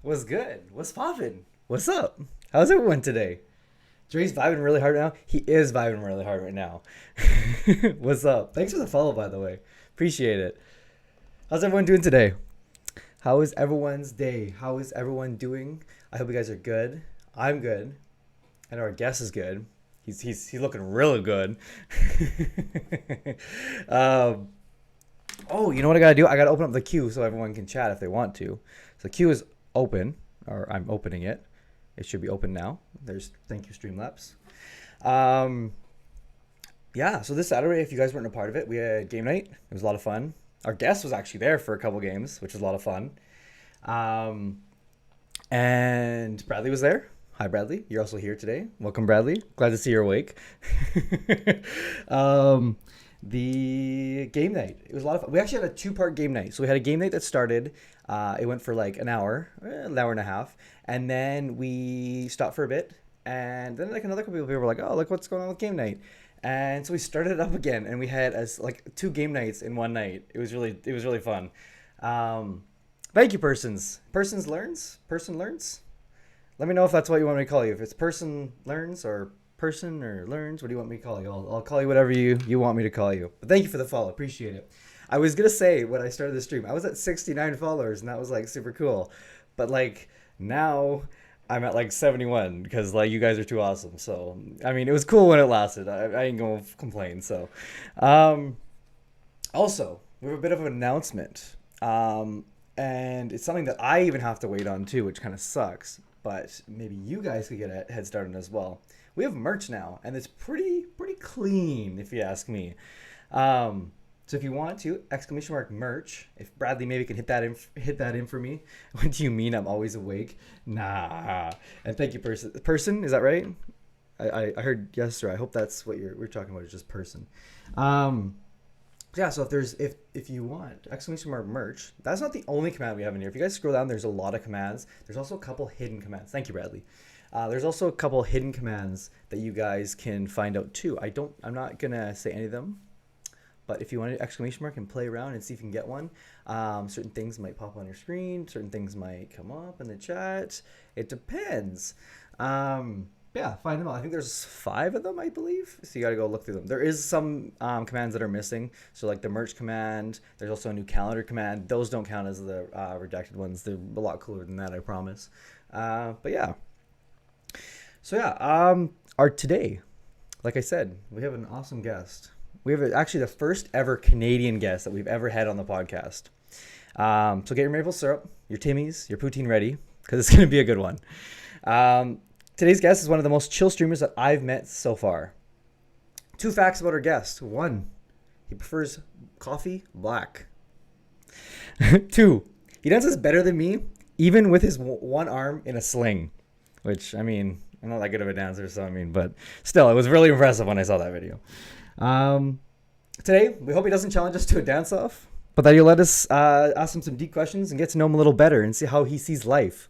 What's good? What's poppin'? What's up? How's everyone today? Drei's vibing really hard right now. He is vibing really hard right now. What's up? Thanks for the follow, by the way. Appreciate it. How's everyone doing today? How is everyone's day? How is everyone doing? I hope you guys are good. I'm good. I know our guest is good. He's looking really good. um, oh, you know what I gotta do? I gotta open up the queue so everyone can chat if they want to. So the queue is open, or I'm opening it. It should be open now. Thank you, Streamlabs. Um, yeah, so this Saturday, if you guys weren't a part of it, we had game night. It was a lot of fun. Our guest was actually there for a couple games, which was a lot of fun. Um, and Bradley was there. Hi, Bradley. You're also here today. Welcome, Bradley. Glad to see you're awake. um, the game night. It was a lot of fun. We actually had a two-part game night. So we had a game night that started. It went for like an hour and a half, and then we stopped for a bit, and then like another couple of people were like, "Oh, look what's going on with game night," and so we started it up again, and we had as like two game nights in one night. It was really fun. Um, Thank you, persons. Persons learns. Person learns. Let me know if that's what you want me to call you. If it's person learns or person or learns, what do you want me to call you? I'll call you whatever you want me to call you. But thank you for the follow. Appreciate it. I was going to say when I started the stream, I was at 69 followers and that was like super cool. But like now I'm at like 71 because like you guys are too awesome. So, I mean, it was cool when it lasted. I ain't going to complain. So, um, also, we have a bit of an announcement. And it's something that I even have to wait on too, which kind of sucks. But maybe you guys could get a head start on it as well. We have merch now, and it's pretty clean, if you ask me. So if you want to, exclamation mark merch. If Bradley maybe can hit that in for me. What do you mean I'm always awake? Nah. And thank you, person. Person, is that right? I heard yes, sir. I hope that's what we're talking about. Is just person. Um, yeah, so if you want exclamation mark merch, that's not the only command we have in here. If you guys scroll down, there's a lot of commands. There's also a couple hidden commands. Thank you, Bradley. There's also a couple hidden commands that you guys can find out too. I'm not gonna say any of them, but if you want an exclamation mark and play around and see if you can get one, certain things might pop on your screen. Certain things might come up in the chat. It depends. Yeah, find them all. I think there's 5 of them, I believe. So you got to go look through them. There is some commands that are missing. So like the merch command. There's also a new calendar command. Those don't count as the redacted ones. They're a lot cooler than that, I promise. But yeah. So yeah, our today, like I said, we have an awesome guest. We have actually the first ever Canadian guest that we've ever had on the podcast. So get your maple syrup, your Timmies, your poutine ready, because it's going to be a good one. Today's guest is one of the most chill streamers that I've met so far. 2 facts about our guest. 1, he prefers coffee black. 2, he dances better than me, even with his one arm in a sling. Which, I mean, I'm not that good of a dancer, so I mean, but still, it was really impressive when I saw that video. Today, we hope he doesn't challenge us to a dance-off, but that he'll let us ask him some deep questions and get to know him a little better and see how he sees life.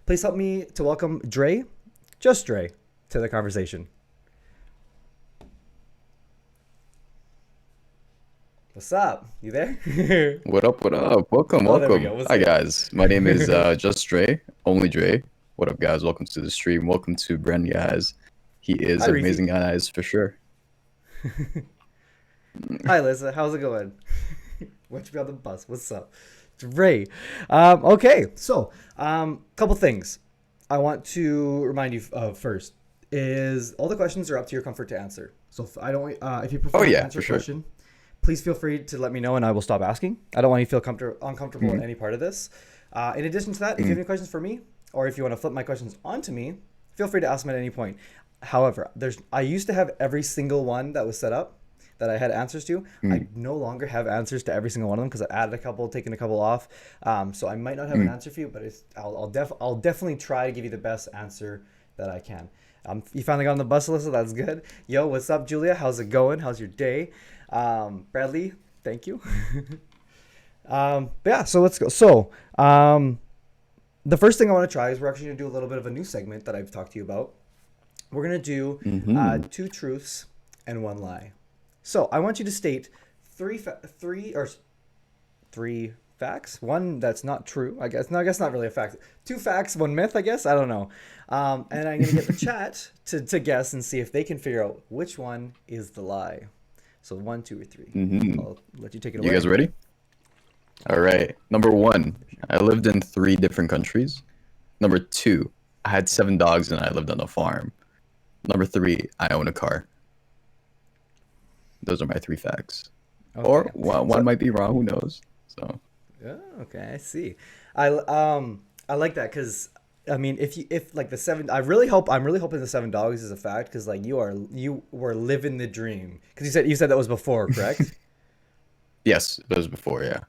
Please help me to welcome Dreii, JustDreii, to the conversation. What's up? You there? What up? What up? Welcome, Oh, there we go. welcome. What's Hi good? guys. My name is JustDreii, only Dre. What up, guys? Welcome to the stream. Welcome to Bren, guys. He is Hi, an Reefy. amazing guys for sure. Hi, Lisa. How's it going? Watch me on the bus. What's up? Dreii. Okay, so couple things I want to remind you of first is all the questions are up to your comfort to answer. So if you Oh prefer to yeah, answer for a sure. question, please feel free to let me know and I will stop asking. I don't want you to feel uncomfortable in Mhm, any part of this. In addition to that, if you have mhm, any questions for me, or if you want to flip my questions onto me, feel free to ask them at any point. However, I used to have every single one that was set up that I had answers to. I mhm, no longer have answers to every single one of them because I added a couple, taken a couple off. So I might not have an mhm. answer for you, but I'll definitely try to give you the best answer that I can. You finally got on the bus, Alyssa. That's good. Yo, what's up, Julia? How's it going? How's your day? Bradley, thank you. But yeah, so let's go. So the first thing I want to try is we're actually going to do a little bit of a new segment that I've talked to you about. We're going to do Mhm. 2 truths and 1 lie. So I want you to state three facts. One that's not true, I guess. No, I guess not really a fact. Two facts, one myth, I guess. I don't know. And I'm gonna get the chat to guess and see if they can figure out which one is the lie. So 1, 2, or 3. I'll let you take it away. You guys ready? All right. Number 1, I lived in 3 different countries. Number 2, I had 7 dogs and I lived on a farm. Number 3, I own a car. Those are my 3 facts. Okay. Or one might be wrong. Who knows? So. Oh, okay, I see. I like that because I mean, if like the 7, I'm really hoping the 7 dogs is a fact because like you were living the dream because you said that was before, correct? Yes, it was before. Yeah.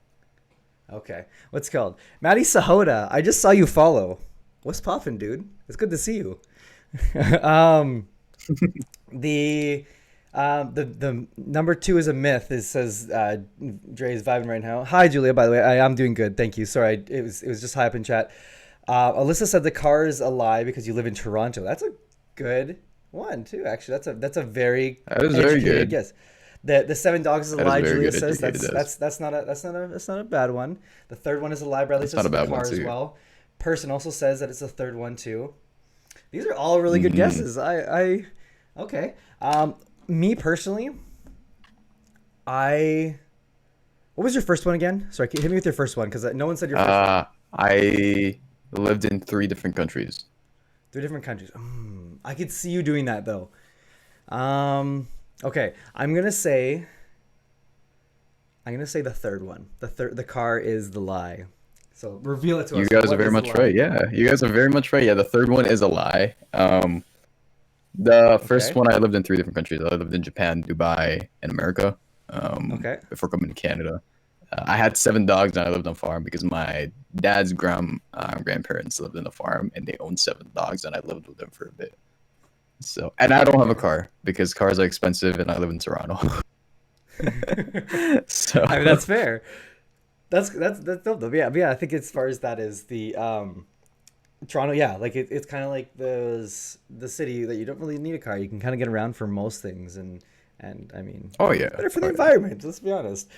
Okay, what's it called? Maddie Sahota, I just saw you follow. What's poppin', dude? It's good to see you. The the number 2 is a myth. It says Dreii is vibing right now. Hi Julia, by the way. I'm doing good, thank you. Sorry, it was just high up in chat. Alyssa said the car is a lie because you live in Toronto. That's a good one too. Actually, that's a very That is very good. guess. The 7 dogs is a lie. Julia good says educated, that's not a bad one. The third one is a lie. Bradley That's says not a the bad one, car as too. well. Person also says that it's the third one too. These are all really good guesses. I okay. Me personally, what was your first one again? Sorry, hit me with your first one because no one said your first one. I lived in 3 different countries. 3 different countries. I could see you doing that though. Okay, I'm gonna say the third one. The car is the lie. So reveal it to us. You guys are What very is the much lie? right. Yeah, you guys are very much right. Yeah, the third one is a lie. The first Okay. one I lived in 3 different countries. I lived in Japan, Dubai, and America. Okay. Before coming to Canada, I had 7 dogs and I lived on a farm because my dad's grandparents lived in a farm and they owned 7 dogs and I lived with them for a bit. So, and I don't have a car because cars are expensive and I live in Toronto. So, I mean that's fair. That's dope though. Yeah. I think as far as that is the Toronto, yeah, like it's kind of like the city that you don't really need a car. You can kind of get around for most things, and I mean, oh yeah, better for the oh, yeah. environment. Let's be honest.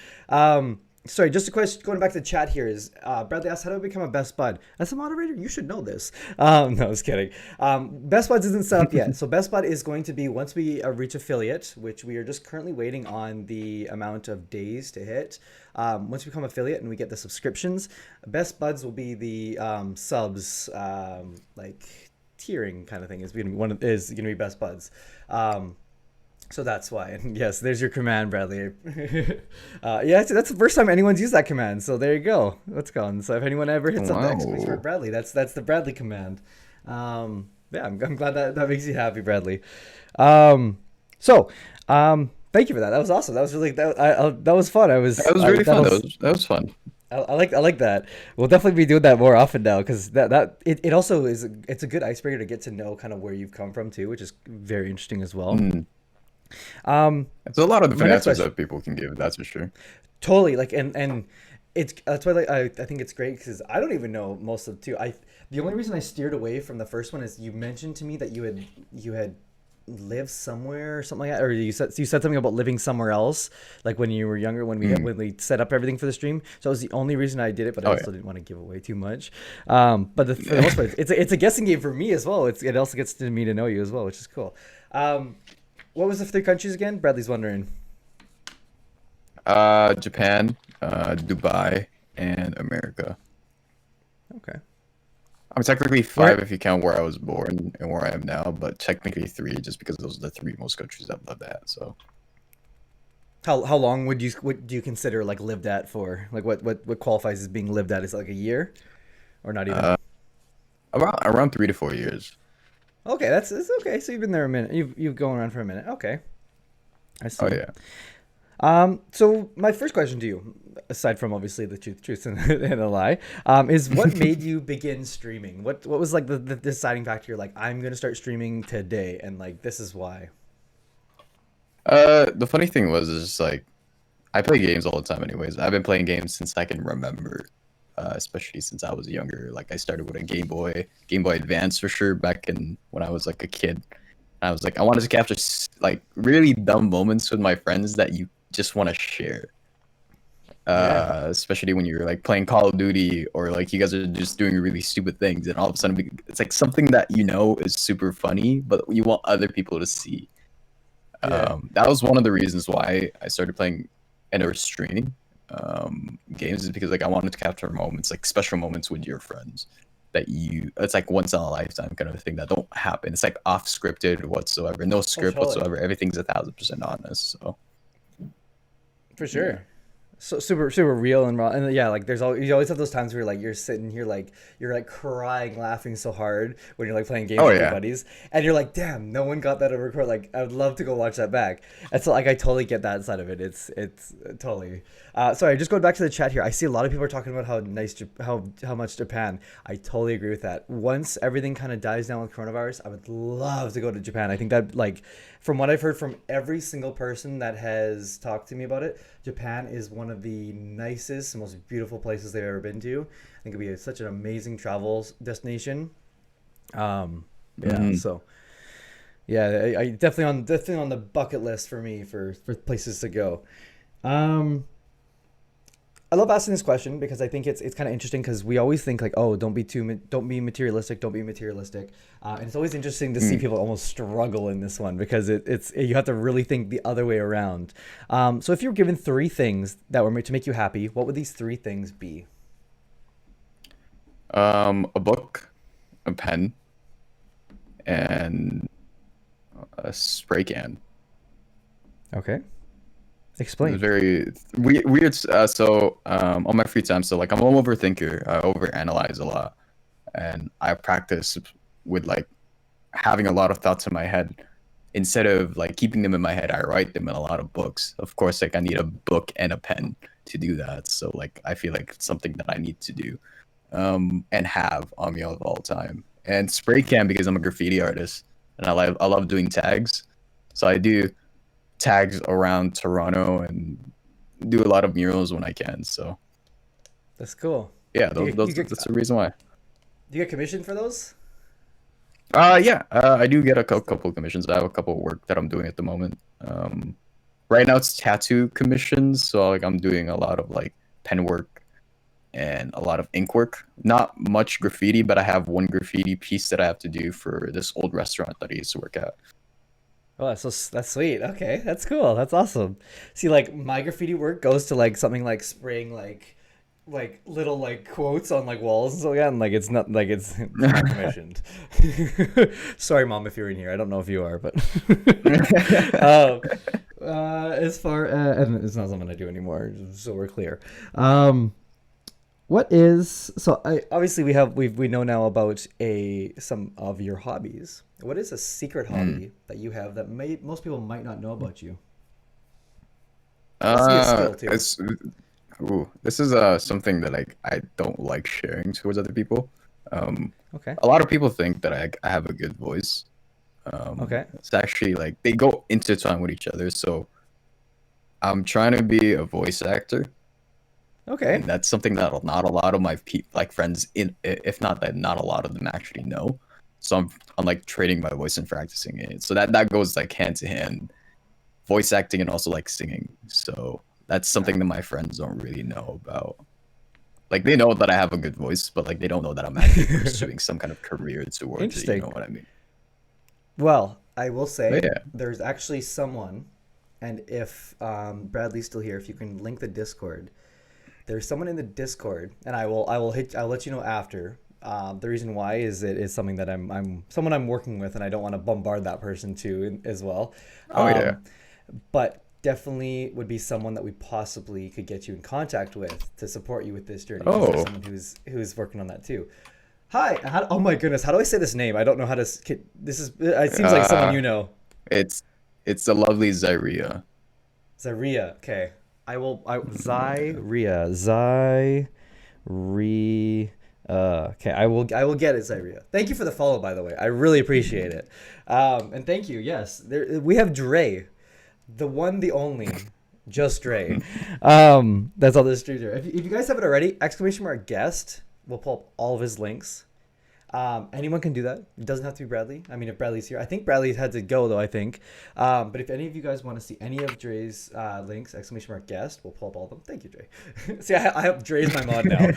Sorry, just a question going back to the chat here is Bradley asked, how do I become a best bud? As a moderator, you should know this. No, I was kidding. Best buds isn't set up yet. So best bud is going to be once we reach affiliate, which we are just currently waiting on the amount of days to hit. Once we become affiliate and we get the subscriptions, best buds will be the subs, like tiering kind of thing is gonna be best buds. So that's why. And yes, there's your command, Bradley. Yeah, that's the first time anyone's used that command. So there you go. Let's go. And so if anyone ever hits up the exclamation mark Bradley, that's the Bradley command. Yeah, I'm glad that makes you happy, Bradley. So thank you for that. That was awesome. That was really that was fun. That was really fun. That was fun. I like that. We'll definitely be doing that more often now because it also it's a good icebreaker to get to know kind of where you've come from too, which is very interesting as well. It's a lot of different answers that people can give. That's for sure. Totally. Like and it's that's why like I think it's great because I don't even know most of the two. The only reason I steered away from the first one is you mentioned to me that you had lived somewhere or something like that, or you said something about living somewhere else, like when you were younger when we set up everything for the stream. So that was the only reason I did it, but I also didn't want to give away too much. But for the most part, it's a guessing game for me as well. It also gets me to know you as well, which is cool. What was the 3 countries again? Bradley's wondering. Japan, Dubai, and America. Okay. I'm technically 5 if you count where I was born and where I am now, but technically 3 just because those are the 3 most countries I've lived at. So, how long would you consider like lived at for? Like what qualifies as being lived at? Is it like a year, or not even? Around 3 to 4 years. Okay, it's okay. So you've been there a minute. You've gone around for a minute. Okay, I see. Oh yeah. So my first question to you, aside from obviously the truth and the lie, is what made you begin streaming? What was like the deciding factor? You're like, I'm gonna start streaming today, and like this is why. The funny thing was is just like I play games all the time anyways. I've been playing games since I can remember. Especially since I was younger. Like I started with a Game Boy Advance for sure back in when I was like a kid. I was like I wanted to capture like really dumb moments with my friends that you just want to share. Yeah. especially when you're like playing Call of Duty or like you guys are just doing really stupid things, and all of a sudden it's like something that you know is super funny, but you want other people to see. Yeah. That was one of the reasons why I started playing and or streaming games, is because like I wanted to capture moments, like special moments with your friends that you it's like once in a lifetime kind of thing that don't happen. It's like off scripted whatsoever, no Oh, script totally. whatsoever. Everything's 1,000% honest. So For yeah. sure. So super real and raw, and yeah, like you always have those times where like you're sitting here like you're like crying laughing so hard when you're like playing games Oh with your yeah. buddies, and you're like, damn, no one got that to record. Like I would love to go watch that back. And so like I totally get that side of it. It's totally sorry, just going back to the chat here, I see a lot of people are talking about how nice how much Japan. I totally agree with that. Once everything kind of dies down with coronavirus, I would love to go to Japan. I think that like from what I've heard from every single person that has talked to me about it, Japan is one of the nicest, most beautiful places they've ever been to. I think it'd be such an amazing travel destination. Um, yeah, Mhm. so yeah, I definitely on the bucket list for me for places to go. Um, I love asking this question because I think it's kind of interesting because we always think like, oh, don't be materialistic, don't be materialistic, and it's always interesting to see Mm. people almost struggle in this one because it's you have to really think the other way around. So if you were given three things that were made to make you happy, what would these three things be? A book, a pen, and a spray can. Okay, It's explain. very weird. On my free time, so like I'm an overthinker. I overanalyze a lot, and I practice with like having a lot of thoughts in my head. Instead of like keeping them in my head, I write them in a lot of books. Of course, like I need a book and a pen to do that. So like I feel like it's something that I need to do, and have on me all the time. And spray can because I'm a graffiti artist, and I love doing tags. So I do tags around Toronto and do a lot of murals when I can. So That's cool. yeah, Do you get that's the reason why. do you get commission for those? Yeah, I do get a couple commissions. I have a couple of work that I'm doing at the moment. Right now it's tattoo commissions, so like I'm doing a lot of like pen work and a lot of ink work. Not much graffiti, but I have one graffiti piece that I have to do for this old restaurant that I used to work at. Oh, that's sweet. Okay, that's cool. That's awesome. See, like my graffiti work goes to like something like spraying like little like quotes on like walls and so yeah, and like it's not like it's not commissioned. Sorry, mom, if you're in here. I don't know if you are, but um, as far and it's not something I do anymore, so we're clear. Um, what is so? I obviously we know now about a some of your hobbies. What is a secret Mm. hobby that you have that most people might not know about you? It has to be a skill too. It's this is something that like I don't like sharing towards other people. Um, Okay. a lot of people think that I have a good voice. Okay. It's actually like they go intertwined with each other. So I'm trying to be a voice actor, and Okay. that's something that not a lot of my like friends in if not that not a lot of them actually know. So I'm like trading my voice and practicing it. So that goes like hand to hand, voice acting and also like singing. So that's something that my friends don't really know about. Like they know that I have a good voice, but like they don't know that I'm actually pursuing some kind of career towards it. You know Interesting. what I mean? Well, I will But say yeah. there's actually someone, and if Bradley's still here, if you can link the Discord, there's someone in the Discord, and I'll let you know after. The reason why is it is something that I'm someone I'm working with, and I don't want to bombard that person too as well. Oh yeah. Um, but definitely would be someone that we possibly could get you in contact with to support you with this journey because there's Oh. someone who's working on that too. Hi, oh my goodness, how do I say this name? I don't know how to. This is. It seems like someone Uh, you know. it's it's the lovely Zyria. Zaria. Okay, I will. Yeah. Zyria. Okay, I will get it, Zyria. Thank you for the follow, by the way. I really appreciate it. And thank you. Yes, we have Dreii, the one, the only, JustDreii. That's all this streamer. If you guys haven't already, exclamation mark guest. We'll pull up all of his links. Anyone can do that. It doesn't have to be Bradley. I mean, if Bradley's here, I think Bradley's had to go though. I think. But if any of you guys want to see any of Drei's links, exclamation mark guest, we'll pull up all of them. Thank you, Drei. See, I have Drei's my mod now.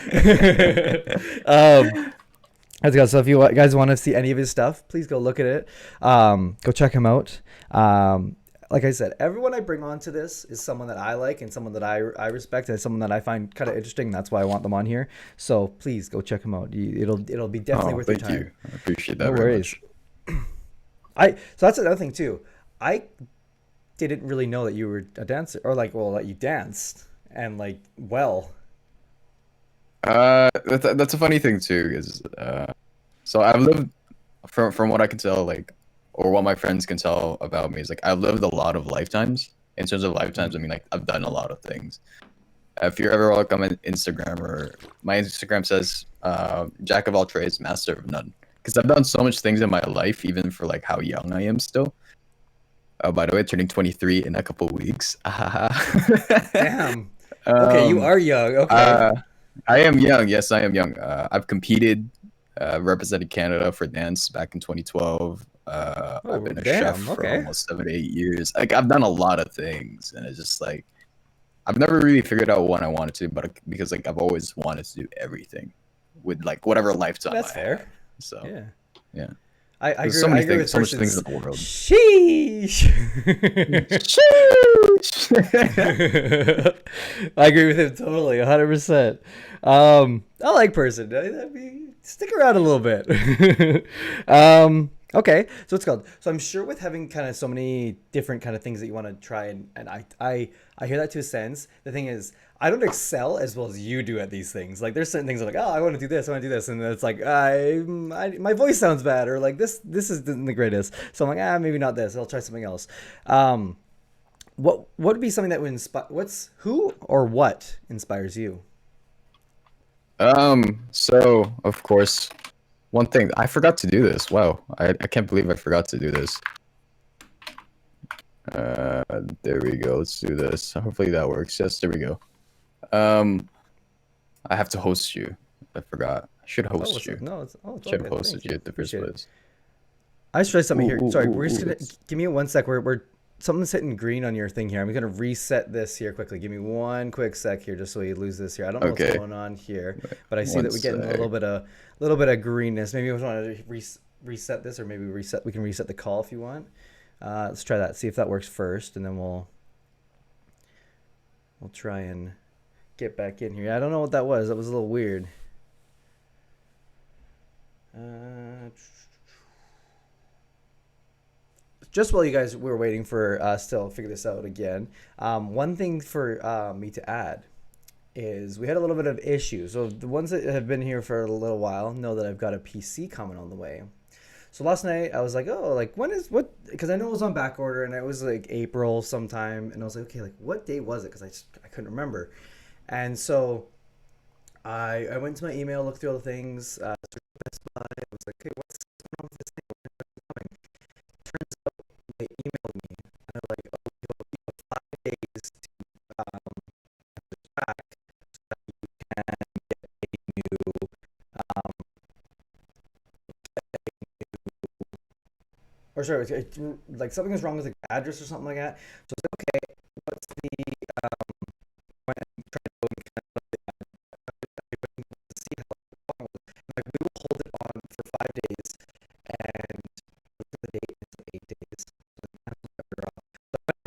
Let's go. So if you guys want to see any of his stuff, please go look at it. Go check him out. Like I said, everyone I bring onto this is someone that I like and someone that I respect and someone that I find kind of interesting. That's why I want them on here. So please go check them out. It'll be definitely worth your time. Thank you. I appreciate that No very worries. much. So that's another thing too. I didn't really know that you were a dancer or like well that you danced and like well. That's a funny thing too, is so I've lived from what I can tell, like, or what my friends can tell about me is like I've lived a lot of lifetimes. In terms of lifetimes, I mean like I've done a lot of things. If you're ever like on my Instagram, or my Instagram says jack of all trades, master of none. Because I've done so much things in my life, even for like how young I am still. Oh, by the way, turning 23 in a couple weeks. Damn. Okay, you are young. Okay. I am young. Yes, I am young. I've competed, represented Canada for dance back in 2012. I've been a chef for almost 7 to 8 years. Like I've done a lot of things, and it's just like I've never really figured out what I wanted to, but because like I've always wanted to do everything with like whatever lifetime. That's I fair. Have. So yeah. yeah. I agree. So many I agree things, with so much things in the world. Sheesh. Sheesh. I agree with him totally, 100%. I like person. I mean, stick around a little bit. Okay, so it's called. So I'm sure with having kind of so many different kind of things that you want to try, and I hear that to a sense. The thing is, I don't excel as well as you do at these things. Like there's certain things I'm like, oh, I want to do this, I want to do this, and then it's like, my voice sounds bad, or like this isn't the greatest. So I'm like, maybe not this. I'll try something else. What would be something that would inspire? Who or what inspires you? So of course, one thing I forgot to do this. Wow, I can't believe I forgot to do this. There we go. Let's do this. Hopefully that works. Yes, there we go. I have to host you. I forgot. I should host you. No, it's all Should good. have hosted you at the first place. I just tried something here. Ooh, Sorry, ooh, we're just ooh, gonna give me 1 sec. We're something's hitting green on your thing here. I'm gonna reset this here quickly. Give me one quick sec here, just so you lose this here. I don't know what's going on here, but I see that we're getting a little bit of greenness. Maybe we want to reset this, or maybe we can reset the call if you want. Let's try that. See if that works first, and then we'll try and get back in here. I don't know what that was. That was a little weird. Just while you guys were waiting for us to figure this out again, one thing for me to add is we had a little bit of issues. So the ones that have been here for a little while know that I've got a PC coming on the way. So last night I was like, oh, like when is what? Because I know it was on back order and it was like April sometime, and I was like, okay, like what day was it? Because I couldn't remember, and so I went to my email, looked through all the things. Best Buy. I was like, okay, what's going on with this thing? When's it coming? Turns out they emailed me and they're like, oh, you have 5 days to track so that you can get a new um, or sorry, like something was wrong with the address or something like that. So I was like, okay, what's the when I tried to go and kind of see how long it was. Like, we will hold it on for 5 days, and the date is 8 days. So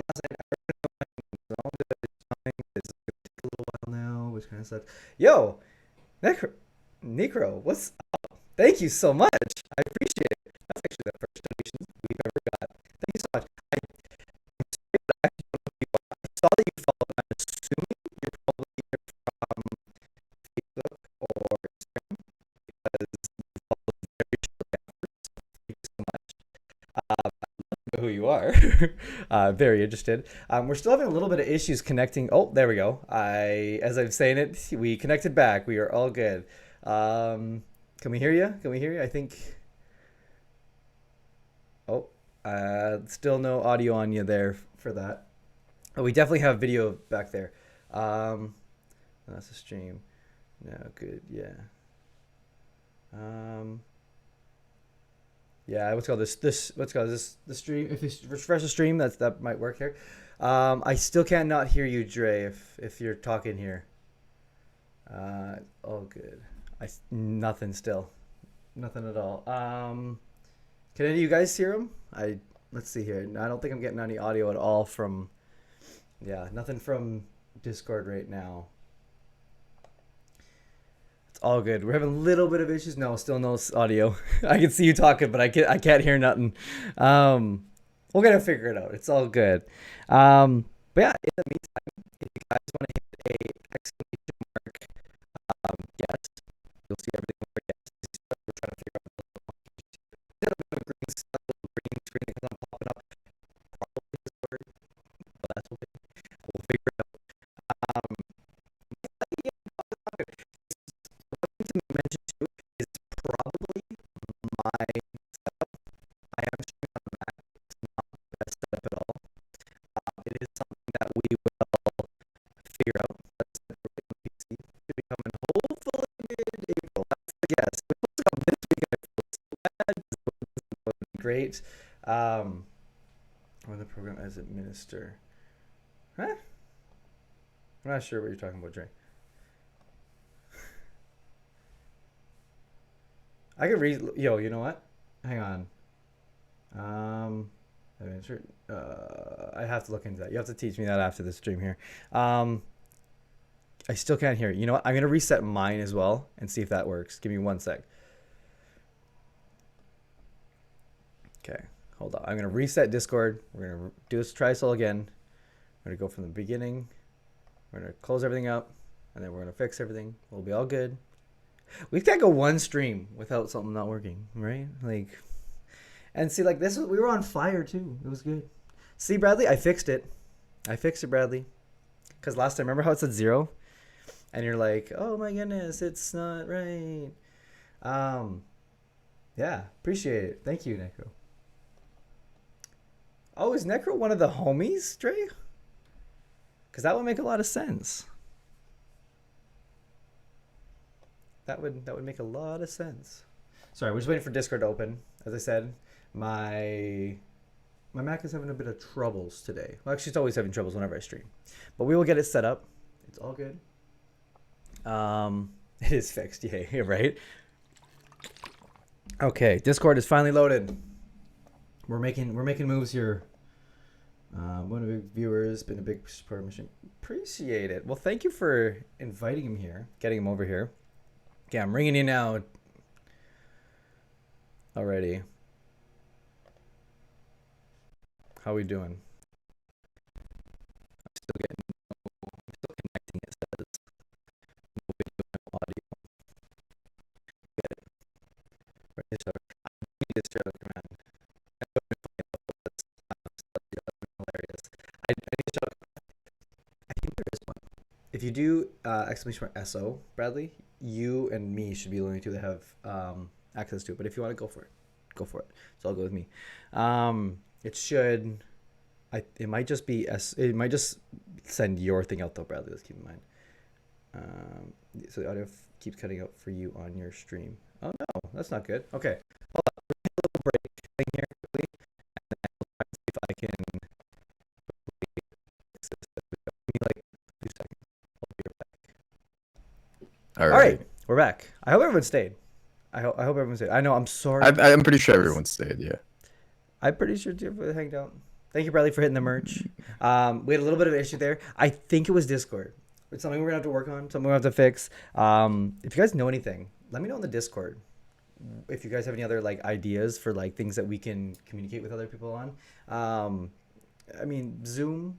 last night, it's all good. It's fine. It's gonna take a little while now, which kind of sucks. Yo, Necro, what's up? Thank you so much. I appreciate it. That's actually the first donation we've ever got. Thank you so much. I saw that you followed. I'm assuming you're probably either from Facebook or Instagram because you followed very shortly afterwards. Thank you so much. I don't know who you are. Very interested. We're still having a little bit of issues connecting. Oh, there we go. As I'm saying it, we connected back. We are all good. Can we hear you? Can we hear you? I think. Oh, still no audio on you there for that. Oh, we definitely have video back there. That's a stream. No, good. Yeah. Yeah, what's called this what's called this the stream. If you refresh the stream, that might work here. I still can't not hear you, Dre. If you're talking here, all good. Nothing still, nothing at all. Can any of you guys hear him? Let's see here. I don't think I'm getting any audio at all from. Yeah, nothing from Discord right now. It's all good. We're having a little bit of issues. No, still no audio. I can see you talking, but I can't hear nothing. Um, we'll gotta figure it out. It's all good. But yeah, in the meantime, if you guys want to hit a exclamation mark, yes, you'll see everything over yes. We're trying to figure out a little bit of a green screen because I'm popping up. Probably this word, but that's okay. We'll figure it out. Um, yeah, something to mention too is probably my setup. I am streaming on a Mac. It's not the best setup at all. It is something that we will figure out. That's the PC to be coming hopefully mid-April. That's the guess. It's supposed to come this week. I feel so bad. It's going great. Or the program as administer. Huh? I'm not sure what you're talking about, Dre. I could read. Yo, you know what? Hang on. I have to look into that. You have to teach me that after the stream here. I still can't hear it. You know what? I'm gonna reset mine as well and see if that works. Give me one sec. Okay, hold on. I'm gonna reset Discord. We're gonna do this try this all again. We're gonna go from the beginning. We're gonna close everything up, and then we're gonna fix everything. We'll be all good. We can't go one stream without something not working, right? Like, and see, like this, we were on fire too. It was good. See, Bradley, I fixed it. I fixed it, Bradley. Because last time, remember how it said 0? And you're like, oh my goodness, it's not right. Yeah, appreciate it. Thank you, Necro. Oh, is Necro one of the homies, Dre? Because that would make a lot of sense. That would make a lot of sense. Sorry, we're just waiting for Discord to open. As I said, my Mac is having a bit of troubles today. Well, actually, it's always having troubles whenever I stream. But we will get it set up. It's all good. It is fixed. Yeah, right? Okay, Discord is finally loaded. We're making moves here. One of the viewers, been a big support mission. Appreciate it. Well, thank you for inviting him here, getting him over here. Okay, I'm ringing you now. Already. How we doing? I'm still connecting. It says no video, no audio. Good. Ready to start. I need to start the command. Hilarious. I need to start. I think there is one. If you do exclamation mark SO, Bradley, you and me should be the only two that have access to it. But if you want to go for it, go for it. So I'll go with me. It should. It might just be It might just send your thing out though, Bradley. Let's keep in mind. So the audio keeps cutting out for you on your stream. Oh no, that's not good. Okay, hold on. We're gonna hit a little break thing here quickly, and then I'll try and see if I can. Give me like 2 seconds. I'll be right back. All All right, right. we're back. I hope everyone stayed. I hope everyone stayed. I know. I'm sorry. I'm pretty sure everyone stayed. Yeah. I'm pretty sure everyone hanged out. Thank you, Bradley, for hitting the merch. We had a little bit of an issue there. I think it was Discord. It's something we're gonna have to work on. Something we have to fix. If you guys know anything, let me know in the Discord. If you guys have any other like ideas for like things that we can communicate with other people on. I mean, Zoom,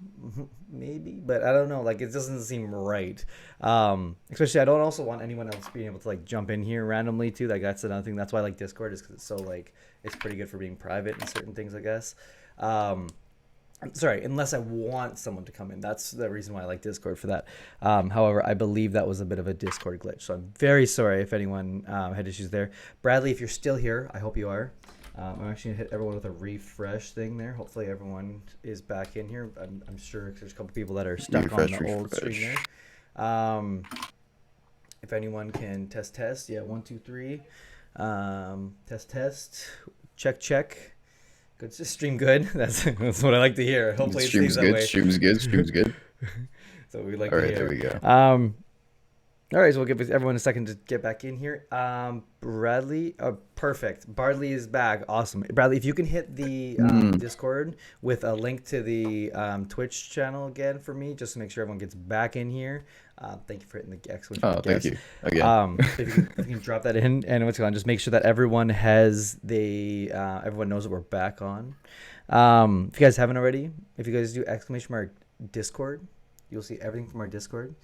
maybe, but I don't know. Like, it doesn't seem right. Especially, I don't also want anyone else being able to like jump in here randomly too. Like, that's another thing. That's why I like Discord is because it's so like it's pretty good for being private and certain things, I guess. Sorry, unless I want someone to come in. That's the reason why I like Discord for that. However, I believe that was a bit of a Discord glitch. So I'm very sorry if anyone had issues there. Bradley, if you're still here, I hope you are. I'm actually going to hit everyone with a refresh thing there. Hopefully everyone is back in here. I'm sure there's a couple people that are stuck on the old stream there. If anyone can test. Yeah, 1, 2, 3. Test. Check, check. Good. Stream good. That's what I like to hear. Hopefully it stays Stream's that good. way. Stream's good. Stream's good. That's what we like All to right, there hear. we go. All right, so we'll give everyone a second to get back in here. Bradley, perfect. Bardley is back. Awesome. Bradley, if you can hit the Discord with a link to the Twitch channel again for me, just to make sure everyone gets back in here. Thank you for hitting the excellent. Oh, thank you again. If you can drop that in, and what's going on, just make sure that everyone has everyone knows that we're back on. If you guys haven't already, if you guys do exclamation mark Discord, you'll see everything from our Discord.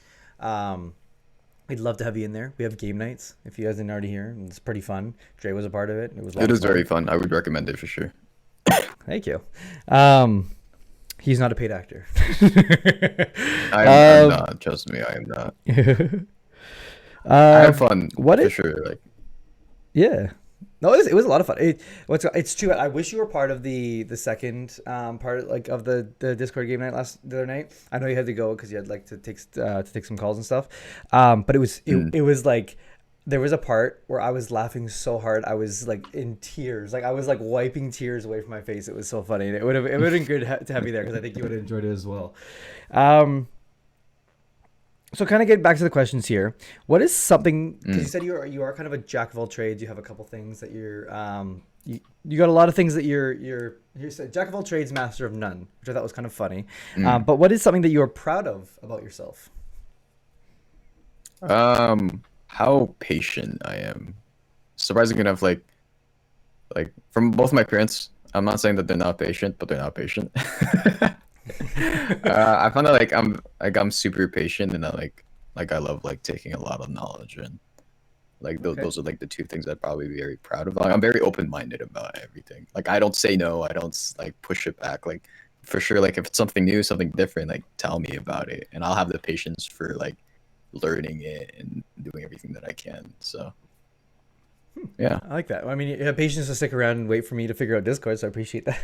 We'd love to have you in there. We have game nights. If you guys didn't already hear, it's pretty fun. Dreii was a part of it. It was. It is very fun. I would recommend it for sure. Thank you. He's not a paid actor. I'm not. Trust me, I am not. I have fun. For sure? Like, yeah. No, it was a lot of fun. It's true. I wish you were part of the second part of the Discord game night the other night. I know you had to go because you had like to take some calls and stuff. But it was like there was a part where I was laughing so hard I was like in tears. Like I was like wiping tears away from my face. It was so funny. And it would have been good to have you there because I think you would have enjoyed it as well. So kind of getting back to the questions here, what is something, because you said you are kind of a jack of all trades. You have a couple things that you're you got a lot of things that you're jack of all trades, master of none, which I thought was kind of funny. But what is something that you're proud of about yourself? How patient I am. Surprisingly enough, like from both my parents, I'm not saying that they're not patient, but they're not patient. I found that I'm super patient, and I love like taking a lot of knowledge, and like those are like the two things I'd probably be very proud of. Like, I'm very open-minded about everything. Like I don't say no, I don't like push it back. Like for sure, like if it's something new, something different, like tell me about it, and I'll have the patience for like learning it and doing everything that I can. So yeah, I like that. I mean, you have patience to stick around and wait for me to figure out Discord, so I appreciate that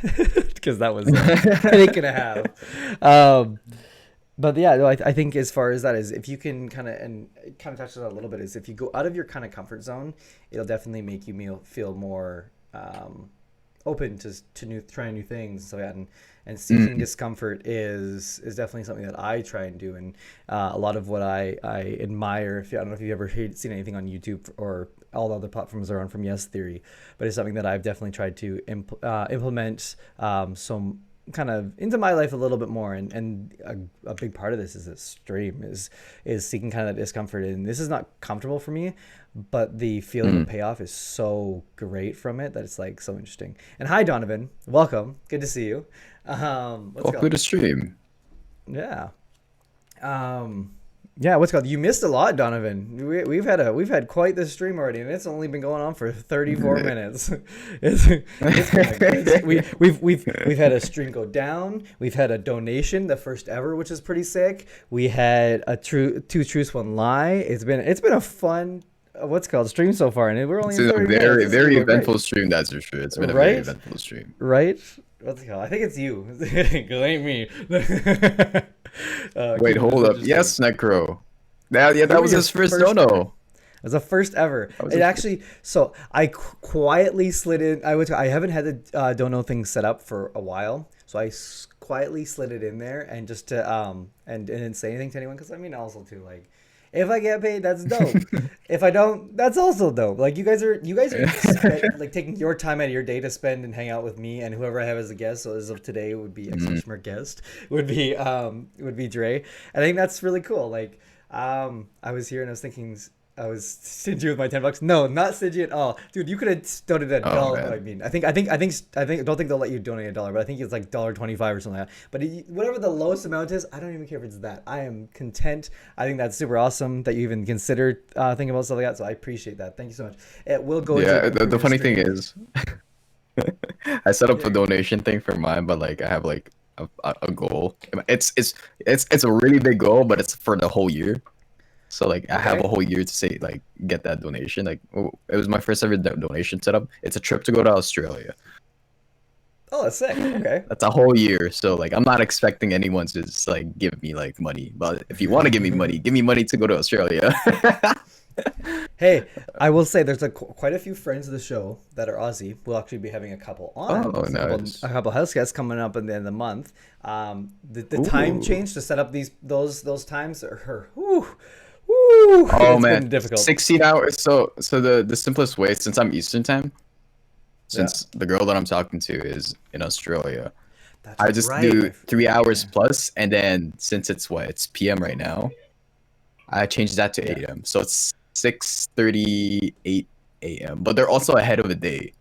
because that was a headache and a half. But yeah, no, I think as far as that is, if you can kind of touch on that a little bit, is if you go out of your kind of comfort zone, it'll definitely make you feel more open to trying new things. So yeah, and seeking discomfort is definitely something that I try and do, and a lot of what I admire. I don't know if you've ever seen anything on YouTube or all the other platforms are on from JustDreii, but it's something that I've definitely tried to implement some kind of into my life a little bit more, and a big part of this is this stream is seeking kind of that discomfort, and this is not comfortable for me, but the feeling of payoff is so great from it that it's like so interesting. And hi Donovan, welcome, good to see you. Welcome to stream. Yeah. Yeah, what's called? You missed a lot, Donovan. We've had quite the stream already, and it's only been going on for 34 minutes. We've had a stream go down. We've had a donation, the first ever, which is pretty sick. We had a two truths, one lie. It's been a fun stream so far, and we're only in 30 minutes. Very eventful stream, that's for sure. It's been a very eventful stream. Right? What's it called? I think it's you. It ain't me. Wait, hold up. Yes, Necro. That was his first dono. It was the first ever. It actually. So I quietly slid in. I haven't had the dono thing set up for a while, so I quietly slid it in there, and just to and didn't say anything to anyone, because I mean also too, like, if I get paid, that's dope. If I don't, that's also dope. Like you guys are like taking your time out of your day to spend and hang out with me and whoever I have as a guest. So as of today, it would be exclamation guest would be Dreii. And I think that's really cool. Like I was here and I was thinking I was stingy with my $10. No, not stingy at all, dude. You could have donated $1. I mean, I don't think they'll let you donate $1, but I think it's like $1.25 or something like that. But whatever the lowest amount is, I don't even care if it's that. I am content. I think that's super awesome that you even considered thinking about stuff like that. So I appreciate that. Thank you so much. It will go. Yeah, the funny thing is, I set up a donation thing for mine, but like I have like a goal. It's a really big goal, but it's for the whole year. So like I have a whole year to say like get that donation. Like it was my first ever donation setup. It's a trip to go to Australia. Oh, that's sick. Okay. That's a whole year. So like I'm not expecting anyone to just like give me like money. But if you want to give me money to go to Australia. Hey, I will say there's quite a few friends of the show that are Aussie. We'll actually be having a couple on, Oh, so a nice. couple house guests coming up in the end of the month. The time Ooh. change to set up those times are whew, whew, Oh it's man, been difficult. 16 hours. So the simplest way, since I'm Eastern time, Yeah, since the girl that I'm talking to is in Australia, that's I just right. do 3 hours Yeah, plus, and then since it's PM right now, I changed that to yeah, 8 a.m. So it's 6:38 a.m. But they're also ahead of a day.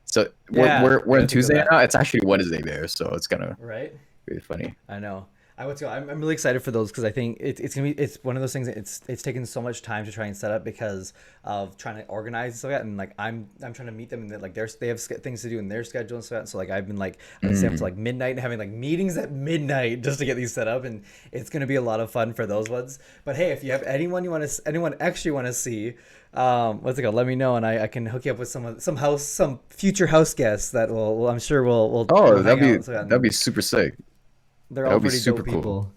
So we're yeah. we're, I we're in gotta think of Tuesday that. now. It's actually Wednesday there, so it's kind of Right. really funny. I know. I'm really excited for those because I think it's gonna be it's one of those things that it's taken so much time to try and set up because of trying to organize and stuff like that, and like I'm trying to meet them, and like they have things to do in their schedule and stuff, so like I've been like I've been staying up to Mm. like midnight and having like meetings at midnight just to get these set up, and it's gonna be a lot of fun for those ones. But hey, if you have anyone anyone extra you want to see, what's it called? Let me know, and I can hook you up with some future house guests that will I'm sure we'll Oh, hang out. So that'd and be super sick. they're That all would be pretty super dope cool. people.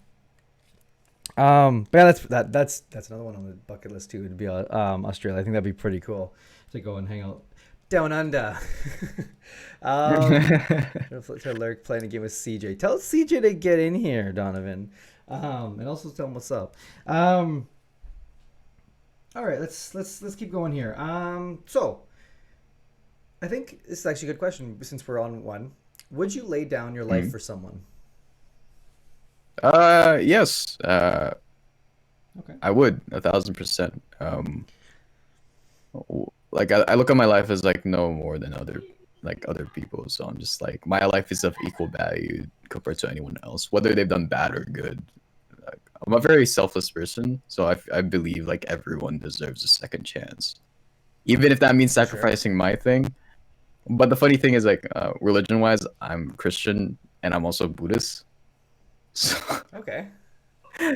But yeah, that's another one on the bucket list too. To be Australia, I think that'd be pretty cool to go and hang out down under. um, to lurk playing a game with CJ. Tell CJ to get in here, Donovan. And also tell him what's up. All right, let's keep going here. So I think this is actually a good question since we're on one. Would you lay down your life Mm. for someone? Yes. Okay. I would 1,000%. Like I look at my life as like no more than other people. So I'm just like my life is of equal value compared to anyone else, whether they've done bad or good. Like, I'm a very selfless person, so I believe like everyone deserves a second chance, even if that means For sure. sacrificing my thing. But the funny thing is like religion wise, I'm Christian and I'm also Buddhist. So, Okay.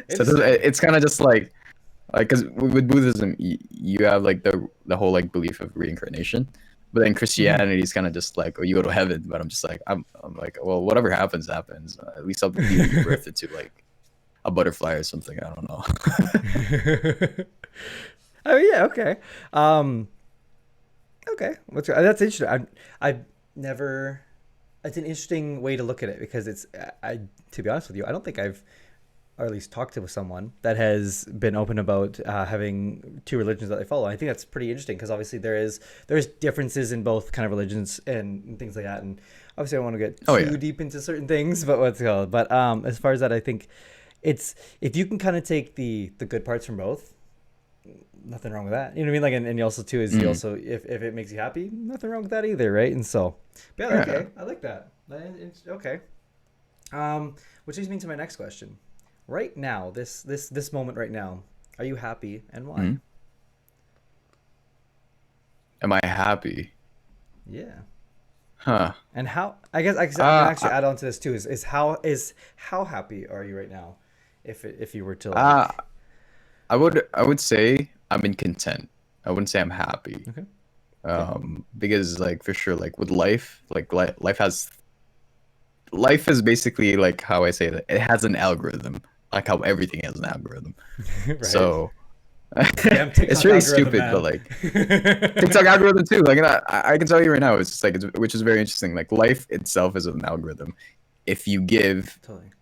Interesting. it's kind of just like because with Buddhism you have like the whole like belief of reincarnation, but then Hmm. Christianity is kind of just like, oh, you go to heaven. But I'm just like I'm like, well, whatever happens happens. At least I'll be rebirthed into like a butterfly or something. I don't know. Oh yeah, okay. Um, okay. That's interesting. I never. It's an interesting way to look at it because to be honest with you, I don't think I've or at least talked to someone that has been open about having two religions that they follow. I think that's pretty interesting because obviously there's differences in both kind of religions and things like that. And obviously, I don't want to get Oh yeah. too deep into certain things, but what's it called? But as far as that, I think it's if you can kind of take the good parts from both, nothing wrong with that. You know what I mean? Like, and you also too is you Mm, also if it makes you happy, nothing wrong with that either, right? And so, but yeah, yeah. okay, I like that. Okay. Which leads me to my next question. Right now, this moment right now, are you happy and why? Mm. Am I happy? Yeah. Huh. And how? I guess I'm gonna Uh, actually add on to this too. Is how happy are you right now? If you were to uh, like, I would say I'm in content. I wouldn't say I'm happy. okay, okay, Because like for sure, like with life, like life is basically like how I say that it has an algorithm, like how everything has an algorithm. right? So Damn it's TikTok really algorithm, stupid, but man. like TikTok algorithm too. Like I can tell you right now, it's just like which is very interesting. Like life itself is an algorithm. If you give, Totally.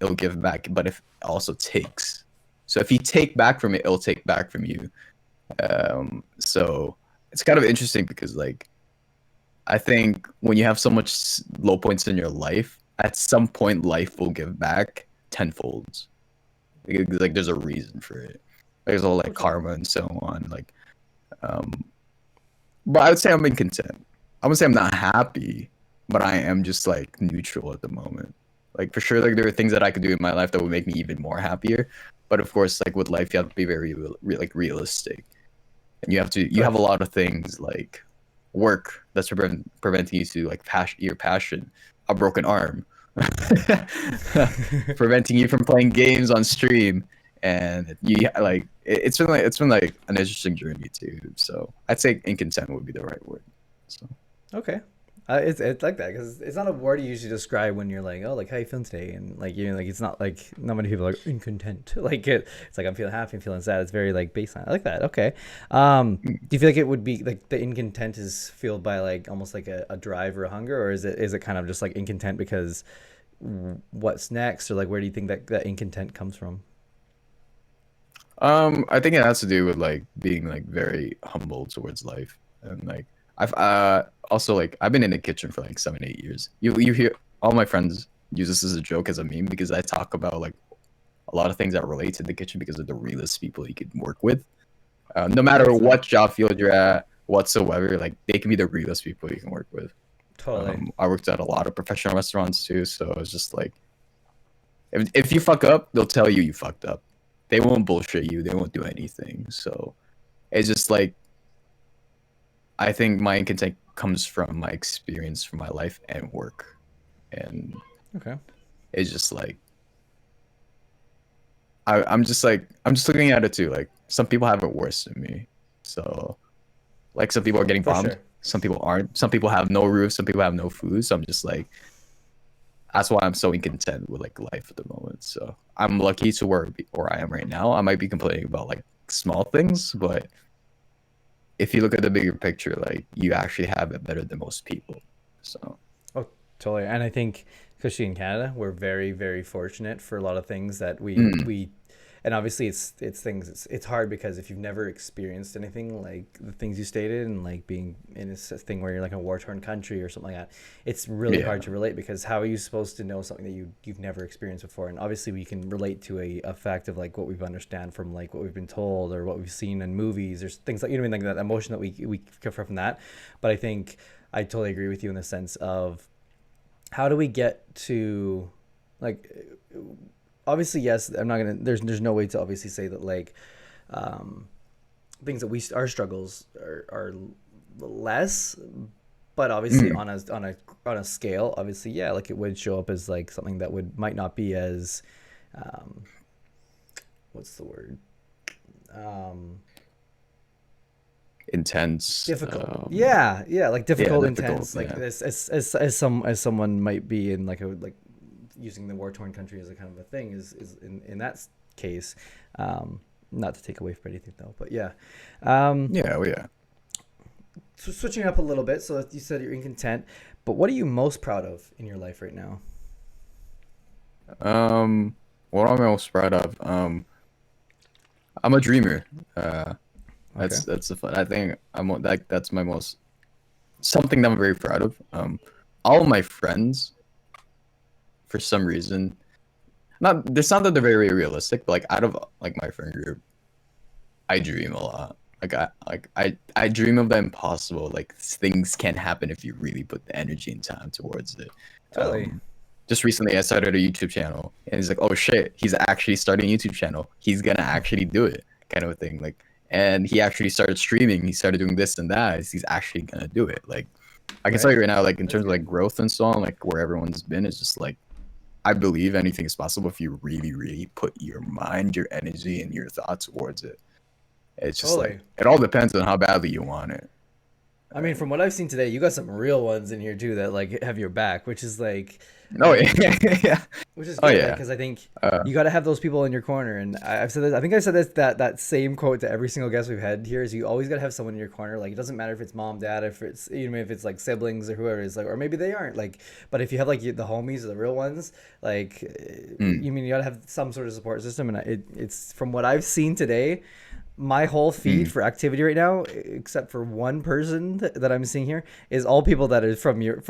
it'll give back, but if it also takes. So if you take back from it, it'll take back from you. So it's kind of interesting because like I think when you have so much low points in your life, at some point life will give back tenfold. Like there's a reason for it. There's all like For sure. karma and so on. Like, um, but I would say I'm in content. I would say I'm not happy, but I am just like neutral at the moment. Like for sure, like there are things that I could do in my life that would make me even more happier. But of course, like with life, you have to be very like realistic, and you have Totally. a lot of things like work that's preventing you to like your passion, a broken arm, preventing you from playing games on stream, and it's been like an interesting journey too. So I'd say incontent would be the right word. So Okay. It's like that because it's not a word you usually describe when you're like, oh, like how you feeling today, and like you know, like it's not like not many people are like incontent. Like it's like I'm feeling happy, I'm feeling sad. It's very like baseline. I like that. Okay. Do you feel like it would be like the incontent is fueled by like almost like a drive or a hunger, or is it kind of just like incontent because what's next, or like where do you think that that incontent comes from? I think it has to do with like being like very humble towards life, and like I've also like I've been in the kitchen for like 7 8 years. You hear all my friends use this as a joke, as a meme, because I talk about like a lot of things that relate to the kitchen because of the realest people you can work with. No Hundred matter percent. what job field you're at whatsoever, like they can be the realest people you can work with. Totally. I worked at a lot of professional restaurants too, so it's just like if you fuck up, they'll tell you you fucked up. They won't bullshit you. They won't do anything. So it's just like I think my incontent comes from my experience from my life and work, and Okay. it's just like I'm just looking at it too. Like some people have it worse than me. So like some people are getting For bombed, sure. some people aren't. Some people have no roof, some people have no food. So I'm just like that's why I'm so incontent with like life at the moment. So I'm lucky to where I am right now. I might be complaining about like small things, but if you look at the bigger picture, like you actually have it better than most people. So Oh, totally. And I think, especially in Canada, we're very, very fortunate for a lot of things that mm, and obviously it's things. It's hard because if you've never experienced anything like the things you stated, and like being in a thing where you're like in a war torn country or something like that, it's really yeah, hard to relate because how are you supposed to know something that you've never experienced before? And obviously we can relate to a fact of like what we've understand from like what we've been told or what we've seen in movies or things like you know what I mean, like that emotion that we get from that. But I think I totally agree with you in the sense of how do we get to like obviously yes I'm not gonna there's no way to obviously say that like um things that we our struggles are less, but obviously mm, on a scale obviously yeah like it would show up as like something that would might not be as um what's the word um intense. difficult yeah yeah like Yeah, difficult difficult. intense like Yeah, as someone might be in like a like using the war torn country as a kind of a thing is in that case. Not to take away from anything though, but yeah. Um, yeah, oh, yeah. so switching up a little bit. So you said you're incontent, but what are you most proud of in your life right now? What am I most proud of? I'm a dreamer. Okay. That's the fun. I think like that's my most something that I'm very proud of. All of my friends, for some reason, not there's not that they're very realistic, but like out of like my friend group, I dream a lot. I dream of the impossible. Like things can happen if you really put the energy and time towards it. Totally. Um, just recently, I started a YouTube channel, and he's like, "Oh shit, he's actually starting a YouTube channel. He's gonna actually do it," kind of a thing. Like, and he actually started streaming. He started doing this and that. He's actually gonna do it. Like, I can tell Right. you right now, like in That's terms of like good. growth and so on, like where everyone's been, it's just like I believe anything is possible if you really, really put your mind, your energy, and your thoughts towards it. It's just like Totally. it all depends on how badly you want it. I mean, from what I've seen today, you got some real ones in here too that like have your back, which is like, I Oh mean, yeah, yeah. which is Oh good, like, yeah. because I think Uh, you got to have those people in your corner. And I've said this, I think I said this that same quote to every single guest we've had here is you always got to have someone in your corner. Like, it doesn't matter if it's mom, dad, if it's even if it's like siblings or whoever it is, like, or maybe they aren't like, but if you have like the homies or the real ones, like, mm, you mean you got to have some sort of support system. And it's from what I've seen today, my whole feed mm. for activity right now, except for one person that I'm seeing here, is all people that are from your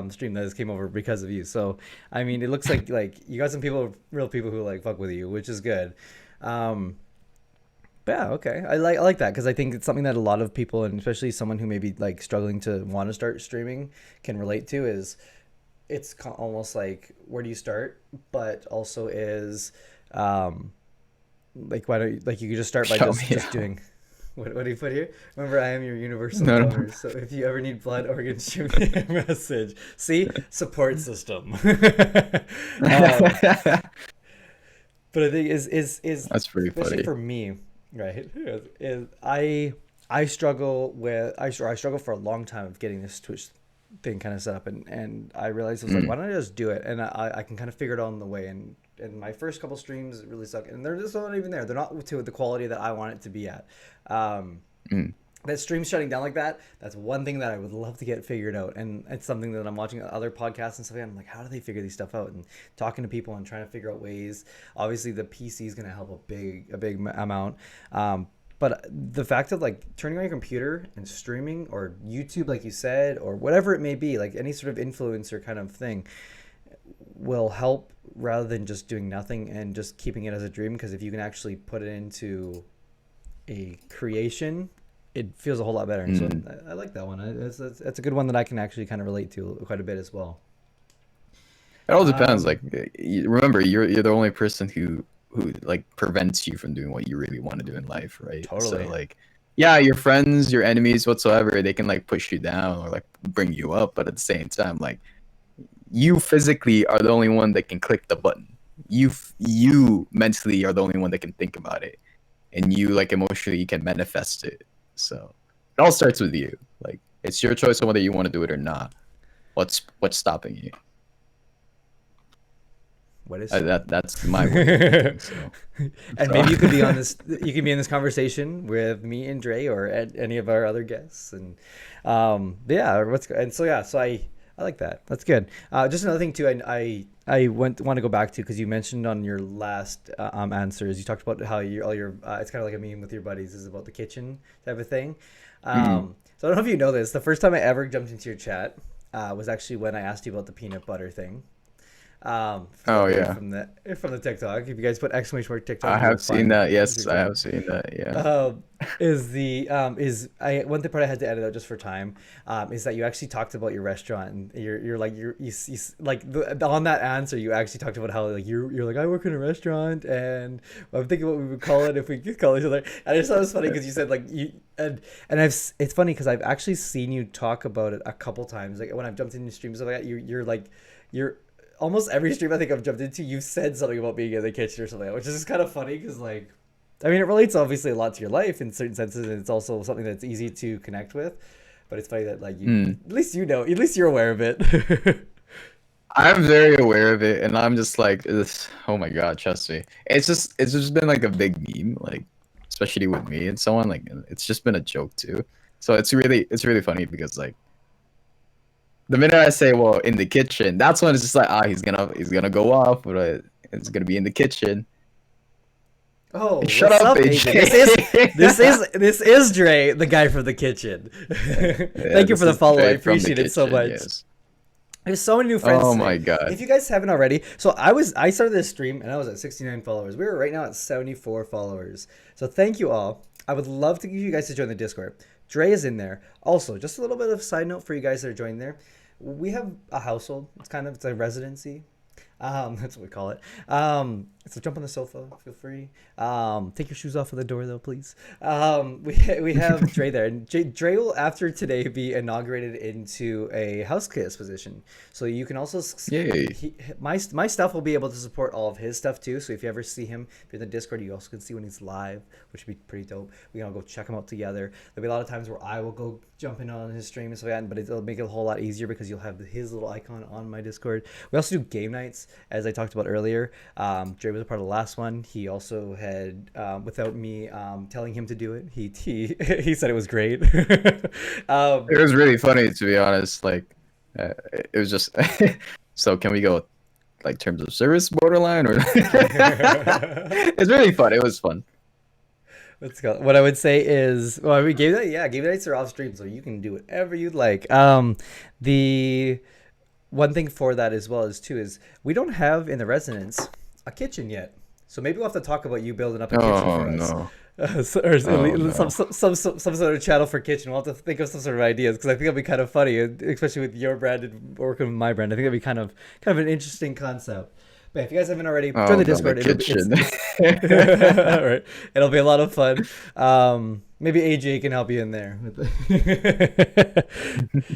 stream that has came over because of you. So I mean, it looks like you got some people, real people who like fuck with you, which is good. Um, but yeah, okay, I like that because I think it's something that a lot of people, and especially someone who may be like struggling to want to start streaming, can relate to. Is it's almost like where do you start, but also is um, like why don't you, like you could just start by Show me just out. doing what do you put here? Remember, I am your universal No, no. donor. So if you ever need blood organs, shoot me a message. See, support system. um, but I think is That's pretty especially funny. for me, right? Is I struggle with I struggle for a long time of getting this Twitch. thing kind of set up, and I realized I was like, Mm, why don't I just do it, and I can kind of figure it out on the way. And my first couple streams really suck, and they're just not even there. They're not to the quality that I want it to be at. Um, mm. that stream shutting down like that, that's one thing that I would love to get figured out, and it's something that I'm watching other podcasts and stuff, and I'm like, how do they figure these stuff out, and talking to people and trying to figure out ways. Obviously the PC is going to help a big amount, but the fact of like turning on your computer and streaming, or YouTube like you said, or whatever it may be, like any sort of influencer kind of thing, will help rather than just doing nothing and just keeping it as a dream. Because if you can actually put it into a creation, it feels a whole lot better. And so Mm. I like that one. It's a good one that I can actually kind of relate to quite a bit as well. It all depends. Um, Like, remember, you're the only person who like prevents you from doing what you really want to do in life, right? So totally. like, yeah, your friends, your enemies, whatsoever, they can like push you down or like bring you up, but at the same time, like, you physically are the only one that can click the button. You mentally are the only one that can think about it, and you like emotionally you can manifest it. So it all starts with you. Like, it's your choice on whether you want to do it or not. What's stopping you? What is That's my way of thinking. So, and so maybe you could be on this. You could be in this conversation with me and Dre, or any of our other guests, and yeah. So I like that. That's good. Just another thing too. I want to go back to, because you mentioned on your last answers, you talked about how all your it's kind of like a meme with your buddies is about the kitchen type of thing. mm. So I don't know if you know this. The first time I ever jumped into your chat was actually when I asked you about the peanut butter thing. Oh Right yeah, from the TikTok. If you guys put exclamation mark TikTok, I you will have seen find that. Yes, I TikTok. have seen that. Yeah. Is I one thing part I had to edit out just for time, is that you actually talked about your restaurant, and you're like like on that answer you actually talked about how like you're like, I work in a restaurant, and I'm thinking what we would call it if we could call each other. And I just thought it was funny because you said like you and it's funny because I've actually seen you talk about it a couple times, like when I've jumped into streams and stuff like that. You're like you're almost every stream I think I've jumped into, you've said something about being in the kitchen or something, which is just kind of funny because, like, I mean, it relates obviously a lot to your life in certain senses, and it's also something that's easy to connect with. But it's funny that, like, you, Mm. at least you know, at least you're aware of it. I'm very aware of it, and I'm just like, this. Oh my god, trust me. It's just been like a big meme, like especially with me and so on. Like, it's just been a joke too. So it's really funny because like the minute I say, well, in the kitchen, that's when it's just like, he's gonna go off, but it's gonna be in the kitchen. Oh, Shut what's up, up, AJ? This is this AJ. is this is Dre, the guy from the kitchen. Yeah, Thank you this for the is follow. I Dreii from the appreciate it so kitchen. much. Yes. There's so many new friends Oh today. my god. If you guys haven't already, so I started this stream and I was at 69 followers. We're right now at 74 followers. So thank you all. I would love to get you guys to join the Discord. Dre is in there. Also, just a little bit of side note for you guys that are joining there. We have a household. It's a residency. That's what we call it. So jump on the sofa. Feel free. Take your shoes off at the door, though, please. We have Dre there, and Dre will after today be inaugurated into a house guest position. So you can also Yay. my stuff will be able to support all of his stuff too. So if you ever see him in the Discord, you also can see when he's live, which would be pretty dope. We can all go check him out together. There'll be a lot of times where I will go jump in on his stream and stuff like that, but it'll make it a whole lot easier because you'll have his little icon on my Discord. We also do game nights, as I talked about earlier. Dre was a part of the last one. He also had, without me telling him to do it, he said it was great. It was really funny, to be honest. Like, it was just. So can we go like terms of service borderline or? It's really fun. It was fun. Let's go. What I would say is, well, we gave that, yeah, game nights are off stream, so you can do whatever you'd like. The one thing for that as well is we don't have in the residence a kitchen yet, so maybe we'll have to talk about you building up a kitchen Oh for us. no. Or at Oh least no. some sort of channel for kitchen. We'll have to think of some sort of ideas because I think it'll be kind of funny, especially with your brand and working with my brand. I think it'll be kind of an interesting concept. But if you guys haven't already, join Oh the no, the Discord. kitchen. All right, it'll be a lot of fun. Maybe AJ can help you in there.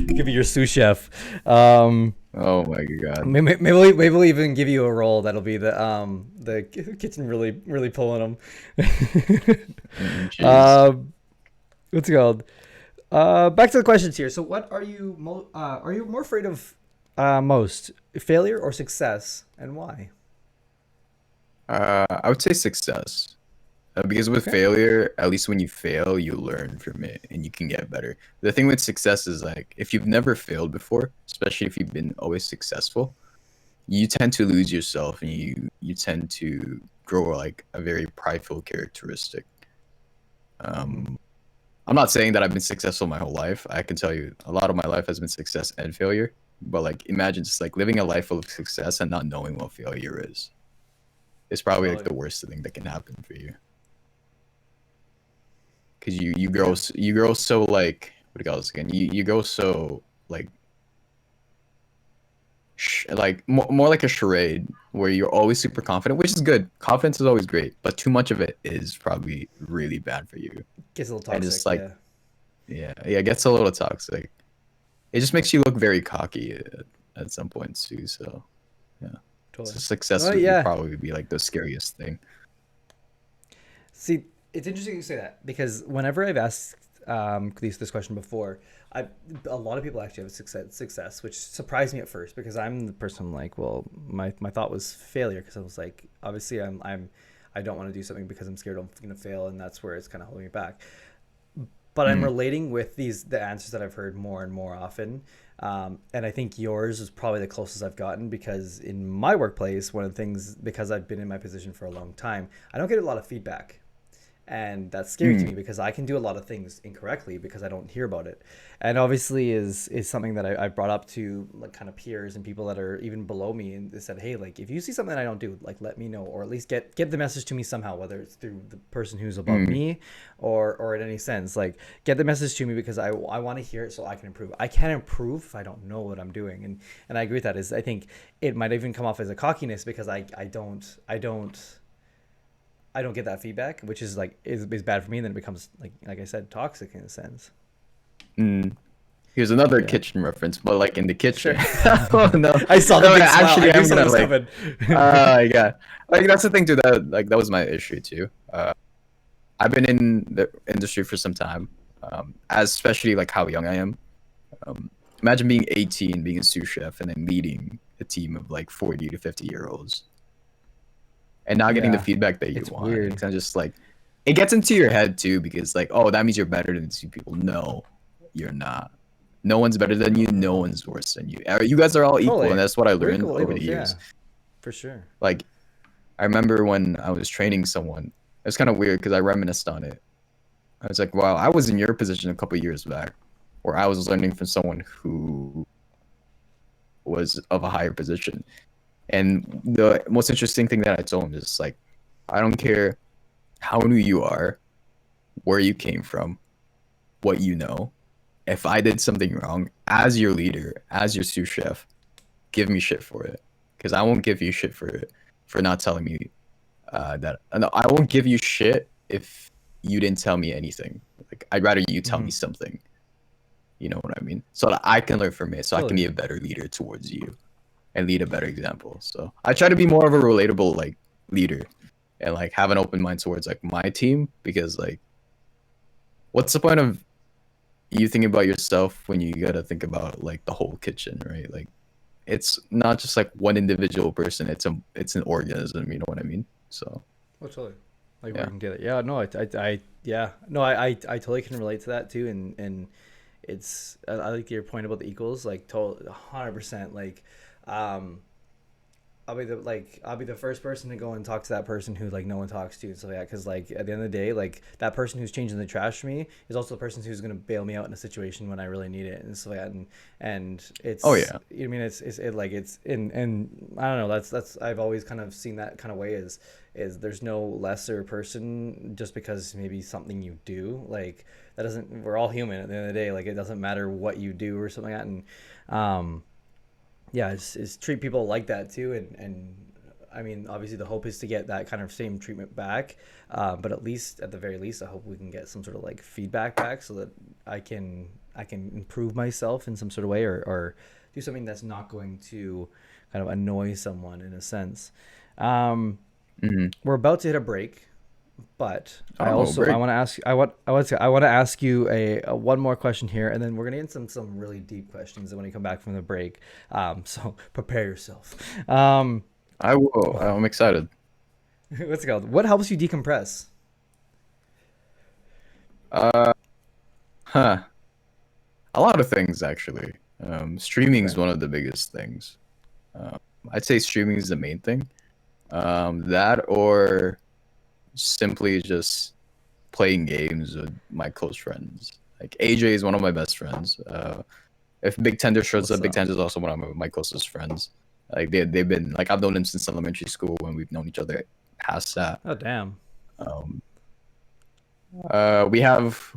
Give you your sous chef. Oh my god. Maybe we'll even give you a role that'll be the kitchen really pulling them. Jeez. What's it called? Back to the questions here. So, what are you are you more afraid of most, failure or success, and why? I would say success. Because with Okay. failure, at least when you fail, you learn from it and you can get better. The thing with success is like if you've never failed before, especially if you've been always successful, you tend to lose yourself and you tend to grow like a very prideful characteristic. Mm-hmm. Um, I'm not saying that I've been successful my whole life. I can tell you a lot of my life has been success and failure. But like imagine just like living a life full of success and not knowing what failure is. It's probably like Totally. the worst thing that can happen for you. Because Yeah. you grow so like what do you call this again? You go so like more like a charade where you're always super confident, which is good. Confidence is always great, but too much of it is probably really bad for you. Gets a little And just toxic. like Yeah. yeah, it gets a little toxic. It just makes you look very cocky at some points too. So yeah, Totally. so success Oh would yeah. probably be like the scariest thing. See, it's interesting you say that because whenever I've asked this question before, I a lot of people actually have success, which surprised me at first because I'm the person like, well, my thought was failure because I was like, obviously I don't want to do something because I'm scared I'm going to fail, and that's where it's kind of holding me back. But I'm Mm, relating with the answers that I've heard more and more often. And I think yours is probably the closest I've gotten because in my workplace, one of the things, because I've been in my position for a long time, I don't get a lot of feedback, and that's scary to mm, me because I can do a lot of things incorrectly because I don't hear about it. And obviously is something that I brought up to like kind of peers and people that are even below me, and they said, hey, like if you see something I don't do, like let me know, or at least get the message to me somehow, whether it's through the person who's above mm, me or in any sense, like get the message to me because I want to hear it so I can improve. I can't improve if I don't know what I'm doing. And I agree with that. Is I think it might even come off as a cockiness because I don't get that feedback, which is like is bad for me. And then it becomes like I said, toxic in a sense. mm. Here's another Yeah, kitchen reference, but like in the kitchen. sure. Oh no, I saw the no, big smile. I actually, knew I'm something gonna was like, coming. yeah, like that's the thing too. That like that was my issue too. I've been in the industry for some time, as especially like how young I am. Imagine being 18, being a sous chef, and then leading a team of like 40 to 50-year-olds, and not getting the Yeah, feedback that you it's want. It's weird. kind of just like it gets into your head too, because like, oh, that means you're better than these people. No, you're not. No one's better than you. No, No no, one's worse than you. You guys are all equal, and totally. that's what I We're learned equal over the labels. years. Yeah, for sure. Like I remember when I was training someone, it was kind of weird because I reminisced on it. I was like, wow, I was in your position a couple years back, where I was learning from someone who was of a higher position. And the most interesting thing that I told him is like, I don't care how new you are, where you came from, what you know. If I did something wrong, as your leader, as your sous chef, give me shit for it, because I won't give you shit for it for not telling me that. No, I won't give you shit if you didn't tell me anything. Like I'd rather you tell me Hmm. something. You know what I mean? So that I can learn from it, so I can Totally. be a better leader towards you and lead a better example. So I try to be more of a relatable like leader and like have an open mind towards like my team, because like what's the point of you thinking about yourself when you gotta think about like the whole kitchen, right? Like it's not just like one individual person, it's an organism, you know what I mean? So Oh, totally. Like yeah. working together. Yeah. No. Yeah. No. I totally can relate to that too. And it's I like your point about the equals. Like, total 100%. Like, um, I'll be the first person to go and talk to that person who like no one talks to. So yeah, because like at the end of the day, like that person who's changing the trash for me is also the person who's gonna bail me out in a situation when I really need it and stuff like that. And Oh it's yeah. I mean it's it like it's in and I don't know, that's I've always kind of seen that kind of way is there's no lesser person just because maybe something you do like that doesn't, we're all human at the end of the day, like it doesn't matter what you do or something like that. And um yeah, is treat people like that too. And I mean, obviously, the hope is to get that kind of same treatment back. But at least, at the very least, I hope we can get some sort of like feedback back so that I can improve myself in some sort of way, or do something that's not going to kind of annoy someone in a sense. Um, Hmm. we're about to hit a break. But I Oh, also I break. want to ask I want to ask you a one more question here, and then we're gonna get some really deep questions when we come back from the break. So prepare yourself. I will. I'm excited. What's it called? What helps you decompress? Uh, huh. A lot of things actually. Streaming Okay. is one of the biggest things. Um, I'd say streaming is the main thing. That or simply just playing games with my close friends. Like AJ is one of my best friends. If Big Tender shows What's up, Big up? Tender is also one of my closest friends. Like they've been like I've known him since elementary school when we've known each other past that. Oh damn. Um, we have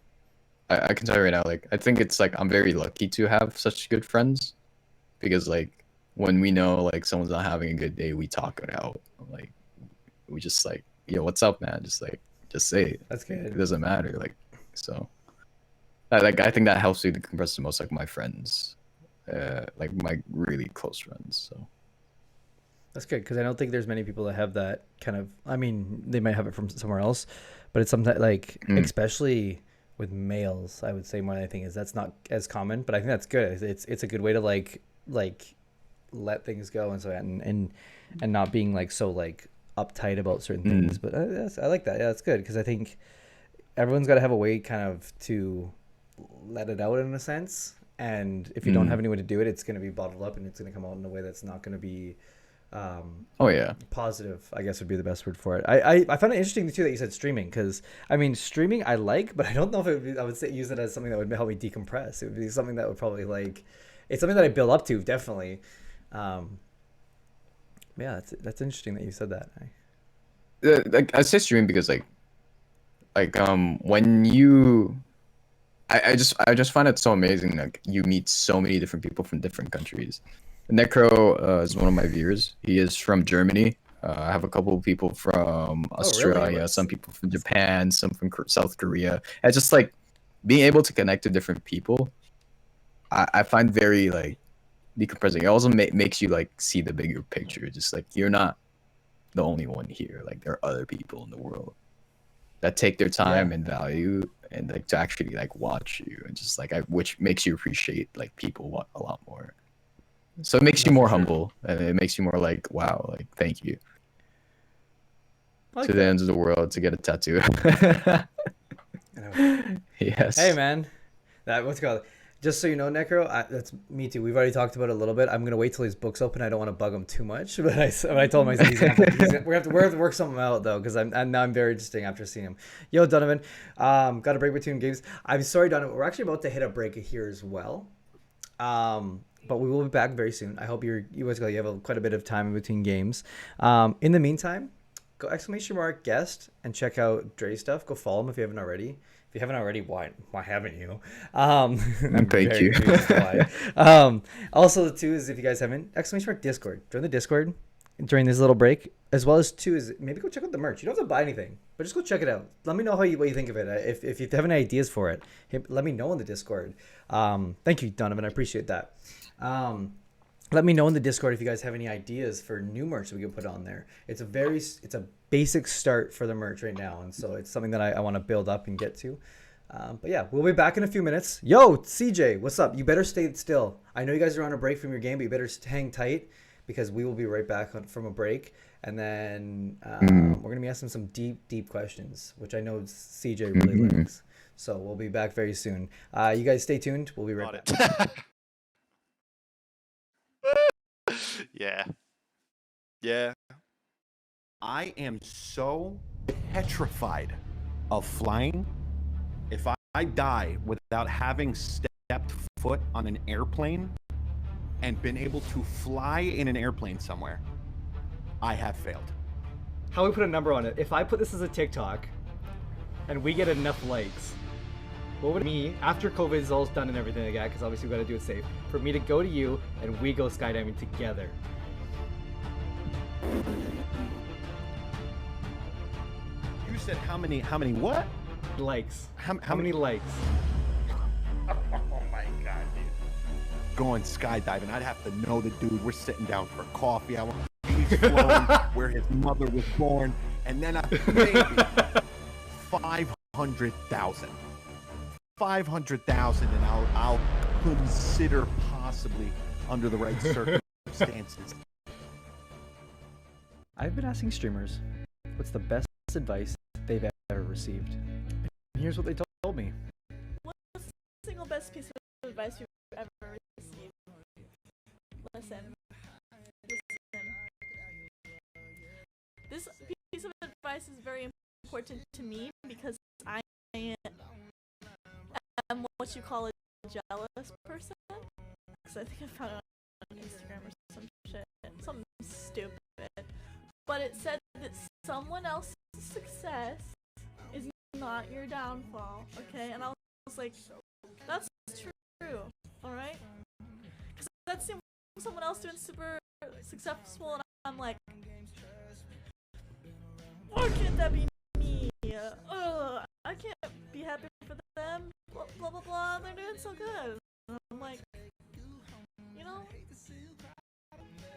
I can tell you right now, like I think it's like I'm very lucky to have such good friends because like when we know like someone's not having a good day, we talk it out. Like we just like, yo, what's up, man? Just say it. That's Like, it good. doesn't matter. Like so, like I think that helps me to compress the most, like my friends, like my really close friends. So That's good because I don't think there's many people that have that kind of. I mean, they might have it from somewhere else, but it's sometimes like, mm, especially with males, I would say more than anything is that's not as common. But I think that's good. It's a good way to like let things go and so and not being like so like uptight about certain things. mm, But I like that. Yeah, that's good because I think everyone's got to have a way kind of to let it out in a sense. And if you don't have mm. anyone to do it, it's going to be bottled up and it's going to come out in a way that's not going to be Oh yeah. positive, I guess would be the best word for it. I found it interesting too that you said streaming because I mean streaming I like, but I don't know if it would be, I would say use it as something that would help me decompress. It would be something that would probably like it's something that I build up to definitely. Um, yeah, that's interesting that you said that. Like I say streaming because when you I just find it so amazing. Like you meet so many different people from different countries. Necro is one of my viewers. He is from Germany. I have a couple of people from Oh really? Australia, some people from Japan, some from South Korea. And just like being able to connect to different people, I find very like decompressing. It also makes you like see the bigger picture. Just like you're not the only one here. Like there are other people in the world that take their Yeah, time and value and like to actually like watch you and just like which makes you appreciate like people a lot more. So it makes no you for more sure. humble and it makes you more like wow, like thank you I to like the that. ends of the world to get a tattoo. You know. Hey Yes. man, that what's it called? Just so you know, Necro, that's me too. We've already talked about it a little bit. I'm gonna wait till his book's open. I don't want to bug him too much, but I told him I said we're gonna have to work something out though, because now I'm very interesting after seeing him. Yo, Donovan, got a break between games. I'm sorry, Donovan. We're actually about to hit a break here as well. But we will be back very soon. I hope you have quite a bit of time in between games. In the meantime, go exclamation mark guest and check out Dre stuff. Go follow him if you haven't already. If you haven't already, why haven't you? I'm Thank very you. confused as to why. Also, too, is if you guys haven't, exclamation mark Discord. Join the Discord during this little break, as well as two is maybe go check out the merch. You don't have to buy anything, but just go check it out. Let me know what you think of it. If you have any ideas for it, let me know in the Discord. Thank you, Donovan. I appreciate that. Um, Let me know in the Discord if you guys have any ideas for new merch that we can put on there. It's a basic start for the merch right now, and so it's something that I want to build up and get to. But yeah, we'll be back in a few minutes. Yo, CJ, what's up? You better stay still. I know you guys are on a break from your game, but you better hang tight because we will be right back from a break, and then Mm, we're gonna be asking some deep questions, which I know CJ really mhm. likes. So we'll be back very soon. You guys stay tuned. We'll be right Got back. it. Yeah. Yeah. I am so petrified of flying. If I die without having stepped foot on an airplane and been able to fly in an airplane somewhere, I have failed. How we put a number on it? If I put this as a TikTok, and we get enough likes, what would me after COVID is all done and everything like that? Because obviously we got to do it safe. For me to go to you and we go skydiving together. You said how many what? Likes. How many many? likes? Oh my god, dude. Going skydiving, I'd have to know the dude. We're sitting down for coffee. I want he's flowing where his mother was born, and then maybe 500,000. 500,000, and I'll consider possibly under the right circumstances. I've been asking streamers what's the best advice they've ever received. And here's what they told me. What's the single best piece of advice you've ever received? Listen. This piece of advice is very important to me because I am what you call a jealous person. Because I think I found it on Instagram or some shit. Something stupid. But it said that someone else's success is not your downfall, okay? And I was like, that's true, alright? Because I'd seen someone else doing super successful, and I'm like, why can't that be me? I can't be happy for them, blah, blah, blah, blah, they're doing so good. And I'm like, you know,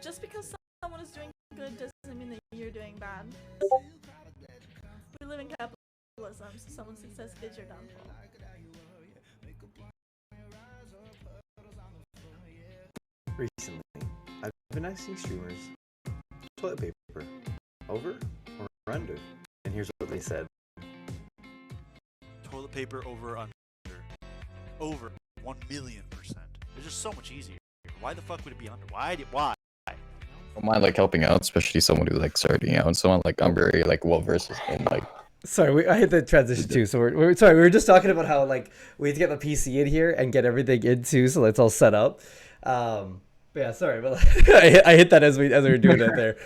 just because someone is doing good doesn't mean that you're doing bad. We live in capitalism, so someone's success is your downfall. Recently, I've been asking streamers toilet paper over or under, and here's what they said. Toilet paper over or under? Over 1,000,000%. It's just so much easier. Why the fuck would it be under? Why? I don't mind like helping out, especially someone who's like starting out. Someone like I'm very like well versed in like. Sorry, I hit the transition too. So we're sorry. We were just talking about how like we need to get the PC in here and get everything into, so it's all set up. But yeah, sorry, but I hit that as we were doing that there.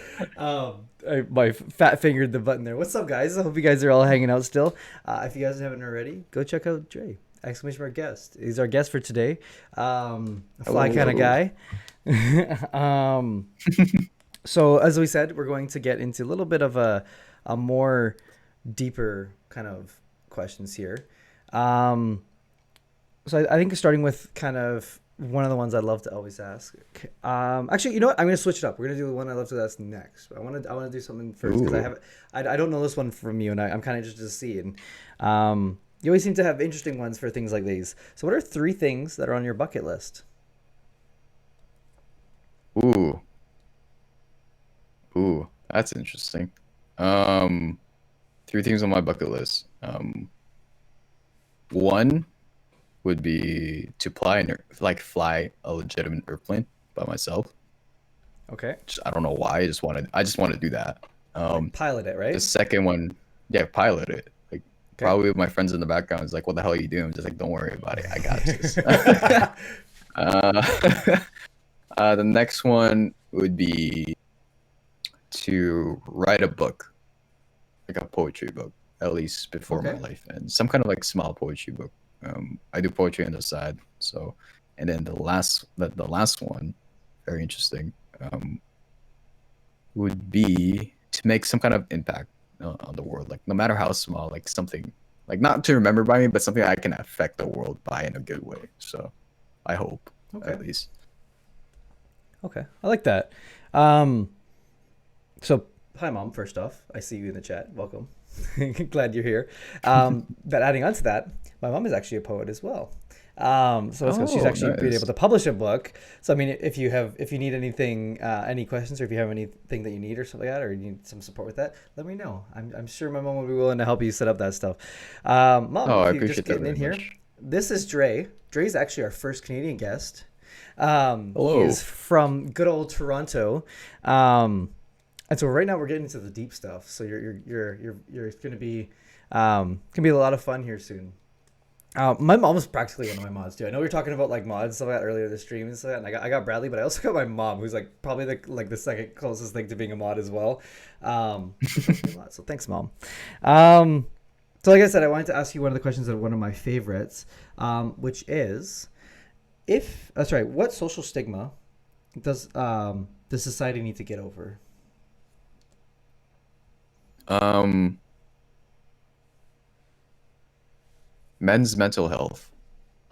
My fat fingered the button there. What's up, guys? I hope you guys are all hanging out still. If you guys haven't already, go check out Dreii. Exclamation mark guest. He's our guest for today. A fly kind of guy. So as we said, we're going to get into a little bit of a more deeper kind of questions here. So I think starting with kind of one of the ones I'd love to always ask. Actually, you know what? I'm gonna switch it up. We're gonna do the one I love to ask next. I want to do something first because I don't know this one from you, and I'm kind of interested to see. And you always seem to have interesting ones for things like these. So what are 3 things that are on your bucket list? Ooh, that's interesting. 3 things on my bucket list. One would be to fly a legitimate airplane by myself. Okay. I don't know why. I just want to do that. Pilot it, right? The second one, yeah, pilot it. Like probably my friends in the background is like, "What the hell are you doing?" I'm just like, "Don't worry about it. I got this." The next one would be to write a book, like a poetry book, at least before my life, and some kind of like small poetry book. I do poetry on the side, so, and then the last one, very interesting, would be to make some kind of impact on the world, like no matter how small, like something, like not to remember by me, but something I can affect the world by in a good way. So, I hope at least. Okay, I like that. So, hi, Mom. First off, I see you in the chat. Welcome. Glad you're here. But adding on to that, my mom is actually a poet as well. So she's actually been able to publish a book. So I mean, if you need anything, any questions, or if you have anything that you need or something like that, or you need some support with that, let me know. I'm sure my mom will be willing to help you set up that stuff. Mom, I if you're appreciate just getting that in here, much. this is Dreii. Dreii's actually our first Canadian guest. Hello. He's from good old Toronto. And so right now we're getting into the deep stuff. So you're going to be a lot of fun here soon. My mom was practically one of my mods too. I know we were talking about like mods and stuff like that earlier in the stream and stuff like that, and I got Bradley, but I also got my mom, who's like probably the second closest thing to being a mod as well. So thanks, Mom. So like I said, I wanted to ask you one of the questions that are one of my favorites, which is, what social stigma does society need to get over? Men's mental health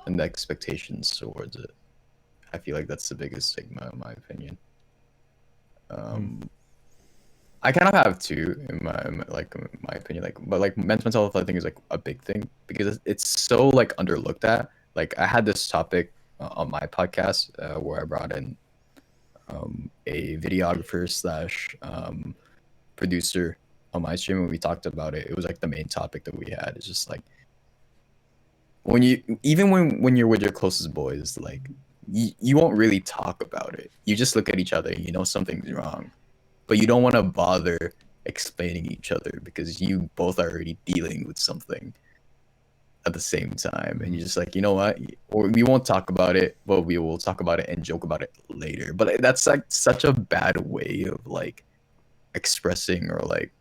and the expectations towards it. I feel like that's the biggest stigma in my opinion. I kind of have two in my opinion, like, but like mental health I think is like a big thing because it's so like underlooked at. Like I had this topic on my podcast where I brought in a videographer slash producer on my stream and we talked about it. It was like the main topic that we had. It's just like when you even when you're with your closest boys, like you won't really talk about it. You just look at each other, you know something's wrong, but you don't want to bother explaining each other because you both are already dealing with something at the same time, and you're just like, you know what, or we won't talk about it, but we will talk about it and joke about it later. But that's like such a bad way of like expressing or like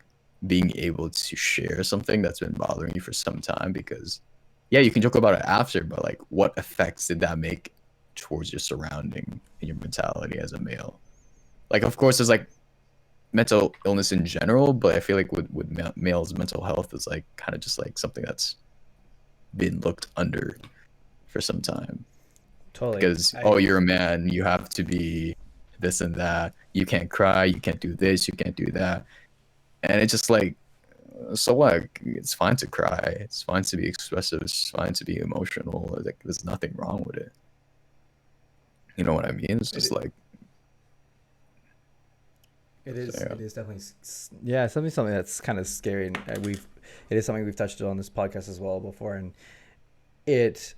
being able to share something that's been bothering you for some time, because yeah, you can joke about it after, but like what effects did that make towards your surrounding and your mentality as a male? Like of course there's like mental illness in general, but I feel like with males mental health is like kind of just like something that's been looked under for some time, Totally. because oh, you're a man, you have to be this and that, you can't cry, you can't do this, you can't do that, and it's just like, so what? It's fine to cry, it's fine to be expressive, it's fine to be emotional, like there's nothing wrong with it, you know what I mean? It's just like It is. Yeah. It is definitely. Yeah, something that's kind of scary, and it is something we've touched on this podcast as well before, and it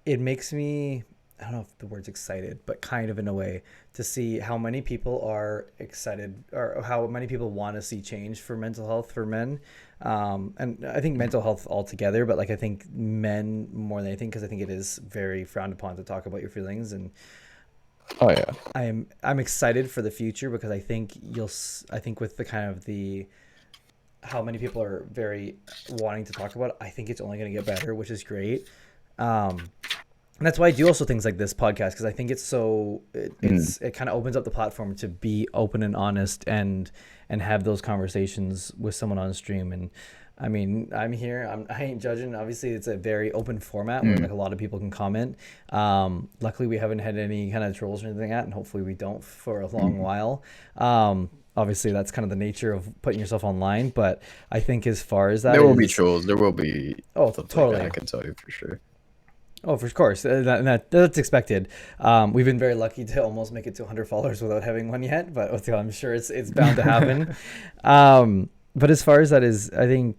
makes me. I don't know if the word's excited, but kind of in a way, to see how many people are excited or how many people want to see change for mental health for men. And I think mental health altogether, but like I think men more than anything, because I think it is very frowned upon to talk about your feelings. And oh yeah, I'm excited for the future because I think I think with the kind of the how many people are very wanting to talk about it, I think it's only going to get better, which is great. And that's why I do also things like this podcast, because I think it's so it kind of opens up the platform to be open and honest and have those conversations with someone on stream. And I mean, I'm here. I ain't judging. Obviously, it's a very open format where like a lot of people can comment. Luckily, we haven't had any kind of trolls or anything like that, and hopefully, we don't for a long while. Obviously, that's kind of the nature of putting yourself online. But I think as far as that, there will be trolls. There will be. Oh, stuff totally. Like that, I can tell you for sure. Oh, of course. That's expected. We've been very lucky to almost make it to 100 followers without having one yet, but I'm sure it's bound to happen. But as far as that is, I think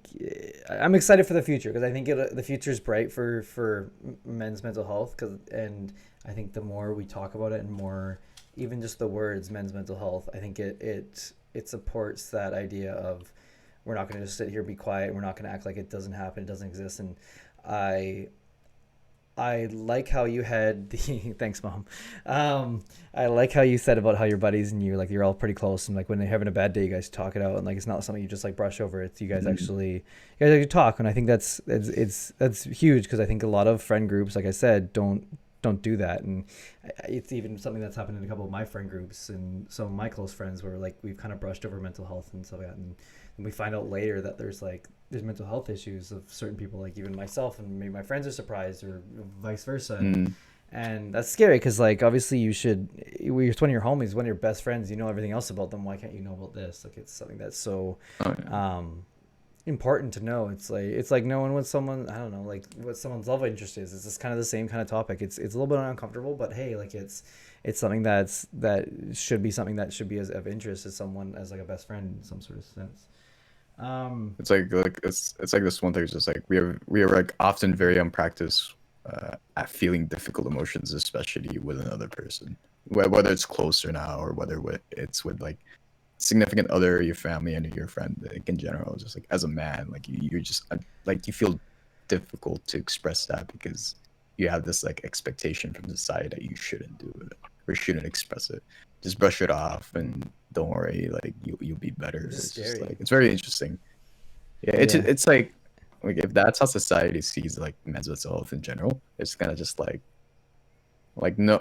I'm excited for the future, because I think the future is bright for men's mental health. And I think the more we talk about it and more, even just the words men's mental health, I think it supports that idea of we're not going to just sit here and be quiet. We're not going to act like it doesn't happen. It doesn't exist. And I like how you had the thanks, Mom. I like how you said about how your buddies and you're all pretty close, and like when they're having a bad day, you guys talk it out, and like it's not something you just like brush over. It's you guys actually talk, and I think that's huge, because I think a lot of friend groups, like I said, don't do that. And it's even something that's happened in a couple of my friend groups and some of my close friends, where like we've kind of brushed over mental health and stuff like that, and we find out later that there's mental health issues of certain people, like even myself, and maybe my friends are surprised, or vice versa. And that's scary, because like obviously it's one of your homies, one of your best friends, you know everything else about them, why can't you know about this? Like it's something that's so important to know. It's like knowing what someone, I don't know, like what someone's love interest is. It's just kind of the same kind of topic. It's a little bit uncomfortable, but hey, like it's something that should be something that should be of interest to someone as like a best friend in some sort of sense. It's like it's like this one thing. It's just like we are like often very unpracticed at feeling difficult emotions, especially with another person, whether it's close or not, or whether it's with like significant other, your family, and your friend. Like in general, just like as a man, like you're just like you feel difficult to express that, because you have this like expectation from the side that you shouldn't do it or shouldn't express it. Just brush it off and don't worry, like you'll be better. It's just like it's very interesting. Yeah, it's like if that's how society sees like men's mental health in general, it's kind of just like no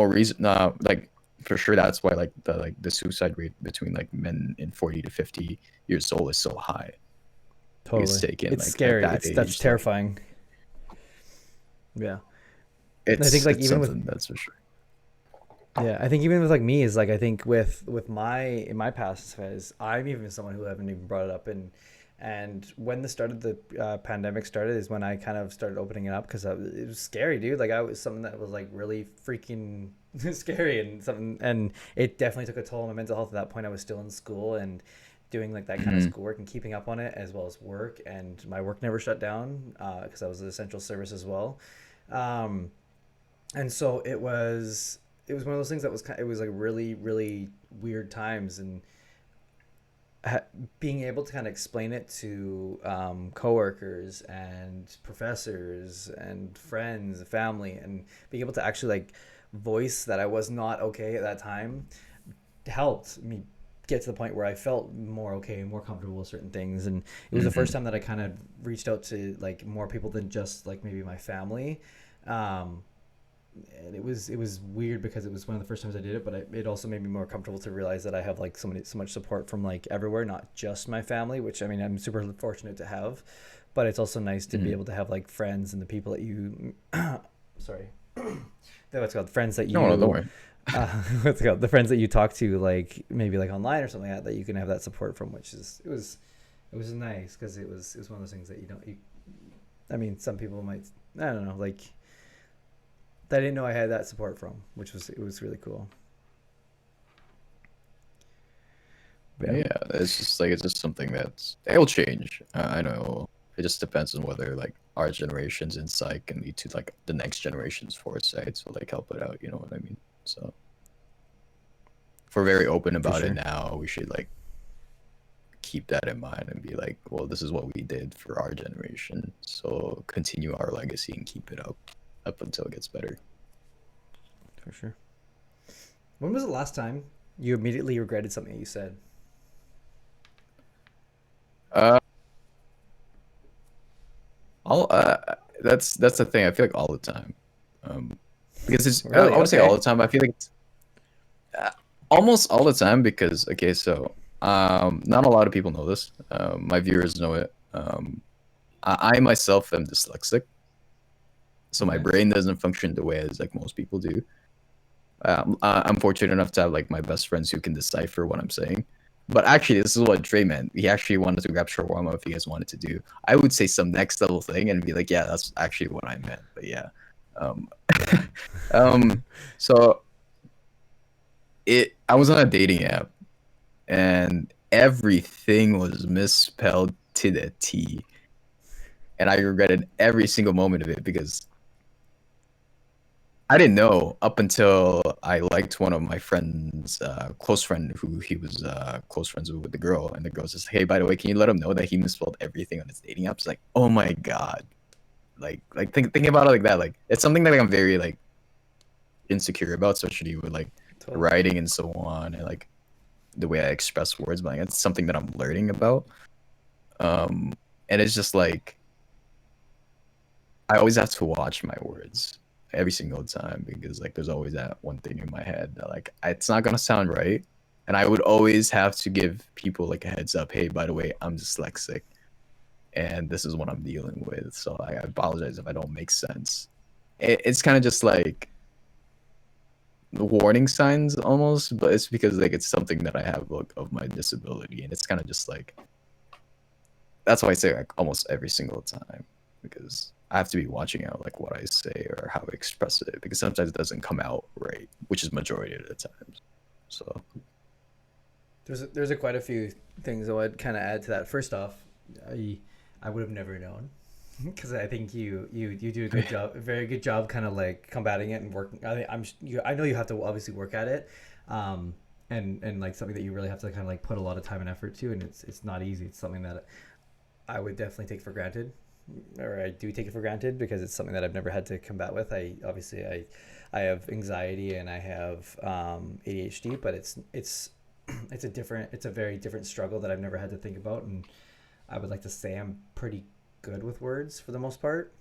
reason, like for sure that's why like the suicide rate between like men in 40 to 50 years old is so high. Totally, it's scary. That's terrifying. Yeah, I think like it's even something that's for sure. Yeah, I think even with like me is like I think with my in my past is I'm even someone who haven't even brought it up, and when the pandemic started is when I kind of started opening it up because it was scary, dude. Like I was something that was like really freaking scary and something, and it definitely took a toll on my mental health. At that point, I was still in school and doing like that kind of Hmm. schoolwork and keeping up on it as well as work, and my work never shut down because I was an essential service as well. Um, and so it was one of those things that was it was like really weird times, and ha- being able to kind of explain it to coworkers and professors and friends, family, and being able to actually like voice that I was not okay at that time helped me get to the point where I felt more okay, more comfortable with certain things. And it was the first Hmm. time that I kind of reached out to like more people than just like maybe my family. Um, and it was weird because it was one of the first times I did it, but it also made me more comfortable to realize that I have like so much support from like everywhere, not just my family, which I mean I'm super fortunate to have, but it's also nice to be Hmm. able to have like friends and the people that you, sorry, what's it called, friends that No, no, don't you, worry. what's it called, the friends that you talk to like maybe like online or something like that, that you can have that support from, which is it was nice because it was one of those things that you don't you, I mean some people might, I don't know, like that I didn't know I had that support from, which was it was really cool. But yeah, Yeah, it's just something that's it'll change. I know it just depends on whether like our generation's insight can lead to like the next generation's foresight, so like help it out. You know what I mean? So if we're very open for about it sure. now, we should like keep that in mind and be like, well, this is what we did for our generation, so continue our legacy and keep it up until it gets better. For sure. When was the last time you immediately regretted something you said? Uh, all that's the thing. I feel like all the time, um, because it's I Really? would say all Okay. the time. I feel like it's uh, almost all the time because okay, so not a lot of people know this. My viewers know it. I myself am dyslexic, so my Okay. brain doesn't function the way as like most people do. I'm fortunate enough to have like my best friends who can decipher what I'm saying. But actually, this is what Dre meant. He actually wanted to grab shawarma if you guys wanted to do. I would say some next level thing and be like, yeah, that's actually what I meant. But yeah, um, um, so I was on a dating app and everything was misspelled to the T, and I regretted every single moment of it because I didn't know up until I liked one of my friends, close friend, who he was close friends with the girl, and the girl's just, hey, by the way, can you let him know that he misspelled everything on his dating apps? Like, oh my god, thinking about it like that, like it's something that like, I'm very like insecure about, especially with like Totally. writing and so on, and like the way I express words. But like, it's something that I'm learning about, um, and it's just like I always have to watch my words every single time because like there's always that one thing in my head that like it's not gonna sound right, and I would always have to give people like a heads up. Hey, by the way, I'm dyslexic, and this is what I'm dealing with. So I apologize if I don't make sense. It's kind of just like the warning signs almost, but it's because like it's something that I have like of my disability, and it's kind of just like that's why I say like almost every single time because I have to be watching out like what I say or how I express it because sometimes it doesn't come out right, which is majority of the times. So There's quite a few things I would kind of add to that. First off, I I would have never known because I think you do a good job, a very good job, kind of like combating it and working. I know you have to obviously work at it, um, and like something that you really have to kind of like put a lot of time and effort to, and it's not easy. It's something that I would definitely take for granted, or I do take it for granted because it's something that I've never had to combat with. I have anxiety and I have ADHD, but it's a very different struggle that I've never had to think about, and I would like to say I'm pretty good with words for the most part.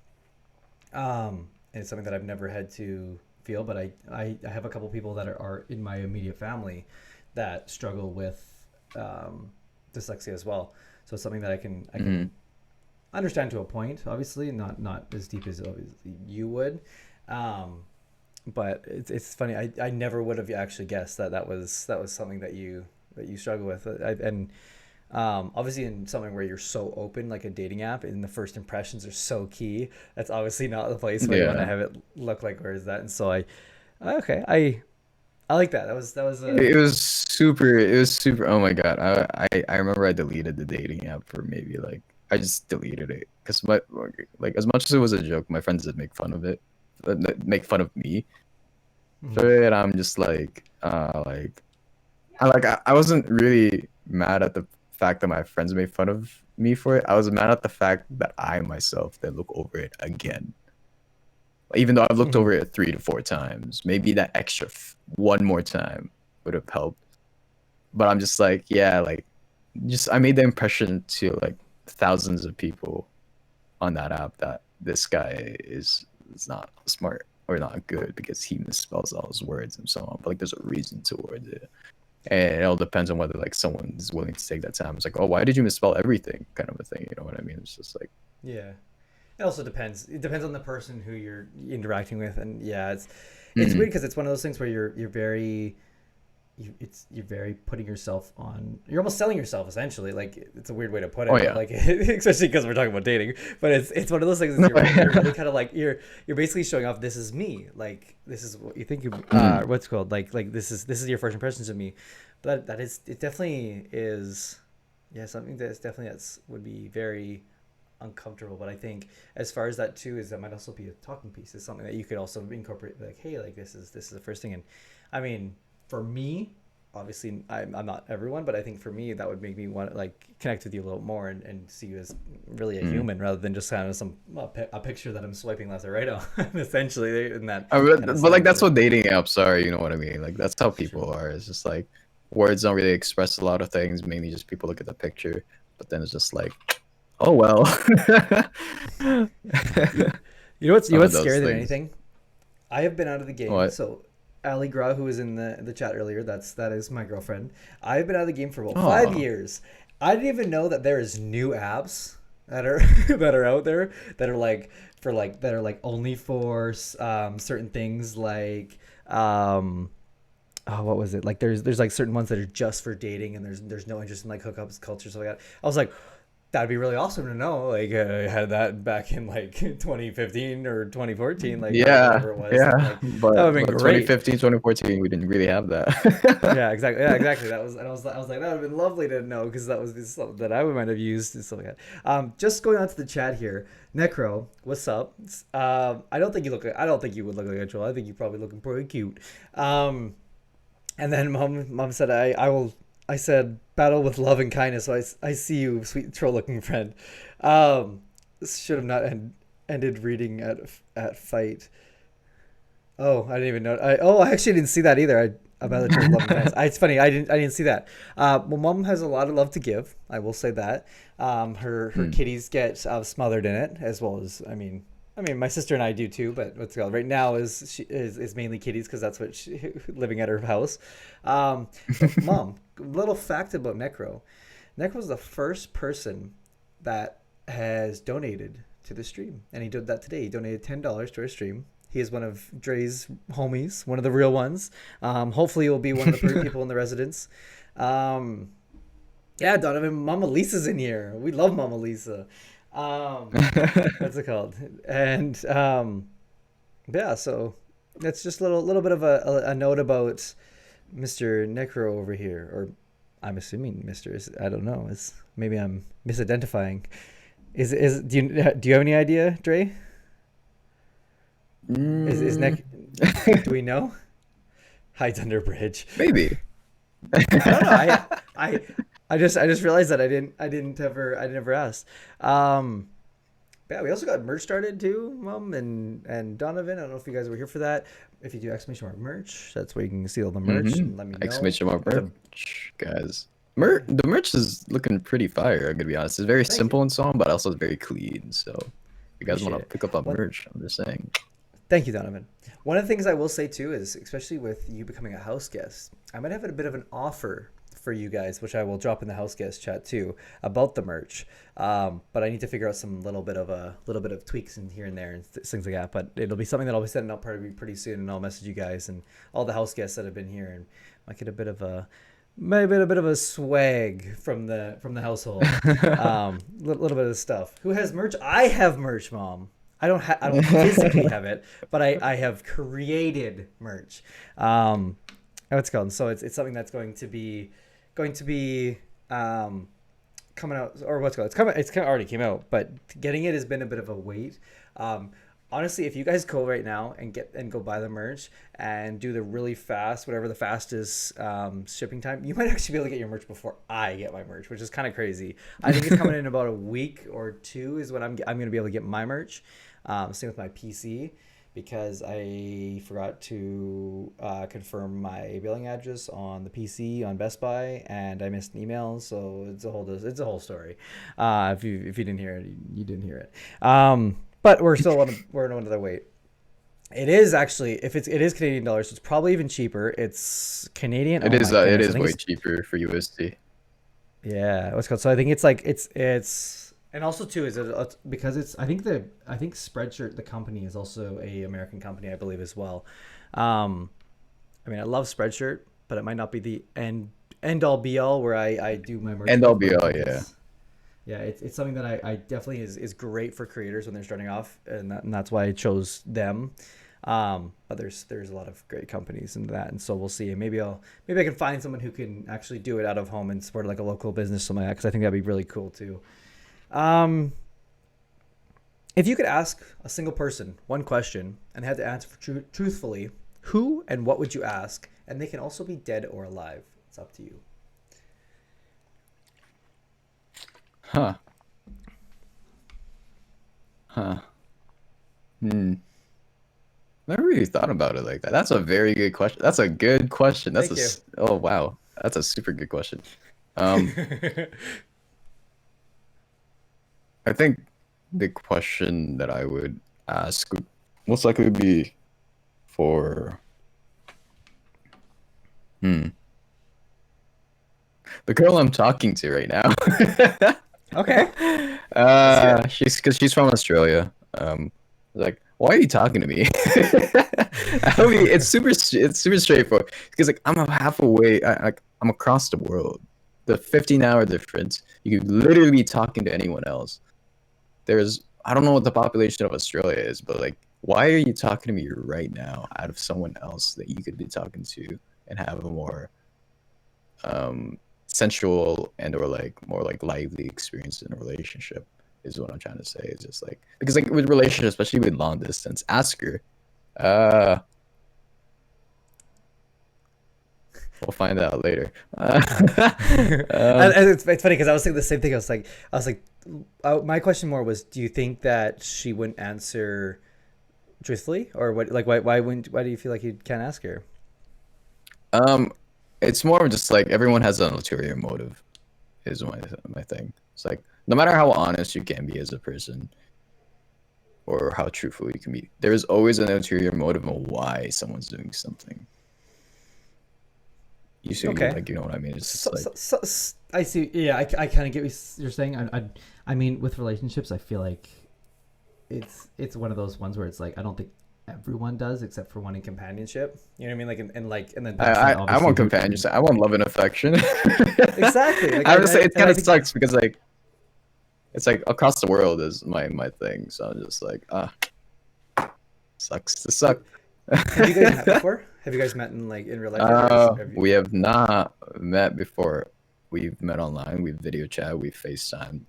And it's something that I've never had to feel, but I have a couple people that are in my immediate family that struggle with um, dyslexia as well. So it's something that I can mhm. understand to a point, obviously not as deep as you would. Um, but it's funny. I never would have actually guessed that that was something that you struggle with. And obviously in something where you're so open, like a dating app, and the first impressions are so key. That's obviously not the place where you want to Yeah. have it look like where is that. And so okay, I like that. That was a It was super. It was super. Oh my god. I remember I deleted the dating app for maybe like I just deleted it because my like as much as it was a joke, my friends did make fun of it, make fun of me Mhm. for it. I'm just I wasn't really mad at the fact that my friends made fun of me for it. I was mad at the fact that I myself then look over it again. Even though I've looked Mhm. over it 3 to 4 times, maybe that extra one more time would have helped. But I'm just like, yeah, like, just I made the impression to like thousands of people on that app that this guy is not smart or not good because he misspells all his words and so on. But like, there's a reason towards it, and it all depends on whether like someone is willing to take that time. It's like, oh, why did you misspell everything? Kind of a thing. You know what I mean? It's just like, Yeah. It also depends. It depends on the person who you're interacting with, and yeah, it's mhm. weird because it's one of those things where you're very you're very putting yourself on. You're almost selling yourself essentially. Like it's a weird way to put Oh it, but yeah, like especially because we're talking about dating. But it's one of those things. That no, you're really kind of like you're basically showing off. This is me. Like this is what you think. Mhm. What's it called like this is your first impressions of me. But that is it. Definitely is. Yeah, something that's would be very uncomfortable. But I think as far as that too is that might also be a talking piece. It's something that you could also incorporate. Like, hey, like this is the first thing. And I mean, for me, obviously I'm not everyone, but I think for me that would make me want to like connect with you a little more and see you as really a Mhm. human rather than just kind of a picture that I'm swiping left or right on. Essentially, in that kind of But like sense. that's what dating apps are. You know what I mean? Like that's how That's true. people are. It's just like words don't really express a lot of things. Mainly just people look at the picture, but then it's just like, oh well. You, you know Some of what's those scarier than things. anything? I have been out of the game. What? So Ali Gra, who was in the chat earlier, that is my girlfriend. I've been out of the game for about five Oh. years. I didn't even know that there is new apps that are that are out there that are like for like that are like only for certain things like oh what was it like there's like certain ones that are just for dating and there's no interest in like hookups culture stuff like that. I was like that'd be really awesome to know. Like, I had that back in like 2015 or 2014, like Yeah, whenever it was. yeah. Like, that would have been But great. 2015, 2014, we didn't really have that. Yeah, exactly. Yeah, exactly. That was, and I was like, that would have been lovely to know because that was something that I might have used and stuff like that. Just going on to the chat here, Necro, what's up? I don't think you look. I don't think you would look like a troll. I think you probably looking pretty cute. Um, and then mom said, I will. I said, battle with love and kindness. So I see you, sweet troll looking friend. Should have not ended reading at fight. Oh, I didn't even know. I actually didn't see that either. About the troll love and kindness. It's funny. I didn't see that. Well, mom has a lot of love to give. I will say that. Her Hmm. kitties get smothered in it as well as I mean, my sister and I do too, but what's it called right now is mainly kitties because that's what living at her house. But mom, little fact about Necro. Necro's the first person that has donated to the stream, and he did that today. He donated $10 to our stream. He is one of Drei's homies, one of the real ones. Hopefully, he'll be one of the people in the residence. Um, yeah, Donovan, Mama Lisa's in here. We love Mama Lisa. Um, what's it called? And yeah, so that's just a little bit of a note about Mr. Necro over here, or I'm assuming Mr. is I don't know. Is maybe I'm misidentifying. Is do you have any idea, Dre? Is Mm, Nec? Do we know? Hides under bridge. maybe. I don't know. I I just realized that I didn't ever ask. Um, yeah, we also got merch started too, Mom and Donovan. I don't know if you guys were here for that. If you do exclamation mark merch, that's where you can see all the merch Mm-hmm. and let me know. Exclamation mark The merch, guys. yeah, The merch is looking pretty fire. I'm gonna be honest. It's very thank you, simple and so on, but also it's very clean. So, if you guys want appreciate to it. pick up on One merch, I'm just saying. Thank you, Donovan. One of the things I will say too is, especially with you becoming a house guest, I might have a bit of an offer for you guys, which I will drop in the house guest chat too, about the merch. But I need to figure out some little bit of tweaks in here and there and things like that. But it'll be something that I'll be sending out pretty soon, and I'll message you guys and all the house guests that have been here, and might get a bit of a swag from the household. Little bit of stuff. Who has merch? I have merch, Mom. I don't physically have it, but I have created merch. What's it called? So it's something that's going to be coming out, or what's it called? It's kind of already came out, but getting it has been a bit of a wait. Honestly, if you guys go right now and go buy the merch and do the really fast, whatever the fastest shipping time, you might actually be able to get your merch before I get my merch, which is kind of crazy. I think it's coming in about a week or two is when I'm going to be able to get my merch. Same with my PC, because I forgot to confirm my billing address on the PC on Best Buy, and I missed an email, so it's a whole story. If you didn't hear it, you didn't hear it. But we're in another wait. It is actually, it is Canadian dollars, so it's probably even cheaper. It's Canadian. It is way cheaper for USD. Yeah, what's it called? So I think it's like it's. And also too is it because it's I think Spreadshirt, the company, is also a American company, I believe, as well. I mean, I love Spreadshirt, but it might not be the end all be all where I do my merch. End all be all, yeah. Yeah, it's something that I definitely is great for creators when they're starting off, and that's why I chose them. But there's a lot of great companies in that, and so we'll see. And maybe I can find someone who can actually do it out of home and support like a local business, something like that, because I think that'd be really cool too. If you could ask a single person one question and had to answer truthfully, who and what would you ask? And they can also be dead or alive. It's up to you. Huh. Never really thought about it like that. That's a very good question. That's a good question. Thank you. Oh wow, that's a super good question. I think the question that I would ask would most likely be for the girl I'm talking to right now. Okay. She's from Australia. Like, why are you talking to me? I mean, it's super straightforward. Because like I'm halfway, I'm across the world. The 15-hour difference. You could literally be talking to anyone else. I don't know what the population of Australia is, but like, why are you talking to me right now out of someone else that you could be talking to and have a more sensual and or like more like lively experience in a relationship is what I'm trying to say. It's just like, because like with relationships, especially with long distance, ask her. We'll find out later. And it's funny because I was thinking the same thing. I was like, my question more was, do you think that she wouldn't answer truthfully, or what? Like, why do you feel like you can't ask her? It's more of just like everyone has an ulterior motive, is my thing. It's like no matter how honest you can be as a person, or how truthful you can be, there is always an ulterior motive of why someone's doing something. You see, okay. like, you know what I mean? It's just like, I see. Yeah, I kind of get what you're saying. I mean, with relationships, I feel like it's one of those ones where it's like I don't think everyone does, except for one in companionship. You know what I mean? And then I want companionship. I want love and affection. Exactly. Like, I would say it kind of sucks because like it's like across the world is my thing. So I'm just like sucks to suck. Have you guys met before? Have you guys met in real life? We have not met before. We've met online. We've video chat. We've FaceTime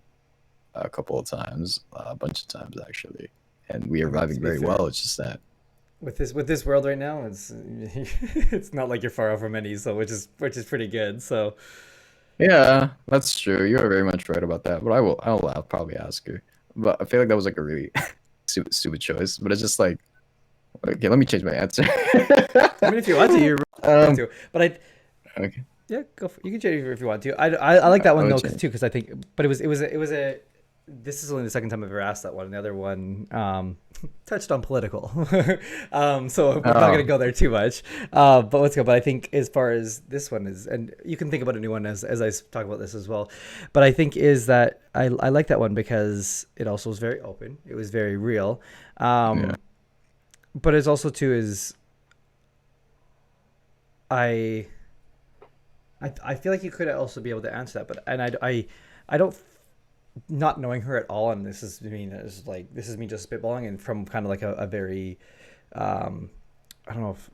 a couple of times, a bunch of times actually, and we are vibing very well. It's just that with this world right now, it's not like you're far off from any, so which is pretty good. So yeah, that's true. You are very much right about that. But I'll probably ask her. But I feel like that was like a really stupid choice. But it's just like. Okay, let me change my answer. I mean, if you want to, you're welcome to. But okay. Yeah, go for it. You can change it if you want to. I like that one though too, because I think, but it was a. This is only the second time I've ever asked that one. And the other one, touched on political. So we're not gonna go there too much. But let's go. But I think as far as this one is, and you can think about a new one as I talk about this as well. But I think is that I like that one because it also was very open. It was very real. Yeah. But it's also too is I feel like you could also be able to answer that, but I don't, not knowing her at all, and this is me just spitballing and from kind of like a very I don't know if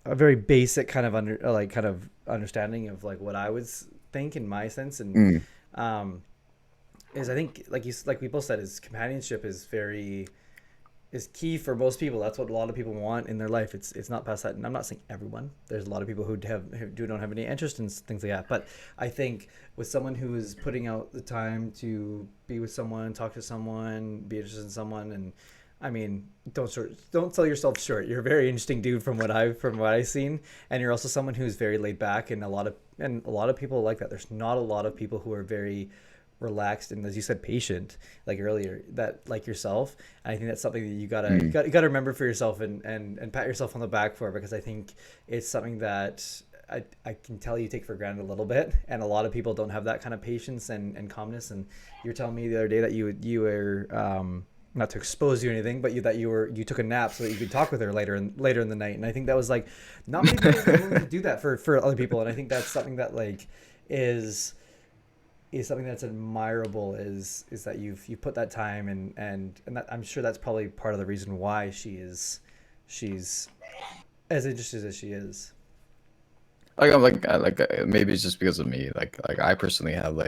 a very basic kind of understanding of like what I would think in my sense, and is I think like we both said, is companionship is key for most people. That's what a lot of people want in their life. It's not past that, and I'm not saying everyone. There's a lot of people who don't have any interest in things like that. But I think with someone who is putting out the time to be with someone, talk to someone, be interested in someone, and I mean, don't sell yourself short. You're a very interesting dude from what I've seen, and you're also someone who's very laid back, and a lot of people like that. There's not a lot of people who are very relaxed and, as you said, patient, like earlier, that like yourself. And I think that's something that you gotta remember for yourself and pat yourself on the back for, because I think it's something that I can tell you take for granted a little bit, and a lot of people don't have that kind of patience and calmness. And you're telling me the other day that you were not to expose you or anything, but you took a nap so that you could talk with her later in the night. And I think that was like, not many people are willing to do that for other people. And I think that's something that like is something that's admirable, is that you've put that time and that, I'm sure that's probably part of the reason why she's as interested as she is. Maybe it's just because of me. Like I personally have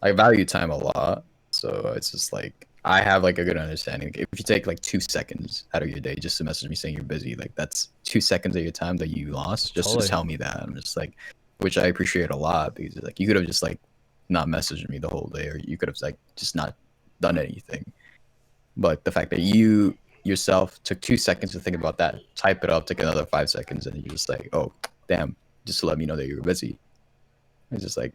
I value time a lot, so it's just like I have like a good understanding. If you take like 2 seconds out of your day just to message me saying you're busy, like that's 2 seconds of your time that you lost just Totally. to tell me that. I'm just like, which I appreciate a lot, because like you could have just like not messaged me the whole day, or you could have like just not done anything. But the fact that you yourself took 2 seconds to think about that, type it up, take another 5 seconds, and you're just like, oh damn, just to let me know that you were busy. It's just like,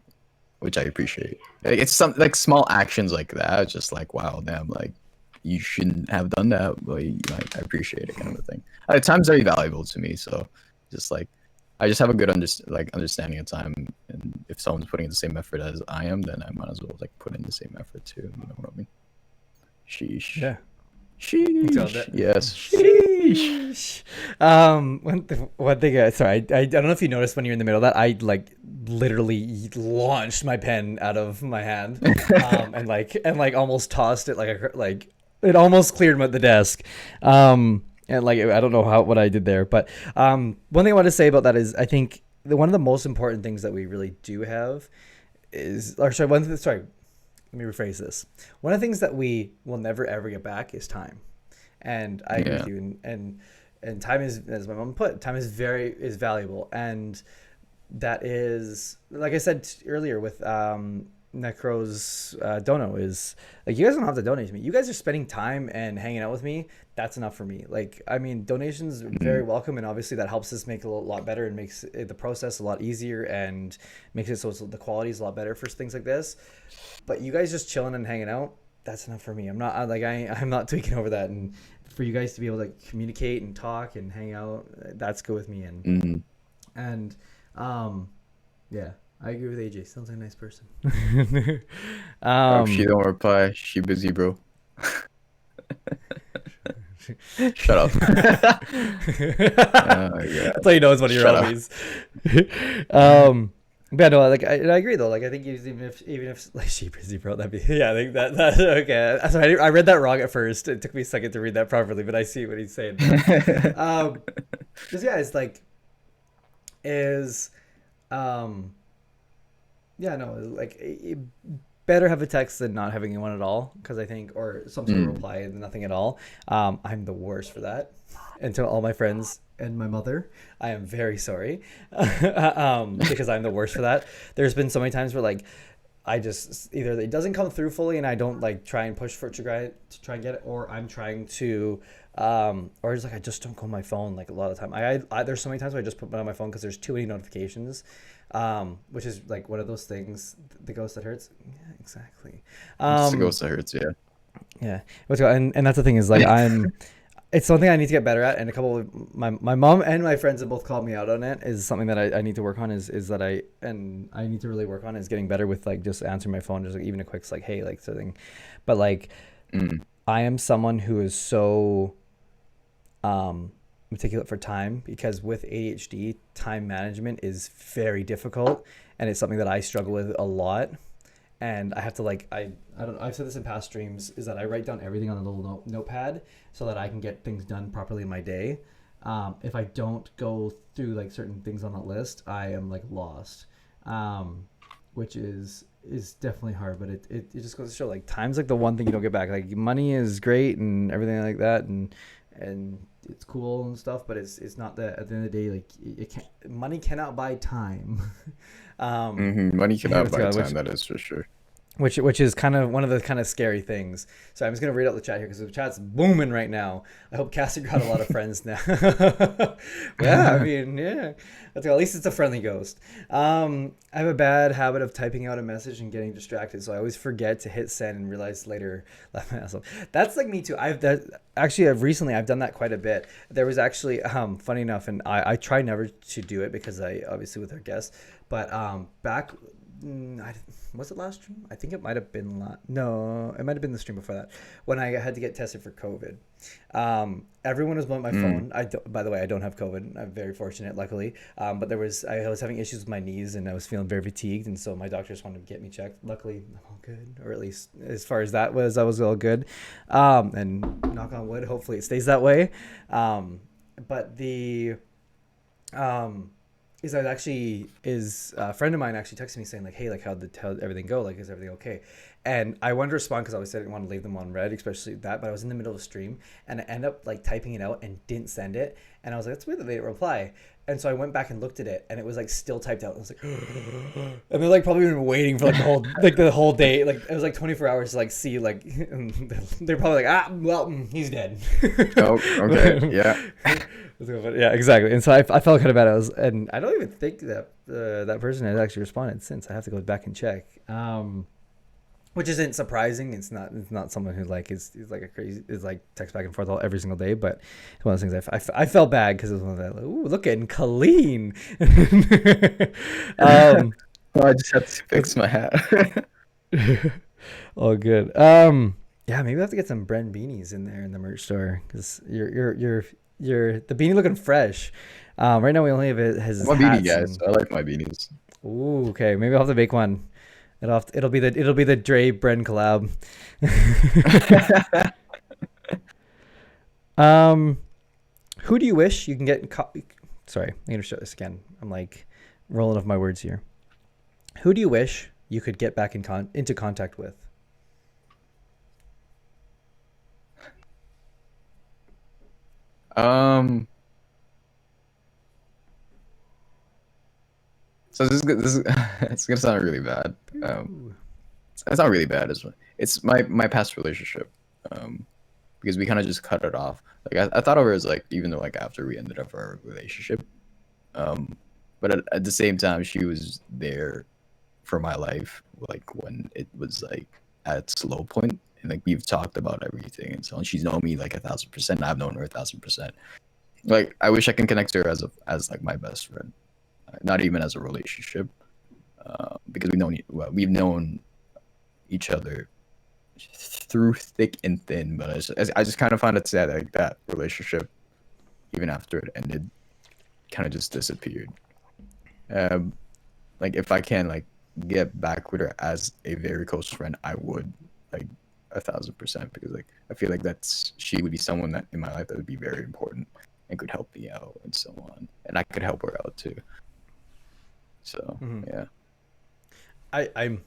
which I appreciate. Like, it's some like small actions like that. It's just like, wow, damn, like you shouldn't have done that, but I appreciate it, kind of a thing. Time's very valuable to me, so just like I just have a good understanding of time, and if someone's putting in the same effort as I am, then I might as well like put in the same effort too. You know what I mean? Sheesh. Yeah. Sheesh. Yes. Sheesh. One thing. Sorry, I don't know if you noticed when you're in the middle of that, I like literally launched my pen out of my hand, and almost tossed it like it almost cleared the desk. And like I don't know what I did there, but one thing I want to say about that is I think one of the most important things that we really do have is, or sorry, let me rephrase this. One of the things that we will never ever get back is time, and I agree with you. And time is, as my mom put, time is valuable, and that is, like I said earlier with Necro's dono, is like, you guys don't have to donate to me. You guys are spending time and hanging out with me. That's enough for me. Like, I mean, donations are very welcome, and obviously that helps us make it a lot better and makes the process a lot easier and makes it so the quality is a lot better for things like this. But you guys just chilling and hanging out, that's enough for me. I'm not tweaking over that, and for you guys to be able to communicate and talk and hang out, that's good with me. And yeah, I agree with AJ. Sounds like a nice person. If she don't reply, she busy, bro. Shut up. That's how you know it's one of your homies. But yeah, no, like I agree though. Like I think even if like she busy, bro, that'd be, yeah. I think that okay. Sorry, I read that wrong at first. It took me a second to read that properly, but I see what he's saying. Because yeah, it's like yeah, no, like better have a text than not having one at all, because I think, or some sort of reply and nothing at all. I'm the worst for that. And to all my friends and my mother, I am very sorry, because I'm the worst for that. There's been so many times where like I just either it doesn't come through fully and I don't like try and push for it to try and get it, or I'm trying to or it's like I just don't go on my phone like a lot of the time. I there's so many times where I just put it on my phone because there's too many notifications, which is like one of those things, the ghost that hurts. Yeah, exactly. It's the ghost that hurts, yeah. Yeah, and that's the thing is like It's something I need to get better at, and a couple of my mom and my friends have both called me out on it. Is something that I need to work on. Is that I need to really work on is getting better with like just answering my phone, just like even a quick like hey like something, but like Mm. I am someone who is so meticulous for time because with ADHD, time management is very difficult, and it's something that I struggle with a lot. And I have to like I don't know, I've said this in past streams is that I write down everything on a little notepad so that I can get things done properly in my day. If I don't go through like certain things on that list, I am like lost, which is definitely hard. But it just goes to show like time's like the one thing you don't get back. Like money is great and everything like that, and it's cool and stuff, but it's not that at the end of the day like it can't, money cannot buy time. Money cannot buy which, time. That is for sure. which is kind of one of the kind of scary things. So I'm just gonna read out the chat here because the chat's booming right now. I hope Cassie got a lot of friends now. Yeah, I mean, yeah. At least it's a friendly ghost. I have a bad habit of typing out a message and getting distracted, so I always forget to hit send and realize later. That's like me too. I've recently done that quite a bit. There was actually funny enough, and I try never to do it because I obviously with our guests, but back. Was it last stream? I think it might have been no, it might have been the stream before that when I had to get tested for COVID. Everyone was on my phone. By the way, I don't have COVID. I'm very fortunate, luckily. But I was having issues with my knees and I was feeling very fatigued, and so my doctors wanted to get me checked. Luckily, I'm all good, or at least as far as that was, I was all good. And knock on wood, hopefully it stays that way. But the is a friend of mine actually texted me saying like, hey, like how'd everything go, like is everything okay? And I wanted to respond because I always said I didn't want to leave them on red, especially that, but I was in the middle of a stream and I ended up like typing it out and didn't send it, and I was like, that's weird that they didn't reply. And so I went back and looked at it and it was like still typed out. I was like and they're like probably been waiting for like the whole day, like it was like 24 hours to like see like they're probably like well he's dead. Oh, okay, yeah. Yeah, exactly. And so I felt kind of bad. And I don't even think that that person has actually responded since. I have to go back and check. Which isn't surprising. It's not someone who like is like a crazy is like text back and forth every single day. But it's one of those things I felt bad because it was one of that. Like, ooh, look at clean. Oh, I just had to fix my hat. Oh, good. Yeah, maybe I have to get some Bren beanies in there in the merch store because you're the beanie looking fresh. Right now we only have it has I'm a beanie guy, and... so I like my beanies. Ooh, okay. Maybe I'll have to make one. It'll be the Dreii Bren collab. Who do you wish you can get? Sorry, I'm gonna show this again. I'm like rolling off my words here. Who do you wish you could get back into contact with? So this is it's gonna sound really bad. It's not really bad. It's my past relationship. Because we kind of just cut it off. Like I thought of her as like, even though like after we ended up our relationship, but at the same time she was there for my life, like when it was like at its low point, and like we've talked about everything and so on. She's known me like 1,000%. I've known her 1,000%. Like I wish I can connect her as like my best friend, not even as a relationship, because we've known each other through thick and thin. But I just kind of find it sad like that relationship, even after it ended, kind of just disappeared. Like if I can like get back with her as a very close friend, I would, like 1,000%, because like I feel like she would be someone that in my life that would be very important and could help me out and so on, and I could help her out too. So yeah, I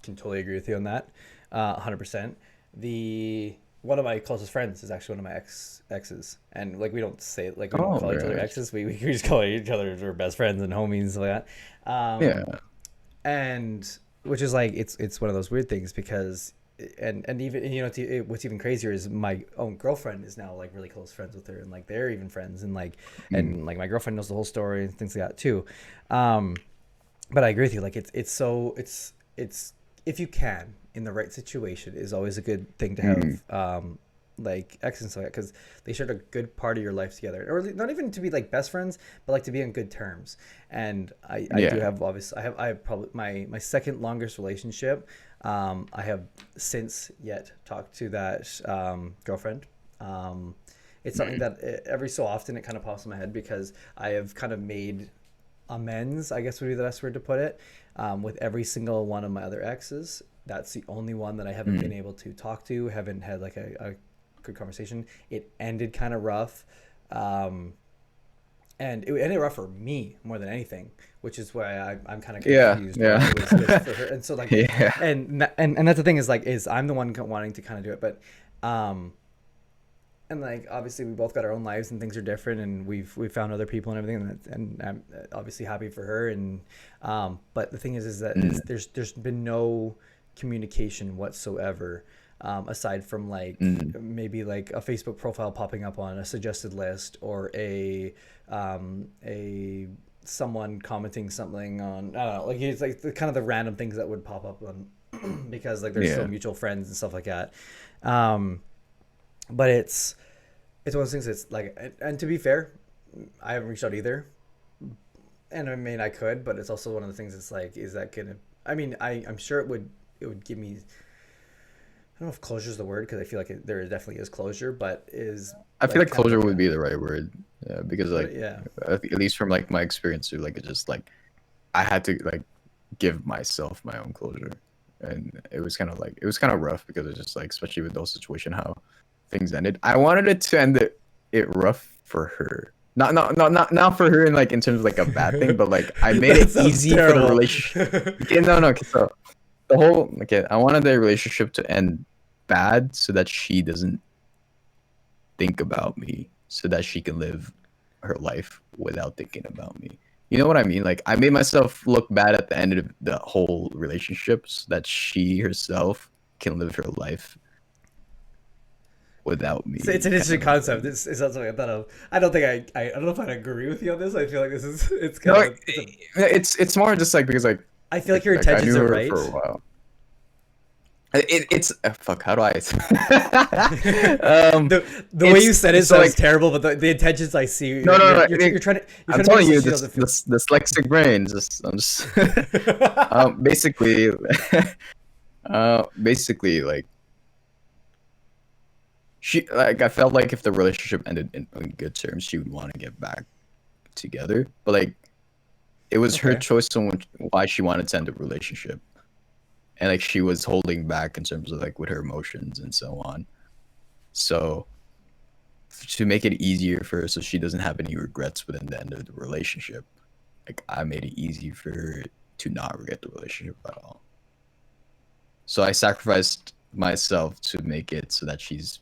can totally agree with you on that, 100%. One of my closest friends is actually one of my exes, and like we don't say like we don't call each other exes. We just call each other our best friends and homies and stuff like that. Yeah, and which is like it's one of those weird things because and even what's even crazier is my own girlfriend is now like really close friends with her, and like they're even friends, and like and like my girlfriend knows the whole story and things like that too. But I agree with you, like it's if you can, in the right situation, is always a good thing to have. like exes and stuff like that, because they shared a good part of your life together, or not even to be like best friends, but like to be on good terms. And I do Yeah. have, obviously I have probably my second longest relationship. I have since yet talked to that girlfriend. It's something that every so often it kind of pops in my head, because I have kind of made amends, I guess would be the best word to put it, with every single one of my other exes. That's the only one that I haven't been able to talk to, haven't had like a good conversation. It ended kind of rough. And it ended rough for me more than anything, which is why I'm kind of Yeah, confused yeah. why it was for her. And so like, Yeah. and that's the thing, is like, is I'm the one wanting to kind of do it, but and like obviously we both got our own lives and things are different, and we've found other people and everything, and I'm obviously happy for her. And but the thing is that there's been no communication whatsoever, aside from like maybe like a Facebook profile popping up on a suggested list, or a someone commenting something on, I don't know, like it's like the kind of the random things that would pop up on because like there's Yeah. still mutual friends and stuff like that. But it's one of those things that's like, and to be fair, I haven't reached out either. And I mean, I could, but it's also one of the things that's like, is that gonna, I mean, I'm sure it would give me, I don't know if closure is the word, because I feel like there definitely is closure, but is I feel like kind of closure like would be the right word, because like yeah. at least from like my experience too, like it just like I had to like give myself my own closure, and it was kind of rough, because it's just like, especially with those situation how things ended. I wanted it to end it rough for her, not for her in like in terms of like a bad thing, but like I made That it sounds easy for the terrible. relationship. Okay, no, okay, so the whole, okay, I wanted the relationship to end bad so that she doesn't think about me, so that she can live her life without thinking about me. You know what I mean? Like I made myself look bad at the end of the whole relationship so that she herself can live her life without me. It's an kind interesting of concept. thing. It's not something I thought of. I don't think I don't know if I'd agree with you on this. I feel like this is, it's kind No, of it's more just like, because like I feel like your I intentions knew are her right. for a while. It's fuck. How do I? The way you said it so sounds like, terrible, but the intentions I see, no, no, no. you're trying to I'm make it telling so you, she this doesn't feel. this dyslexic brain. Just I'm just basically, basically like she, like, I felt like if the relationship ended in good terms, she would want to get back together. But like it was her Okay. choice on why she wanted to end the relationship, and like she was holding back in terms of like with her emotions and so on. So to make it easier for her, so she doesn't have any regrets within the end of the relationship, like I made it easy for her to not regret the relationship at all. So I sacrificed myself to make it so that she's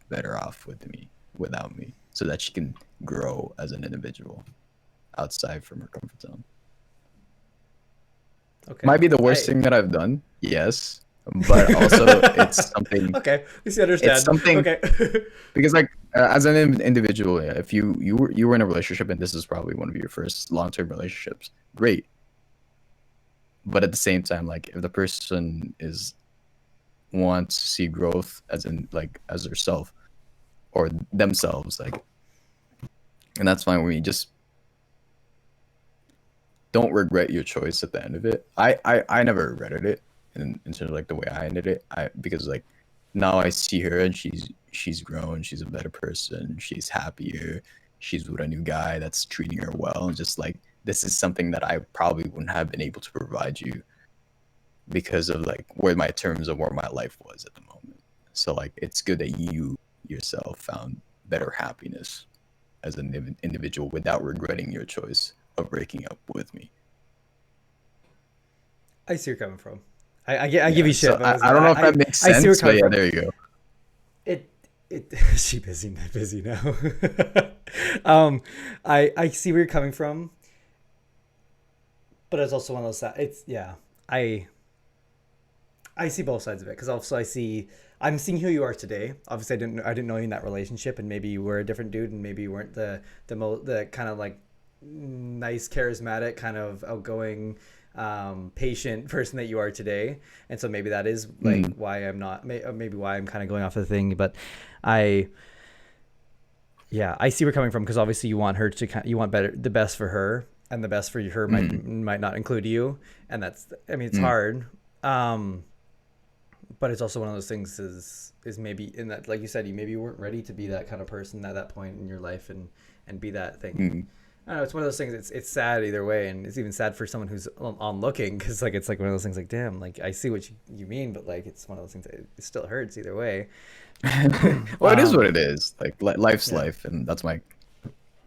better off with me without me, so that she can grow as an individual outside from her comfort zone. Okay. Might be the worst thing that I've done, yes, but also it's something. Okay, we see, understand. It's something Okay. because like as an individual, yeah, if you were in a relationship and this is probably one of your first long-term relationships, great. But at the same time, like if the person is wants to see growth as in like as herself or themselves, like, and that's fine with me. Just don't regret your choice at the end of it. I never regretted it in terms of like the way I ended it. Because like now I see her and she's grown, she's a better person, she's happier, she's with a new guy that's treating her well, and just like this is something that I probably wouldn't have been able to provide you because of like where my terms of where my life was at the moment. So like it's good that you yourself found better happiness as an individual without regretting your choice of breaking up with me. I see where you're coming from. I give you shit. So But I don't know if that makes I see where sense, you're but coming yeah, from. there you go. It she busy now. I see where you're coming from, but it's also one of those. It's yeah. I see both sides of it, because also I'm seeing who you are today. Obviously, I didn't know you in that relationship, and maybe you were a different dude, and maybe you weren't the kind of like nice, charismatic, kind of outgoing patient person that you are today. And so maybe that is like why I'm not, maybe why I'm kind of going off the thing. But I see where you're coming from, because obviously you want her to, you want the best for her, and the best for her might not include you. And that's, I mean, it's hard. But it's also one of those things is maybe in that, like you said, maybe you weren't ready to be that kind of person at that point in your life and be that thing. I don't know. It's one of those things. It's sad either way, and it's even sad for someone who's on looking, because like it's like one of those things. Like, damn, like I see what you mean, but like it's one of those things that it still hurts either way. Well, it is what it is. Like life's life, and that's my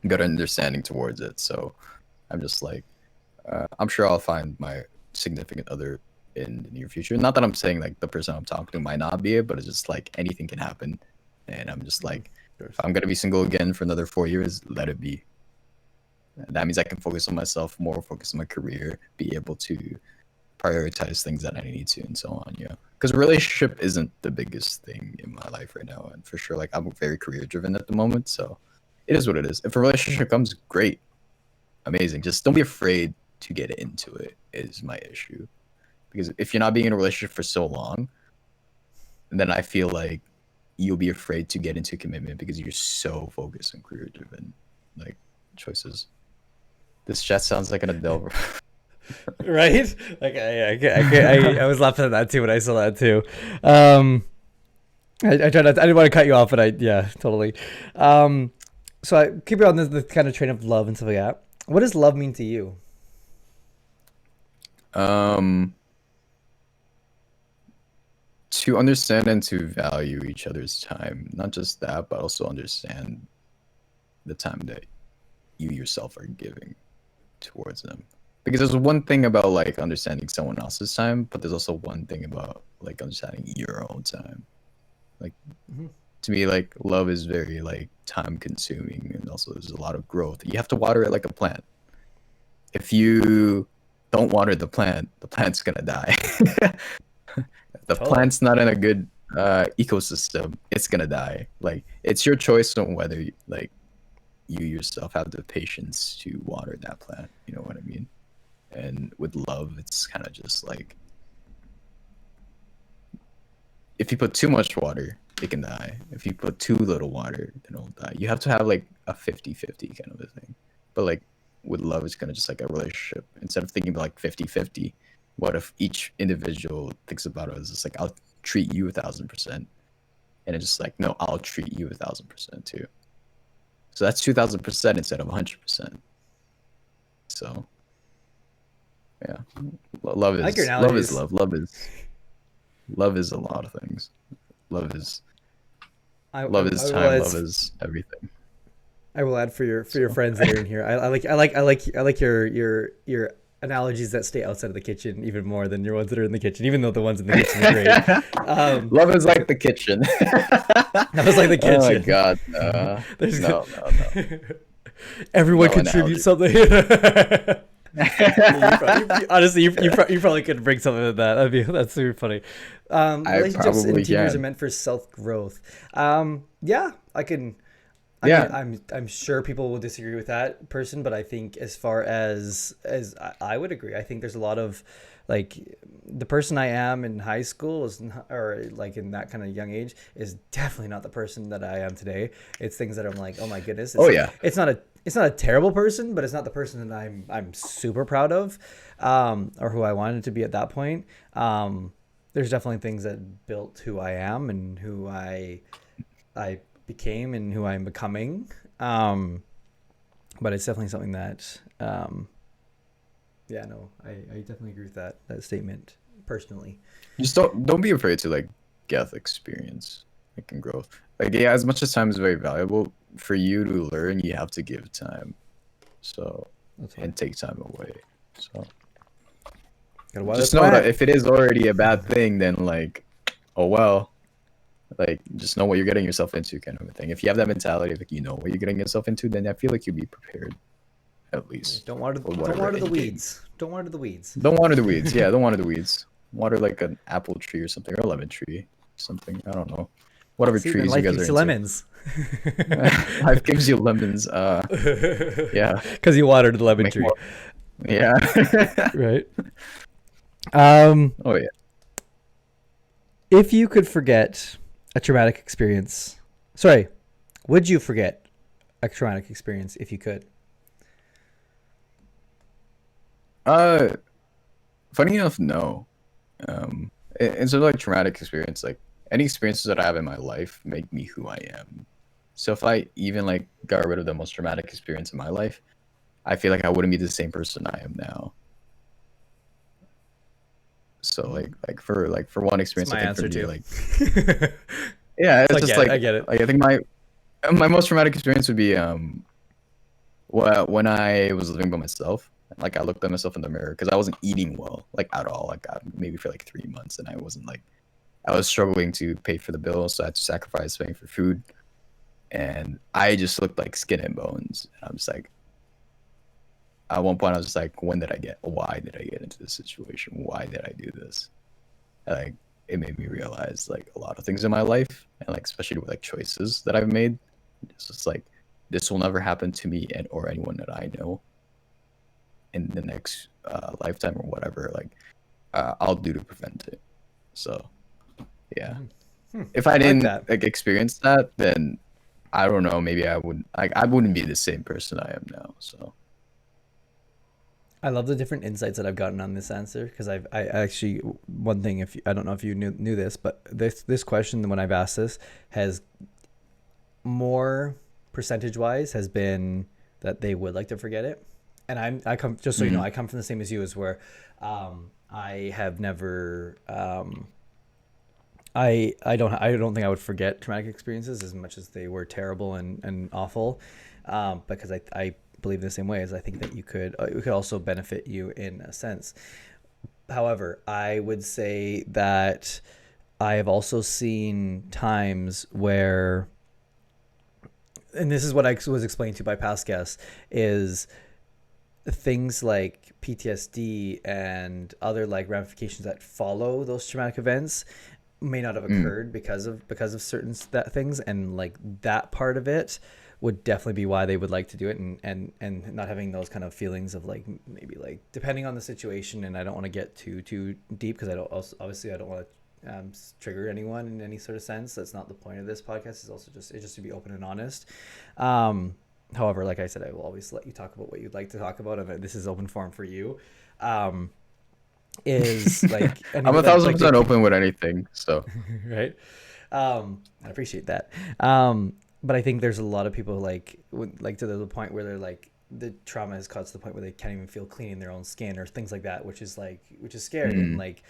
good understanding towards it. So I'm just like, I'm sure I'll find my significant other in the near future. Not that I'm saying like the person I'm talking to might not be it, but it's just like anything can happen, and I'm just like, if I'm gonna be single again for another 4 years, let it be. That means I can focus on myself more, focus on my career, be able to prioritize things that I need to, and so on. Yeah, because relationship isn't the biggest thing in my life right now, and for sure, like I'm very career driven at the moment, so it is what it is. If a relationship comes, great, amazing. Just don't be afraid to get into it. Is my issue, because if you're not being in a relationship for so long, then I feel like you'll be afraid to get into a commitment because you're so focused on career driven like choices. This chat sounds like an Adele. Right? Like I was laughing at that too when I saw that too. I tried not, I didn't want to cut you off, but totally. So I keep it on the kind of train of love and stuff like that. What does love mean to you? To understand and to value each other's time. Not just that, but also understand the time that you yourself are giving towards them. Because there's one thing about like understanding someone else's time, but there's also one thing about like understanding your own time. Like to me, like love is very like time consuming, and also there's a lot of growth. You have to water it like a plant. If you don't water the plant's gonna die. The plant's not in a good ecosystem, it's gonna die. Like it's your choice on whether like you yourself have the patience to water that plant. You know what I mean? And with love, it's kind of just like if you put too much water, it can die. If you put too little water, then it'll die. You have to have like a 50-50 kind of a thing. But like with love, it's kind of just like a relationship. Instead of thinking about like 50-50, what if each individual thinks about it as just like, I'll treat you 1,000%, and it's just like, no, I'll treat you 1,000% too. So that's 2,000% instead of 100%. So yeah, love is I like your love is analogies. love is a lot of things. Love is I time. will add, Love is everything. I will add for your friends that are in here. I like your analogies that stay outside of the kitchen even more than your ones that are in the kitchen, even though the ones in the kitchen are great. Love is like the kitchen. That was like the kitchen. Oh my god, There's no. Everyone No contributes something. Honestly, you probably could bring something to that. That's super funny. Relationships and teamers are meant for self growth. Yeah, I can. I mean, I'm sure people will disagree with that person, but I think as far as I would agree, I think there's a lot of like the person I am in high school is or like in that kind of young age is definitely not the person that I am today. It's things that I'm like, oh my goodness. It's not a terrible person, but it's not the person that I'm super proud of, or who I wanted to be at that point. There's definitely things that built who I am and who I became and who I'm becoming. But it's definitely something that, I definitely agree with that statement personally. Just don't be afraid to like get experience, like and growth. Like as much as time is very valuable for you to learn, you have to give time. So and take time away. So just know that if it is already a bad thing, then like, oh well. Like just know what you're getting yourself into, kind of a thing. If you have that mentality, like you know what you're getting yourself into, then I feel like you'll be prepared, at least. Don't water the weeds. Don't water the weeds. Don't water the weeds. Yeah, don't water the weeds. Water like an apple tree or something, or a lemon tree, something. I don't know. Whatever trees you guys are into. Lemons. Life gives you lemons. Yeah. Because you watered the lemon tree. Yeah. Right. Oh yeah. If you could forget a traumatic experience, sorry, would you forget a traumatic experience if you could? Uh, Funny enough, no. Instead of like traumatic experience, like any experiences that I have in my life make me who I am. So if I even like got rid of the most traumatic experience in my life, I feel like I wouldn't be the same person I am now. So like for one It's experience, I my think for answer me too. like yeah, it's I just get it. like I get it. like I think my most traumatic experience would be when I was living by myself. Like I looked at myself in the mirror because I wasn't eating well, like at all. Like maybe for like 3 months, and I wasn't like I was struggling to pay for the bills, so I had to sacrifice paying for food, and I just looked like skin and bones. I'm just like, at one point, I was just like, why did I get into this situation? Why did I do this? Like, it made me realize like a lot of things in my life, and like especially with like choices that I've made. It's just like, this will never happen to me and or anyone that I know in the next lifetime or whatever. Like, I'll do to prevent it. So, yeah. If I I like didn't that. like experience that, then I don't know. Maybe I wouldn't be the same person I am now. So I love the different insights that I've gotten on this answer because I actually one thing if I don't know if you knew this, but this question when I've asked this has more percentage wise has been that they would like to forget it, and I come just so you know I come from the same as you as where I have never I don't think I would forget traumatic experiences as much as they were terrible and awful, because I believe the same way as I think that it could also benefit you in a sense. However, I would say that I have also seen times where, and this is what I was explained to by past guests, is things like PTSD and other like ramifications that follow those traumatic events may not have occurred because of certain things, and like that part of it would definitely be why they would like to do it, and not having those kind of feelings of like maybe like depending on the situation. And I don't want to get too deep because I don't also, obviously I don't want to trigger anyone in any sort of sense. That's not the point of this podcast. It's just to be open and honest. However, like I said, I will always let you talk about what you'd like to talk about, and this is open forum for you. Is like I'm a like, thousand like percent the, open with anything. So right? I appreciate that. But I think there's a lot of people like to the point where they're like the trauma has caused to the point where they can't even feel clean in their own skin or things like that, which is scary. And like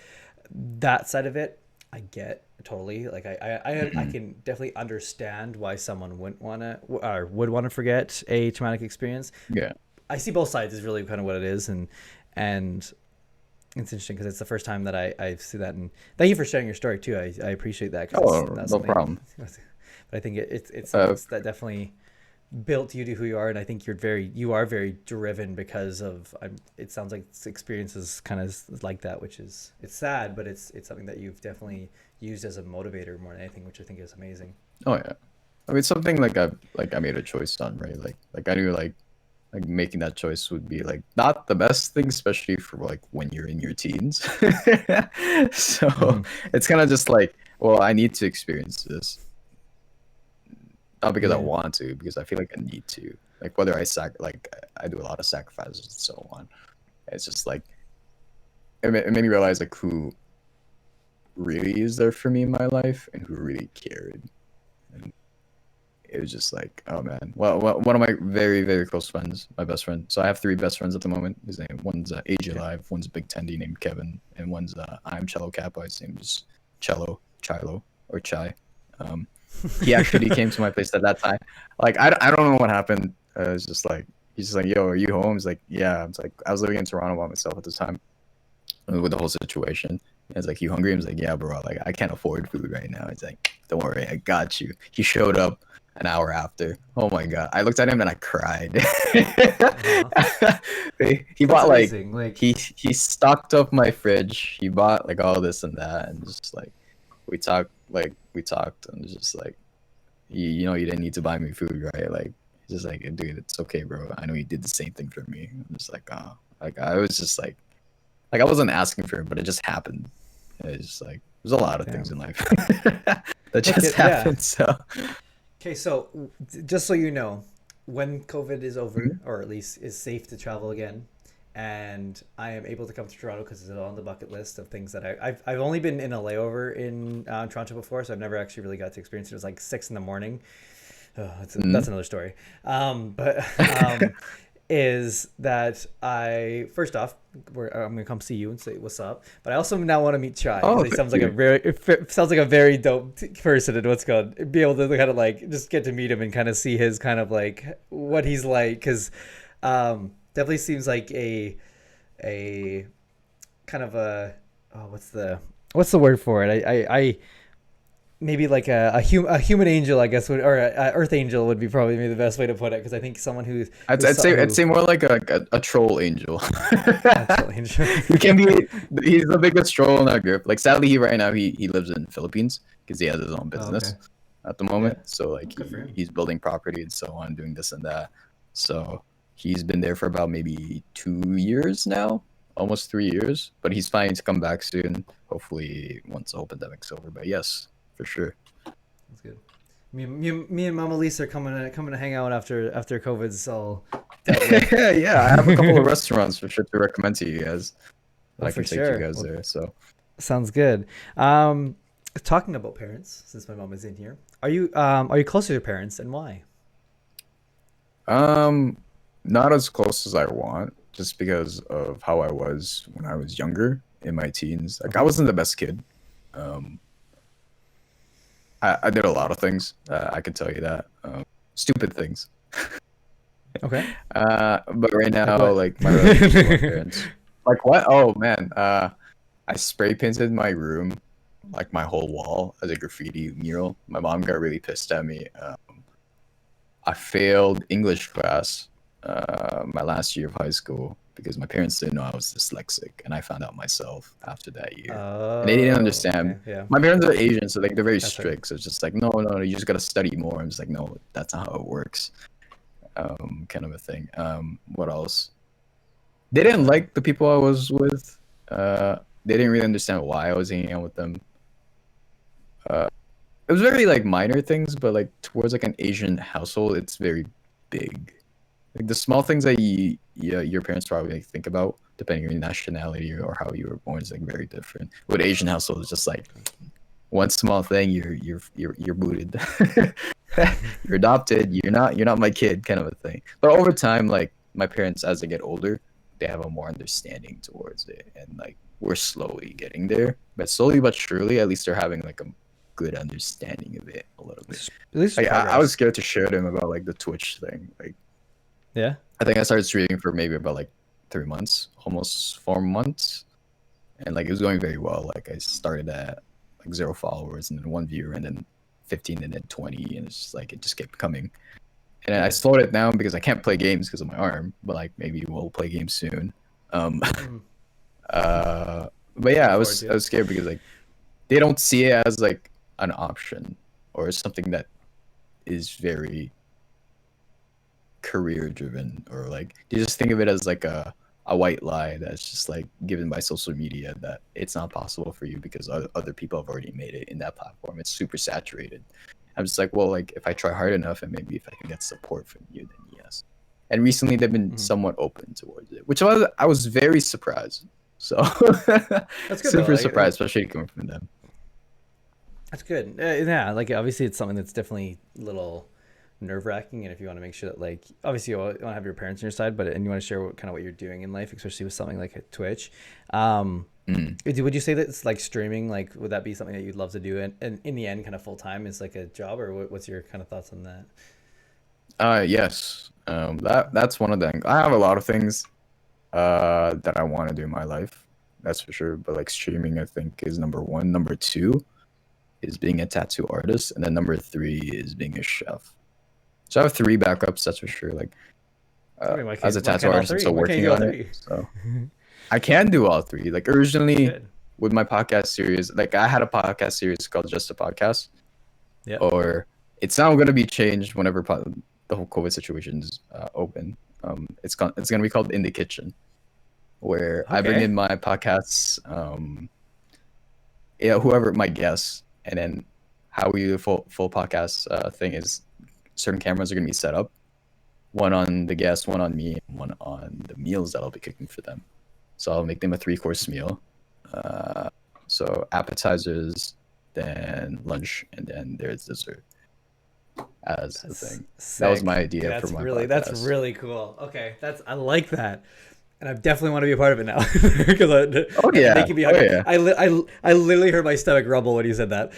that side of it, I get totally. Like I can definitely understand why someone wouldn't want to or would want to forget a traumatic experience. yeah. I see both sides is really kind of what it is, and it's interesting because it's the first time that I see that, and thank you for sharing your story too. I appreciate that Oh, because that's no something. problem. But I think it's Uh, something that definitely built you to who you are, and I think you are very driven because of. It sounds like experiences kind of like that, which is it's sad, but it's something that you've definitely used as a motivator more than anything, which I think is amazing. oh yeah. I mean, it's something I made a choice on, right? Like I knew like making that choice would be like not the best thing, especially for like when you're in your teens. So it's kind of just like, well, I need to experience this, not because I Yeah. want to, because I feel like I need to. Like whether I do a lot of sacrifices and so on. It's just like it made me realize like who really is there for me in my life and who really cared. And it was just like, oh man. Well, one of my very, very close friends, my best friend. So I have three best friends at the moment. His name, one's AJ Live, one's Big Tendy named Kevin, and one's I'm Cello Kappa. His name is Chilo, or Chai. He actually came to my place at that time. Like I don't know what happened. It's just like he's just like, yo, are you home? He's like, yeah. I was like, I was living in Toronto by myself at the time with the whole situation. I was like, you hungry? I was like, yeah, bro. Like, I can't afford food right now. He's like, don't worry, I got you. He showed up an hour after. Oh my god! I looked at him and I cried. He That's bought like amazing. Like he stocked up my fridge. He bought like all this and that, and just like we talked, and it's just like you know you didn't need to buy me food, right? Like just like dude, it's okay, bro. I know you did the same thing for me. I'm just like, oh, Like I was just like I wasn't asking for it, but it just happened. It's just like there's a lot of things in life that just yeah. happened. So Okay, so just so you know, when COVID is over, Mhm. or at least is safe to travel again, and I am able to come to Toronto because it's on the bucket list of things that I've only been in a layover in Toronto before, so I've never actually really got to experience it. It was like 6 in the morning. Oh, that's Mhm. another story. But is that I first off, I'm gonna come see you and say what's up. But I also now want to meet Chai because Oh, he thank sounds like a you. very sounds like a very dope person and what's called be able to kind of like just get to meet him and kind of see his kind of like what he's like because definitely seems like a kind of a oh what's the word for it I maybe like a human angel, I guess, would, or a earth angel would be probably maybe the best way to put it. Because I think someone I'd say more like a troll angel. actual angel. He can be. He's the biggest troll in our group. Like sadly, he right now he lives in Philippines because he has his own Oh, okay. business at the Yeah. moment. So like Good for him. he's building property and so on, doing this and that. So he's been there for about maybe 2 years now, almost 3 years. But he's planning to come back soon. Hopefully once the whole pandemic's over. But yes, for sure. That's good. Me and Mama Lisa are coming to hang out after COVID's all dealt with. Yeah, I have a couple of restaurants for sure to recommend to you guys that Oh, I for can take you sure. guys Well, there. So sounds good. Talking about parents, since my mom is in here, are you closer to your parents and why? um not as close as I want, just because of how I was when I was younger in my teens. Like I Okay. wasn't the best kid. Um I did a lot of things. I can tell you that. Stupid things. Okay. But right Like now, what? like my relationship with my parents. Like what? Oh man. I spray painted my room, like my whole wall as a graffiti mural. My mom got really pissed at me. I failed English class my last year of high school because my parents didn't know I was dyslexic, and I found out myself after that year. And they didn't Oh, understand. okay. Yeah. My parents are Asian, so like they're very That's hard. strict. So it's just like, no, no, no, you just gotta study more. I'm just like, no, that's not how it works. Kind of a thing. What else? They didn't like the people I was with. They didn't really understand why I was hanging out with them. Uh, it was very like minor things, but like towards like an Asian household, it's very big. Like the small things that your parents probably like, think about, depending on your nationality or how you were born, is like very different. With Asian households, it's just like one small thing, you're booted, you're adopted, you're not my kid, kind of a thing. But over time, like my parents, as they get older, they have a more understanding towards it, and like we're slowly getting there. But slowly but surely, at least they're having like a good understanding of it a little bit. At least Like it's I was progress. scared to share them about like the Twitch thing. Like Yeah. I think I started streaming for maybe about like 3 months, almost 4 months, and like it was going very well. Like I started at like 0 followers and then 1 viewer and then 15 and then 20, and it's just like it just kept coming. And I Yeah. slowed it down because I can't play games because of my arm, but like maybe we'll play games soon. Um, Mm, uh, but yeah, looking I forward was to I it. was scared because like they don't see it as like an option or something that is very career driven, or like you just think of it as like a white lie that's just like given by social media that it's not possible for you because other people have already made it in that platform. It's super saturated. I'm just like, well, like if I try hard enough and maybe if I can get support from you, then yes. And recently they've been Mhm. somewhat open towards it, which I was very surprised. So That's good though. super surprised, especially coming from them. That's good. Yeah, like obviously it's something that's definitely a little nerve wracking, and if you want to make sure that like obviously you want to have your parents on your side, but and you want to share kind of what you're doing in life, especially with something like a Twitch. Mm. Would you say that it's like streaming? Like, would that be something that you'd love to do, and in the end, kind of full time is like a job, or what's your kind of thoughts on that? Yes. That's one of them. I have a lot of things that I want to do in my life. That's for sure. But like streaming, I think is number one. Number two is being a tattoo artist, and then number three is being a chef. So I have three backups. That's for sure. Like I mean, as a why tattoo can't all artist, I'm three? still Why can't you working do all on it. three? So I can do all three. Like originally Good. with my podcast series, like I had a podcast series called Just a Podcast, Yeah. or it's now going to be changed whenever the whole COVID situation is open. It's going to be called In the Kitchen. where I bring Okay. in my podcasts, yeah, whoever my guests, and then how we do the full podcast thing is certain cameras are gonna be set up, one on the guest, one on me, and one on the meals that I'll be cooking for them. So I'll make them a 3-course meal. Uh, so appetizers, then lunch, and then there's dessert as the That's thing. That was sick. my idea for That's my really that's podcast. really cool. Okay, that's I like that. And I definitely want to be a part of it now because Oh that's yeah, making me oh hungry. yeah. I literally heard my stomach rumble when you said that.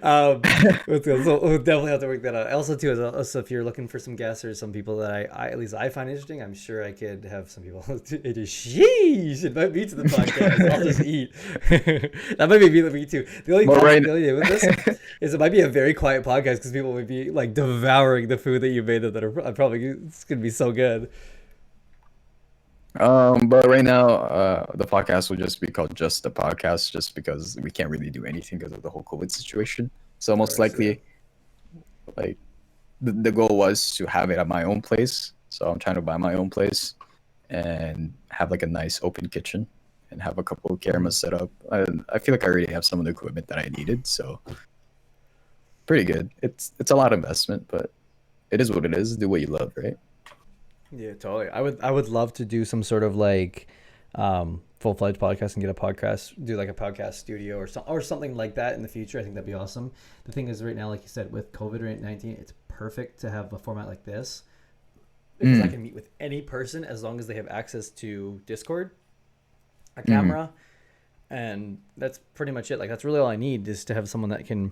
So we'll definitely have to work that out. Also, too, also if you're looking for some guests or some people that I at least I find interesting, I'm sure I could have some people. It is sheesh. Invite me to the podcast. I'll just eat. That might be me too. But right, The only thing with this is it might be a very quiet podcast because people would be like devouring the food that you made that are probably it's gonna be so good. but right now, the podcast will just be called Just the Podcast, just because we can't really do anything because of the whole COVID situation. So Of most course, yeah. likely, like the goal was to have it at my own place. So I'm trying to buy my own place and have like a nice open kitchen and have a couple of cameras set up. I feel like I already have some of the equipment that I needed, so pretty good. It's a lot of investment, but it is what it is. Do what you love, right? Yeah, totally. I would love to do some sort of like full-fledged podcast and get a podcast, do like a podcast studio or something like that in the future. I think that'd be awesome. The thing is right now, like you said, with COVID-19, it's perfect to have a format like this because I Mm. can meet with any person as long as they have access to Discord, a Mhm. camera, and that's pretty much it. Like that's really all I need is to have someone that can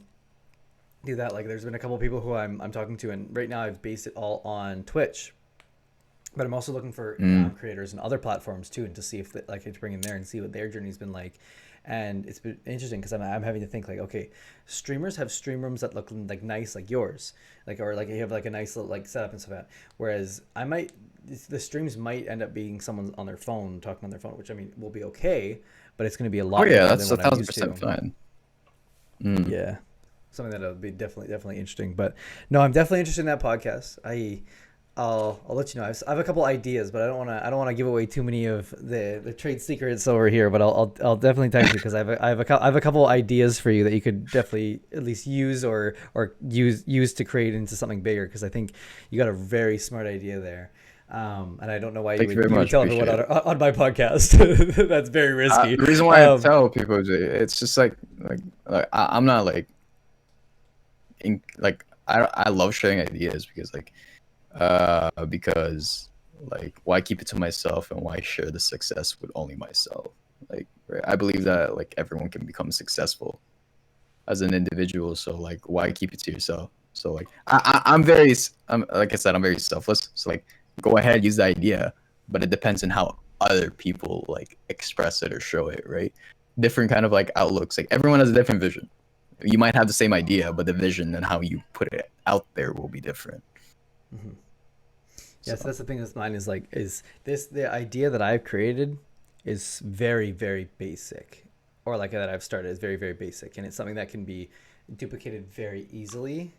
do that. Like there's been a couple of people who I'm talking to, and right now I've based it all on Twitch. But I'm also looking for Mm. creators and other platforms too, and to see if like I could bring in there and see what their journey's been like. And it's been interesting because I'm having to think like, okay, streamers have stream rooms that look like nice, like yours, like or like you have like a nice little like setup and stuff like that. Whereas the streams might end up being someone on their phone talking on their phone, which I mean will be okay, but it's going to be a Oh lot yeah, different than that's a what I'm thousand used to. percent fine. Mm. Yeah, something that would be definitely interesting. But no, I'm definitely interested in that podcast. I'll let you know. I have a couple ideas, but I don't want to give away too many of the trade secrets over here. But I'll definitely text you because I have a couple ideas for you that you could definitely at least use or use to create into something bigger. Because I think you got a very smart idea there. And I don't know why Thank you very you would much. tell everyone Appreciate it. on my podcast. That's very risky. The reason why I tell people is it's just like I'm not like like I love sharing ideas because like why keep it to myself and why share the success with only myself? Like right? I believe that like everyone can become successful as an individual, so like why keep it to yourself? So like I'm like I said, I'm very selfless, so like go ahead, use the idea, but it depends on how other people like express it or show it, right? Different kind of like outlooks, like everyone has a different vision. You might have the same idea, but the vision and how you put it out there will be different. Mhm. So, Yeah, so that's the thing that's mine is this the idea that I've created is very basic, or like that I've started is very basic, and it's something that can be duplicated very easily.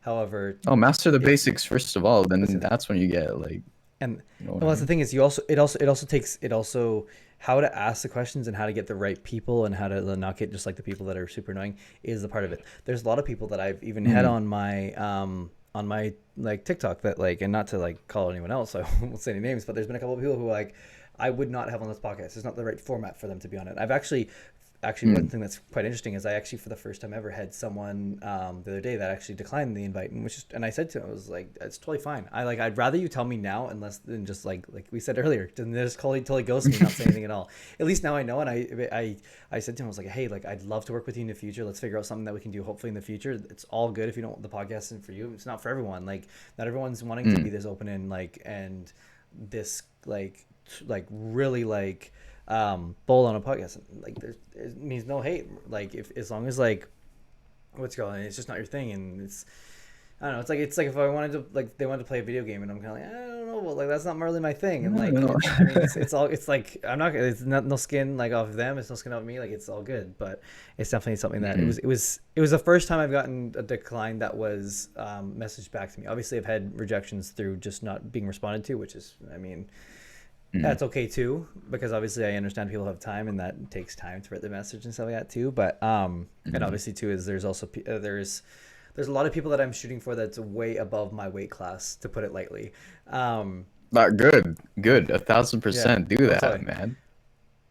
However, oh, master the if basics first of all, then listen, that's when you get like, and you know what I well, that's the mean? thing is you also it also takes it also how to ask the questions and how to get the right people and how to not get just like the people that are super annoying is the part of it. There's a lot of people that I've even had Mm, on my like TikTok that like, and not to like call anyone else, I won't say any names, but there's been a couple of people who like I would not have on this podcast. It's not the right format for them to be on it. I've actually one mm. thing that's quite interesting is I actually for the first time ever had someone the other day that actually declined the invite, and I said to him, I was like, it's totally fine. I'd rather you tell me now unless than just like we said earlier, than just totally ghost me, not say anything at all. At least now I know, and I said to him, I was like, hey, like I'd love to work with you in the future. Let's figure out something that we can do hopefully in the future. It's all good if you don't the podcast isn't for you. It's not for everyone. Like not everyone's wanting to be Mm. this open and this like really like bold on a podcast. Like there's it means no hate. Like if as long as like what's going on, it's just not your thing, and it's I don't know. It's like if I wanted to like they wanted to play a video game, and I'm kind of like I don't know, but like that's not really my thing. And No, like no. I mean it's all it's like I'm not it's not no skin like off of them. It's no skin off me. Like it's all good, but it's definitely something that Mm. it was the first time I've gotten a decline that was messaged back to me. Obviously I've had rejections through just not being responded to, which is I mean That's okay too, because obviously I understand people have time and that takes time to write the message and stuff like that too. But and obviously too is there's also there's a lot of people that I'm shooting for that's way above my weight class, to put it lightly. Not good. Good. Yeah, 1000% do I'm that, telling. man.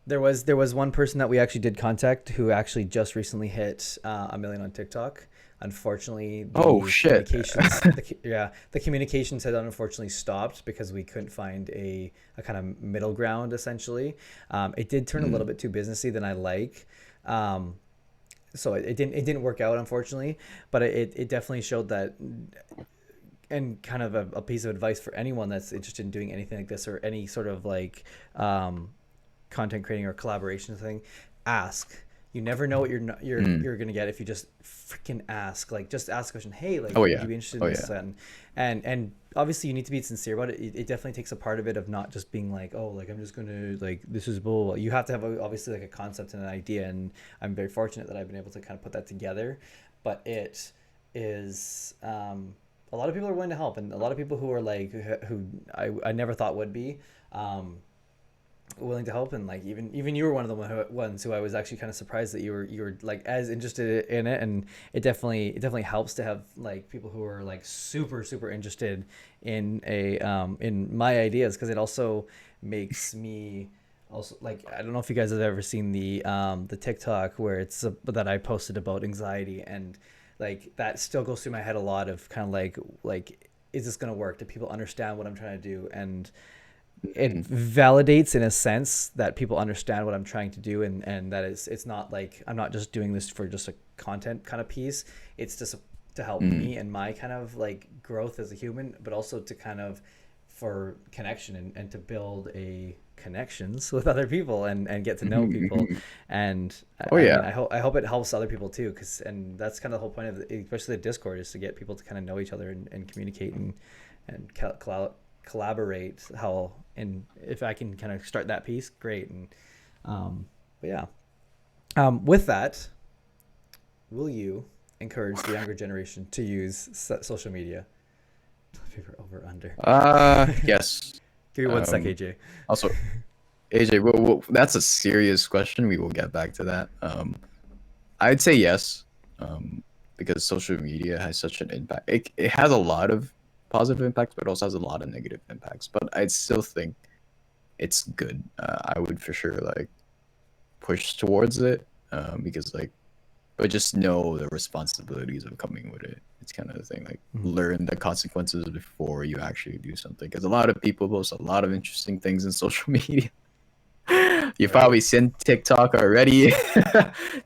There was one person that we actually did contact who actually just recently hit 1 million on TikTok. Unfortunately, Oh the shit. communications, the communications had unfortunately stopped because we couldn't find a kind of middle ground. Essentially, it did turn a little bit too businessy than I like. Um, so it didn't work out, unfortunately, but it definitely showed that, and kind of a piece of advice for anyone that's interested in doing anything like this or any sort of like content creating or collaboration thing. Ask. You never know what you're gonna get if you just freaking ask. Like, just ask a question. Hey, like, Oh would yeah. you be interested Oh in this? yeah. And obviously you need to be sincere about it. It definitely takes a part of it of not just being like, oh, like I'm just gonna like this is bull. You have to have obviously like a concept and an idea. And I'm very fortunate that I've been able to kind of put that together. But it is a lot of people are willing to help, and a lot of people who are like who I never thought would be. Willing to help, and like even you were one of the ones who I was actually kind of surprised that you were like as interested in it. And it definitely helps to have like people who are like super interested in in my ideas, because it also makes me also like, I don't know if you guys have ever seen the TikTok where it's that I posted about anxiety, and like that still goes through my head a lot of kind of like is this gonna work? Do people understand what I'm trying to do? And it validates in a sense that people understand what I'm trying to do, and that it's not like I'm not just doing this for just a content kind of piece. It's just to help me and my kind of like growth as a human, but also to kind of for connection, and to build a connections with other people, and get to know people. And Oh I mean, yeah. I hope it helps other people too, because and that's kind of the whole point of especially the Discord, is to get people to kind of know each other, and communicate, and collaborate. How, and if I can kind of start that piece, great. And but yeah, with that, will you encourage the younger generation to use social media? Favorite over under. Yes. Give me one sec, Um AJ. Also, AJ, that's a serious question. We will get back to that. I'd say yes, because social media has such an impact. It has a lot of positive impacts, but also has a lot of negative impacts. But I still think it's good. I would for sure like push towards it, because like, but just know the responsibilities of coming with it. It's kind of the thing. Like, learn the consequences before you actually do something. Because a lot of people post a lot of interesting things in social media. You've Right. probably seen TikTok already.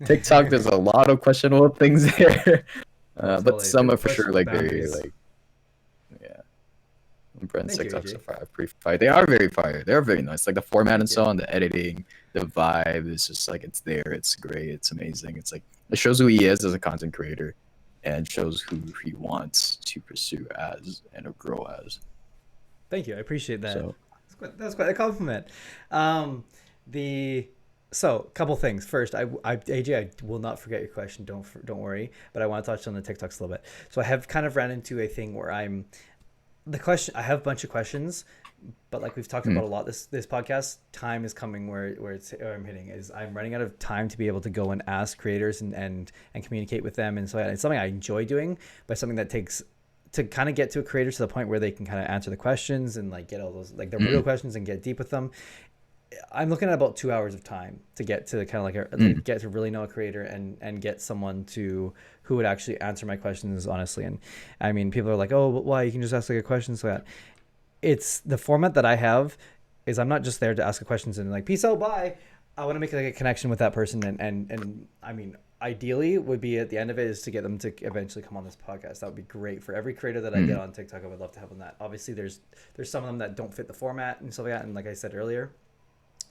TikTok, there's a lot of questionable things there. Oh, But totally. some The are for sure questionable like very boundaries. like, yeah. Brand's Thank you, TikToks AJ. are pretty fire. They are very fire. They're very nice. Like the format and Thank so you. on, the editing, the vibe is just like it's there. It's great. It's amazing. It's like it shows who he is as a content creator, and shows who he wants to pursue as and grow as. Thank you. I appreciate that. So That's quite a compliment. Um, the so couple things. First, AJ, I will not forget your question. Don't worry. But I want to touch on the TikToks a little bit. So I have kind of ran into a thing where the question. I have a bunch of questions, but like we've talked about a lot this podcast, time is coming where I'm hitting is I'm running out of time to be able to go and ask creators, and communicate with them. And so it's something I enjoy doing, but something that takes to kind of get to a creator to the point where they can kind of answer the questions and like get all those like the real questions and get deep with them. I'm looking at about 2 hours of time to get to kind of like get to really know a creator, and get someone who would actually answer my questions honestly. And I mean, people are like, oh, but why? You can just ask like a question. So that it's the format that I have is I'm not just there to ask the questions and like peace out, bye. I want to make like a connection with that person, and I mean, ideally would be at the end of it is to get them to eventually come on this podcast. That would be great for every creator that I get on TikTok. I would love to have on that. Obviously, there's some of them that don't fit the format and stuff like that. And like I said earlier,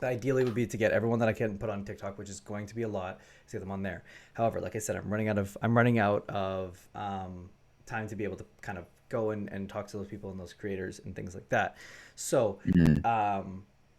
the ideally would be to get everyone that I can put on TikTok, which is going to be a lot, to get them on there. However, like I said, I'm running out of time to be able to kind of go and talk to those people and those creators and things like that. So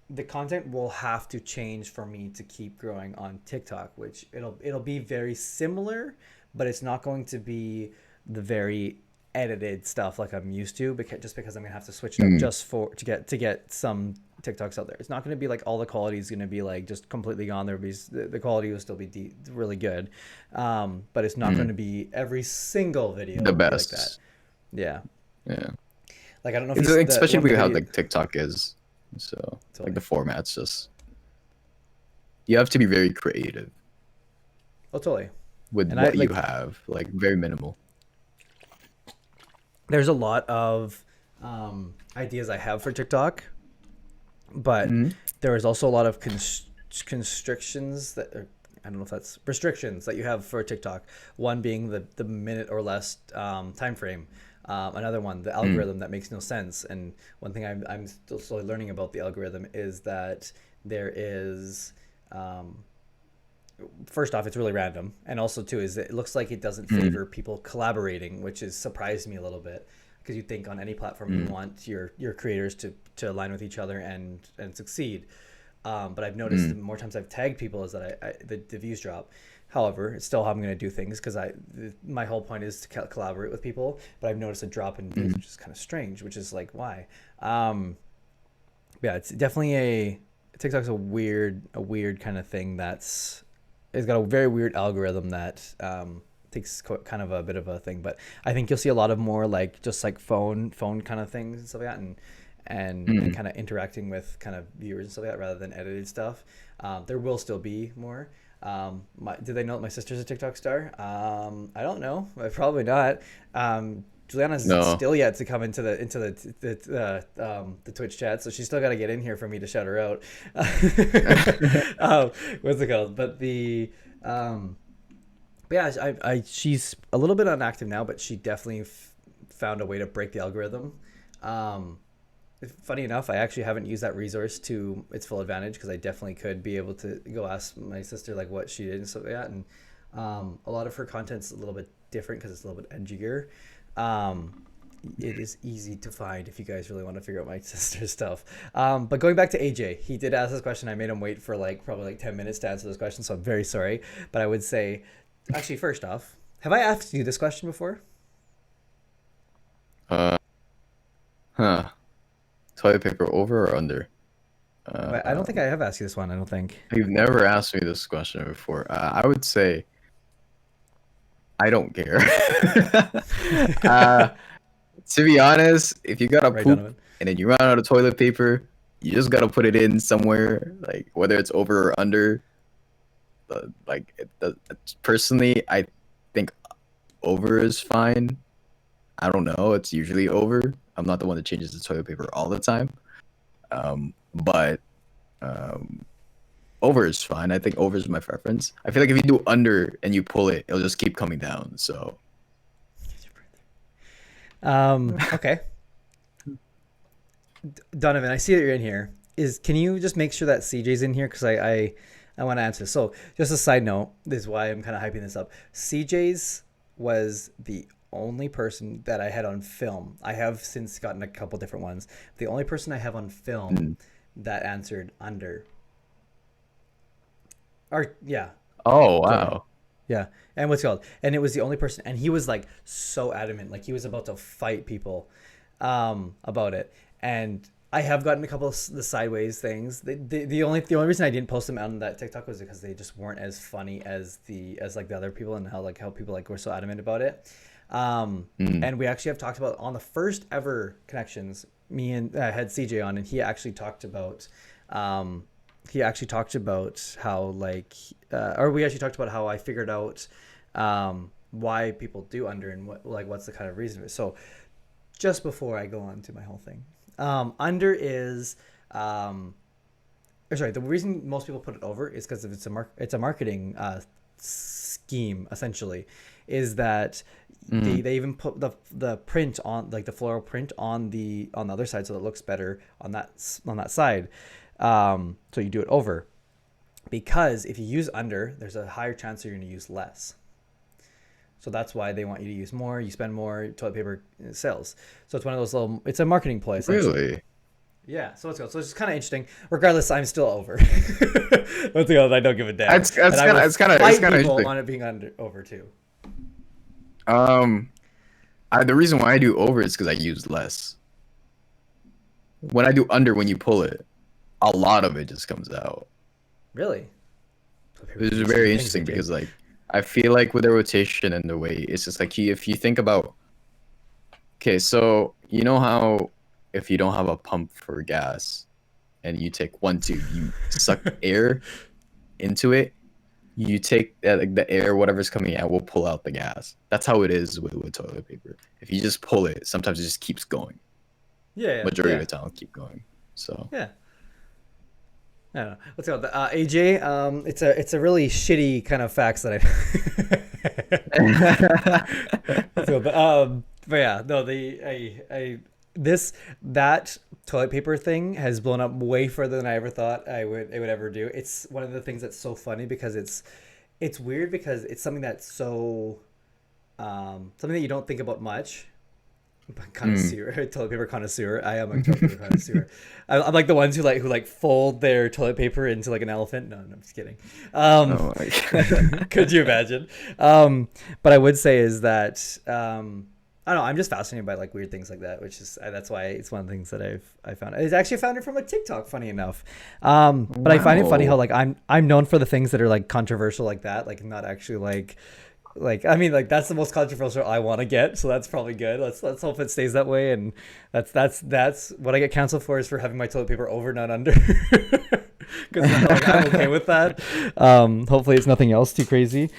the content will have to change for me to keep growing on TikTok, which it'll be very similar, but it's not going to be the very edited stuff like I'm used to, because I'm gonna have to switch it up just to get some TikToks out there. It's not going to be like all the quality is going to be like just completely gone. There'll be the quality will still be really good, but it's not going to be every single video The will be like that. best. Yeah, Yeah. like I don't know if It's you, like, especially one of with the how video- like TikTok is. So Totally. like the format's just you have to be very creative Oh, totally. with And what you have, like very minimal. There's a lot of ideas I have for TikTok, but there is also a lot of constrictions that I don't know if that's restrictions that you have for TikTok. One being the minute or less time frame. Another one, the algorithm that makes no sense. And one thing I'm still slowly learning about the algorithm is that there is first off, it's really random, and also too is it looks like it doesn't favor people collaborating, which has surprised me a little bit, because you think on any platform you want your creators to align with each other and succeed. But I've noticed the more times I've tagged people is that the views drop. However, it's still how I'm going to do things, because my whole point is to collaborate with people. But I've noticed a drop in views, which is kind of strange, which is like why. Yeah, it's definitely TikTok's a weird kind of thing it's got a very weird algorithm that takes kind of a bit of a thing. But I think you'll see a lot of more like just like phone kind of things and stuff like that, and kind of interacting with kind of viewers and stuff like that rather than edited stuff. There will still be more. Did they know that my sister's a TikTok star? I don't know. Probably not. Juliana's still yet to come into the Twitch chat, so she's still got to get in here for me to shout her out. What's it called? But yeah, she's a little bit inactive now, but she definitely found a way to break the algorithm. Funny enough, I actually haven't used that resource to its full advantage, because I definitely could be able to go ask my sister like what she did and stuff like that. And a lot of her content's a little bit different because it's a little bit edgier. It is easy to find if you guys really want to figure out my sister's stuff. But going back to AJ, he did ask this question. I made him wait for probably 10 minutes to answer this question, so I'm very sorry. But I would say, actually, first off, have I asked you this question before? Toilet paper over or under? I don't think I have asked you this one. I don't think. You've never asked me this question before. I would say I don't care. To be honest, if you gotta Right, poop Donovan? and then you run out of toilet paper, you just gotta put it in somewhere, like whether it's over or under. Personally, I think over is fine. I don't know. It's usually over. I'm not the one that changes the toilet paper all the time. But over is fine. I think over is my preference. I feel like if you do under and you pull it, it'll just keep coming down. So. Okay. Donovan, I see that you're in here. Can you just make sure that CJ's in here? Because I want to answer. So just a side note, this is why I'm kind of hyping this up. CJ's was the only person that I had on film. I have since gotten a couple different ones. The only person I have on film that answered under. Or yeah. Oh wow. Yeah. And what's it called? And it was the only person, and he was like so adamant, like he was about to fight people about it. And I have gotten a couple of the sideways things. The only reason I didn't post them on that TikTok was because they just weren't as funny as the other people, and how people were so adamant about it. And we actually have talked about on the first ever connections. Me and I had CJ on, and he actually talked about how we actually talked about how I figured out why people do under and what's the kind of reason. So just before I go on to my whole thing, under is the reason most people put it over is because it's a marketing scheme, essentially, is that they even put the print on, like the floral print on the other side, so that it looks better on that side. So you do it over, because if you use under, there's a higher chance that you're going to use less. So that's why they want you to use more. You spend more, toilet paper sells. So it's one of those it's a marketing play. Really? Yeah. So let's go. So it's kind of interesting. Regardless, I'm still over. Let's go. I don't give a damn. It's kind of interesting on it being over too. The reason why I do over is because I use less. When I do under, when you pull it, a lot of it just comes out. Really? It's very interesting because like I feel like with the rotation and the way it's just like if you think about, okay, so you know how if you don't have a pump for gas and you take one tube, you suck air into it, you take like the air, whatever's coming out will pull out the gas. That's how it is with toilet paper. If you just pull it, sometimes it just keeps going. Yeah. Majority of the time, it'll keep going. So Yeah. I don't know. Let's go. AJ, it's a really shitty kind of facts that I. Let's go. But yeah, no, that toilet paper thing has blown up way further than I ever thought it would ever do. It's one of the things that's so funny because it's weird because it's something that's so something that you don't think about much. Connoisseur, toilet paper connoisseur. I am a toilet paper connoisseur. I'm like the ones who fold their toilet paper into like an elephant. No, I'm just kidding. oh my God. Could you imagine? But I would say is that I don't know. I'm just fascinated by like weird things like that, which is that's why it's one of the things that I found. I actually found it from a TikTok. Funny enough, but I find it funny how like I'm known for the things that are like controversial like that, like not actually like I mean like that's the most controversial I want to get, so that's probably good. Let's hope it stays that way, and that's what I get canceled for is for having my toilet paper over not under, because like, I'm okay with that. Hopefully it's nothing else too crazy.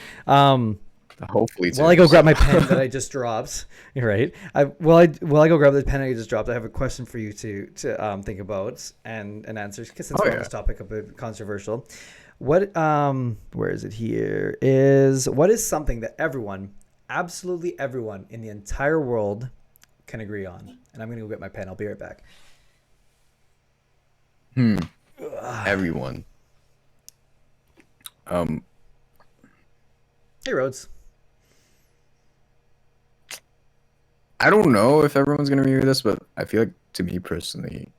Hopefully while I go grab my pen that I just dropped, you're right. While I go grab the pen I just dropped, I have a question for you to think about and answer, because since we're on this topic a bit controversial. What where is it here? What is something that everyone, absolutely everyone in the entire world can agree on? And I'm gonna go get my pen. I'll be right back. Everyone. Hey Rhodes. I don't know if everyone's gonna agree with this, but I feel like to me personally,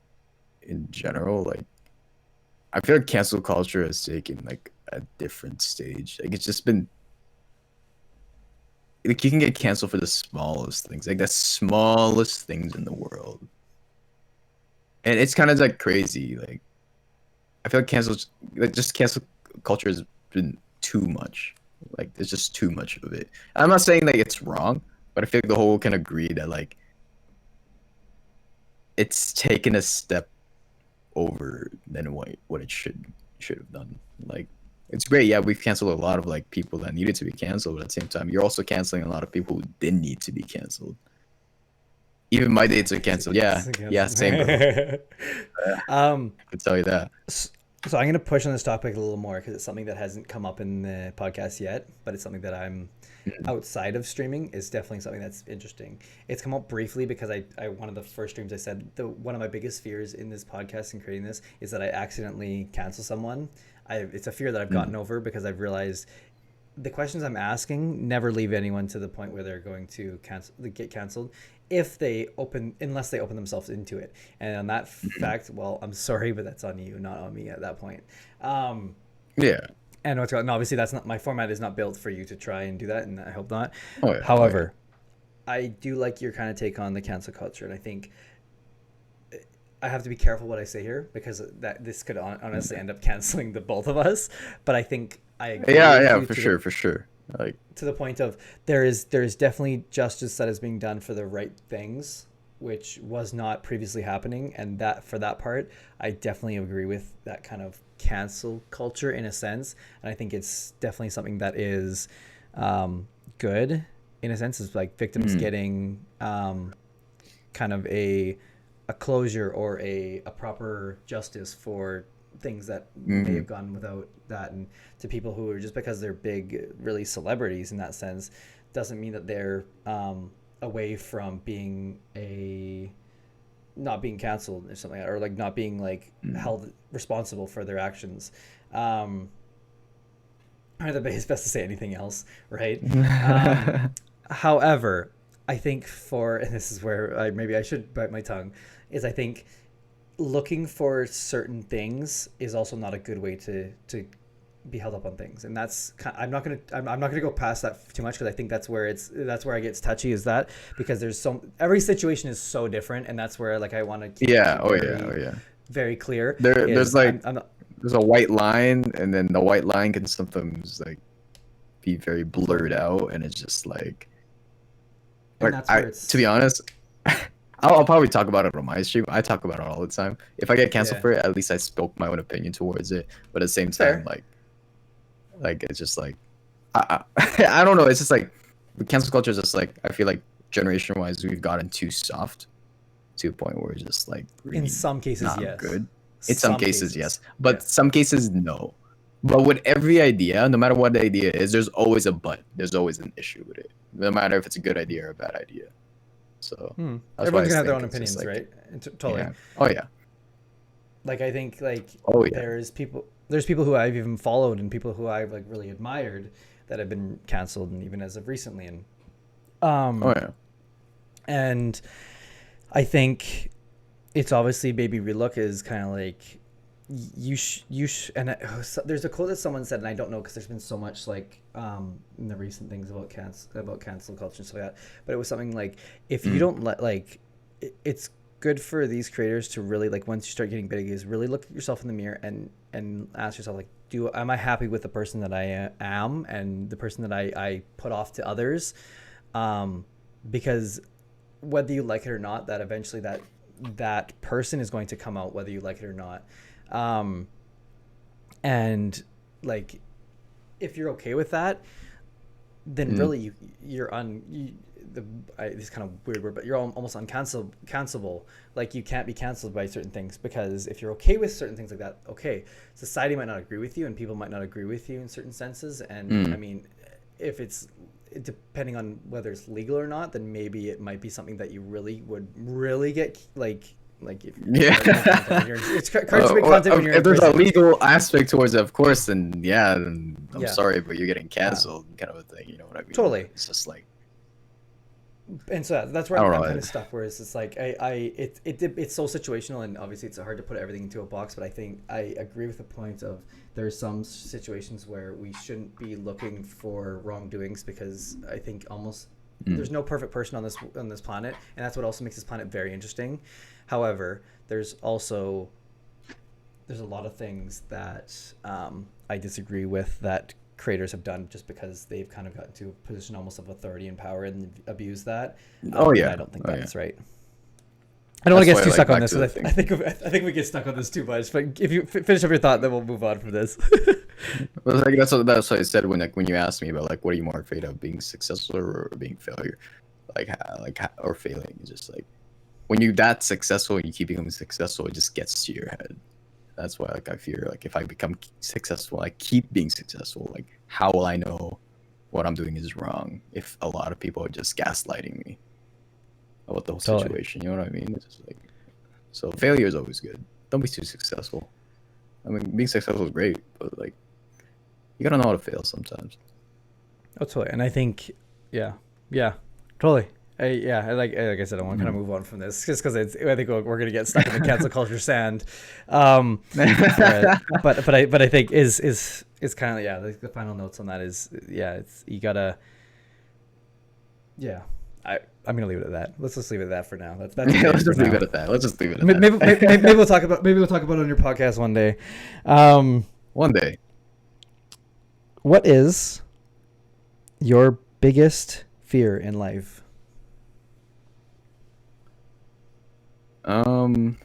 in general, like I feel like cancel culture has taken like a different stage. Like it's just been like you can get canceled for the smallest things, like the smallest things in the world, and it's kind of like crazy. Like I feel like cancel culture has been too much. Like there's just too much of it. I'm not saying like it's wrong, but I feel like the whole can agree that like it's taken a step over than what it should have done. Like it's great, yeah, we've canceled a lot of like people that needed to be canceled, but at the same time you're also canceling a lot of people who didn't need to be canceled. Even my dates are canceled. Yeah, same, bro. I can tell you that. So I'm going to push on this topic a little more because it's something that hasn't come up in the podcast yet, but it's something that I'm outside of streaming is definitely something that's interesting. It's come up briefly because I one of the first streams I said one of my biggest fears in this podcast and creating this is that I accidentally cancel someone. It's a fear that I've gotten over because I've realized the questions I'm asking never leave anyone to the point where they're going to get canceled unless they open themselves into it. And on that fact, well, I'm sorry, but that's on you, not on me at that point. Yeah. And obviously that's not my format is not built for you to try and do that, and I hope not. Oh, yeah. However, I do like your kind of take on the cancel culture, and I think I have to be careful what I say here because this could honestly end up canceling the both of us. But I think I agree. Yeah, for sure. Like to the point of there is definitely justice that is being done for the right things, which was not previously happening, and that for that part, I definitely agree with that kind of cancel culture in a sense, and I think it's definitely something that is good in a sense. Is like victims getting kind of a closure or a proper justice for things that may have gone without that, and to people who are just because they're big really celebrities in that sense doesn't mean that they're away from being not being canceled or something, or like not being like held responsible for their actions. I don't know if it's best to say anything else, right? However, I think and this is where maybe I should bite my tongue, is I think looking for certain things is also not a good way to be held up on things, and that's I'm not gonna go past that too much because I think that's where I get touchy, is that because every situation is so different, and that's where like I want to keep very clear. There's is like I'm not, there's a white line, and then the white line can sometimes like be very blurred out, and it's just and like that's I where it's to be honest, I'll probably talk about it on my stream. I talk about it all the time. If I get canceled Yeah. for it, at least I spoke my own opinion towards it. But at the same Fair. time, like it's just like I don't know. It's just like cancel culture is just like I feel like generation wise we've gotten too soft to a point where it's just like really in some cases, not yes. good. In some cases, yes, but Yeah. some cases no. But with every idea, no matter what the idea is, there's always a but. There's always an issue with it, no matter if it's a good idea or a bad idea. So that's why Everyone's I gonna have their think own it's just opinions, like, right? Totally. yeah. Oh yeah. Like I think like Oh yeah. there's people who I've even followed and people who I've like really admired that have been canceled, and even as of recently, and Oh yeah. and I think it's obviously baby relook is kind of like and there's a quote that someone said, and I don't know because there's been so much like in the recent things about cancel culture and stuff like that, but it was something like if you don't let like it's good for these creators to really like once you start getting big is really look at yourself in the mirror and ask yourself like am I happy with the person that I am and the person that I put off to others, because whether you like it or not, that eventually that person is going to come out whether you like it or not, and like if you're okay with that, then really you're this is kind of weird word, but you're almost cancelable. Like you can't be canceled by certain things because if you're okay with certain things like that, okay, society might not agree with you and people might not agree with you in certain senses, and I mean if it's depending on whether it's legal or not, then maybe it might be something that you really would really get like if it's hard to make content when you're if in there's a prison. legal aspect towards it, of course, then then I'm Yeah. sorry, but you're getting canceled, kind of a thing. You know what I mean? Totally. It's just like And so that's where I don't I'm know. kind of stuck. Where it's just like it's so situational, and obviously it's hard to put everything into a box. But I think I agree with the point of there are some situations where we shouldn't be looking for wrongdoings because I think almost there's no perfect person on this planet, and that's what also makes this planet very interesting. However, there's a lot of things that I disagree with that creators have done just because they've kind of gotten to a position almost of authority and power and abuse that. Oh yeah. And I don't think Oh, that's yeah. right. I don't want to That's get too why I stuck like on back this to the because I think we get stuck on this too much. But if you finish up your thought, then we'll move on from this. Well, like that's what I said when you asked me about like what are you more afraid of, being successful or being failure, or failing. It's just like when you that successful and you keep becoming successful, it just gets to your head. That's why like I fear like if I become successful, I keep being successful. Like how will I know what I'm doing is wrong if a lot of people are just gaslighting me about the whole Totally. situation? You know what I mean? It's just like so failure is always good. Don't be too successful. I mean, being successful is great, but like you gotta know how to fail sometimes. Oh, totally. And I think, yeah, totally. Like I said, I want to kind of move on from this just because I think we're gonna get stuck in the cancel culture sand. But I think is kind of the final notes on that is it's you gotta I'm gonna leave it at that. Let's just leave it at that for now. That's Yeah, let's for just leave now. it at that. Let's just leave it at Maybe, that. maybe we'll talk about it on your podcast one day. One day. What is your biggest fear in life? I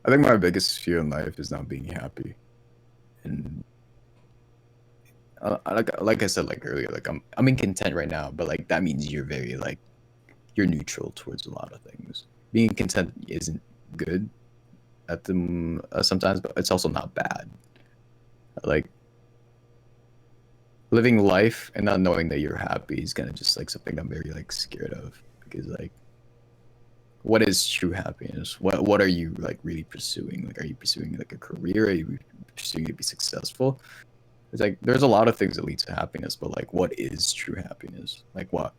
think my biggest fear in life is not being happy, and like I said like earlier, like I'm in content right now, but like that means you're very like you're neutral towards a lot of things. Being content isn't good at the sometimes, but it's also not bad. Like living life and not knowing that you're happy is kind of just like something I'm very like scared of because like what is true happiness? What are you like really pursuing? Like are you pursuing like a career? Are you pursuing to be successful? It's like there's a lot of things that lead to happiness, but like what is true happiness? Like what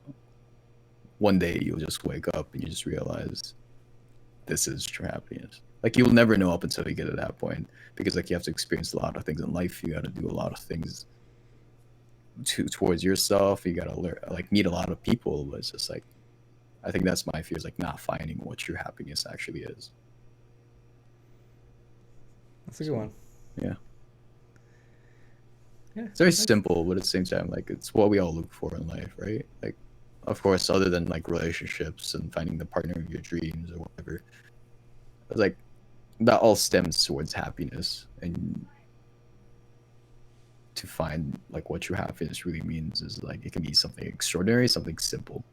one day you'll just wake up and you just realize this is true happiness. Like you'll never know up until you get to that point because like you have to experience a lot of things in life. You got to do a lot of things towards yourself. You got to learn like meet a lot of people, but it's just like I think that's my fear, is like not finding what true happiness actually is. That's a good one. Yeah. Yeah, It's very nice. simple, but at the same time, like it's what we all look for in life, right? Like, of course, other than like relationships and finding the partner of your dreams or whatever, it's like that all stems towards happiness. And to find like what true happiness really means is like it can be something extraordinary, something simple.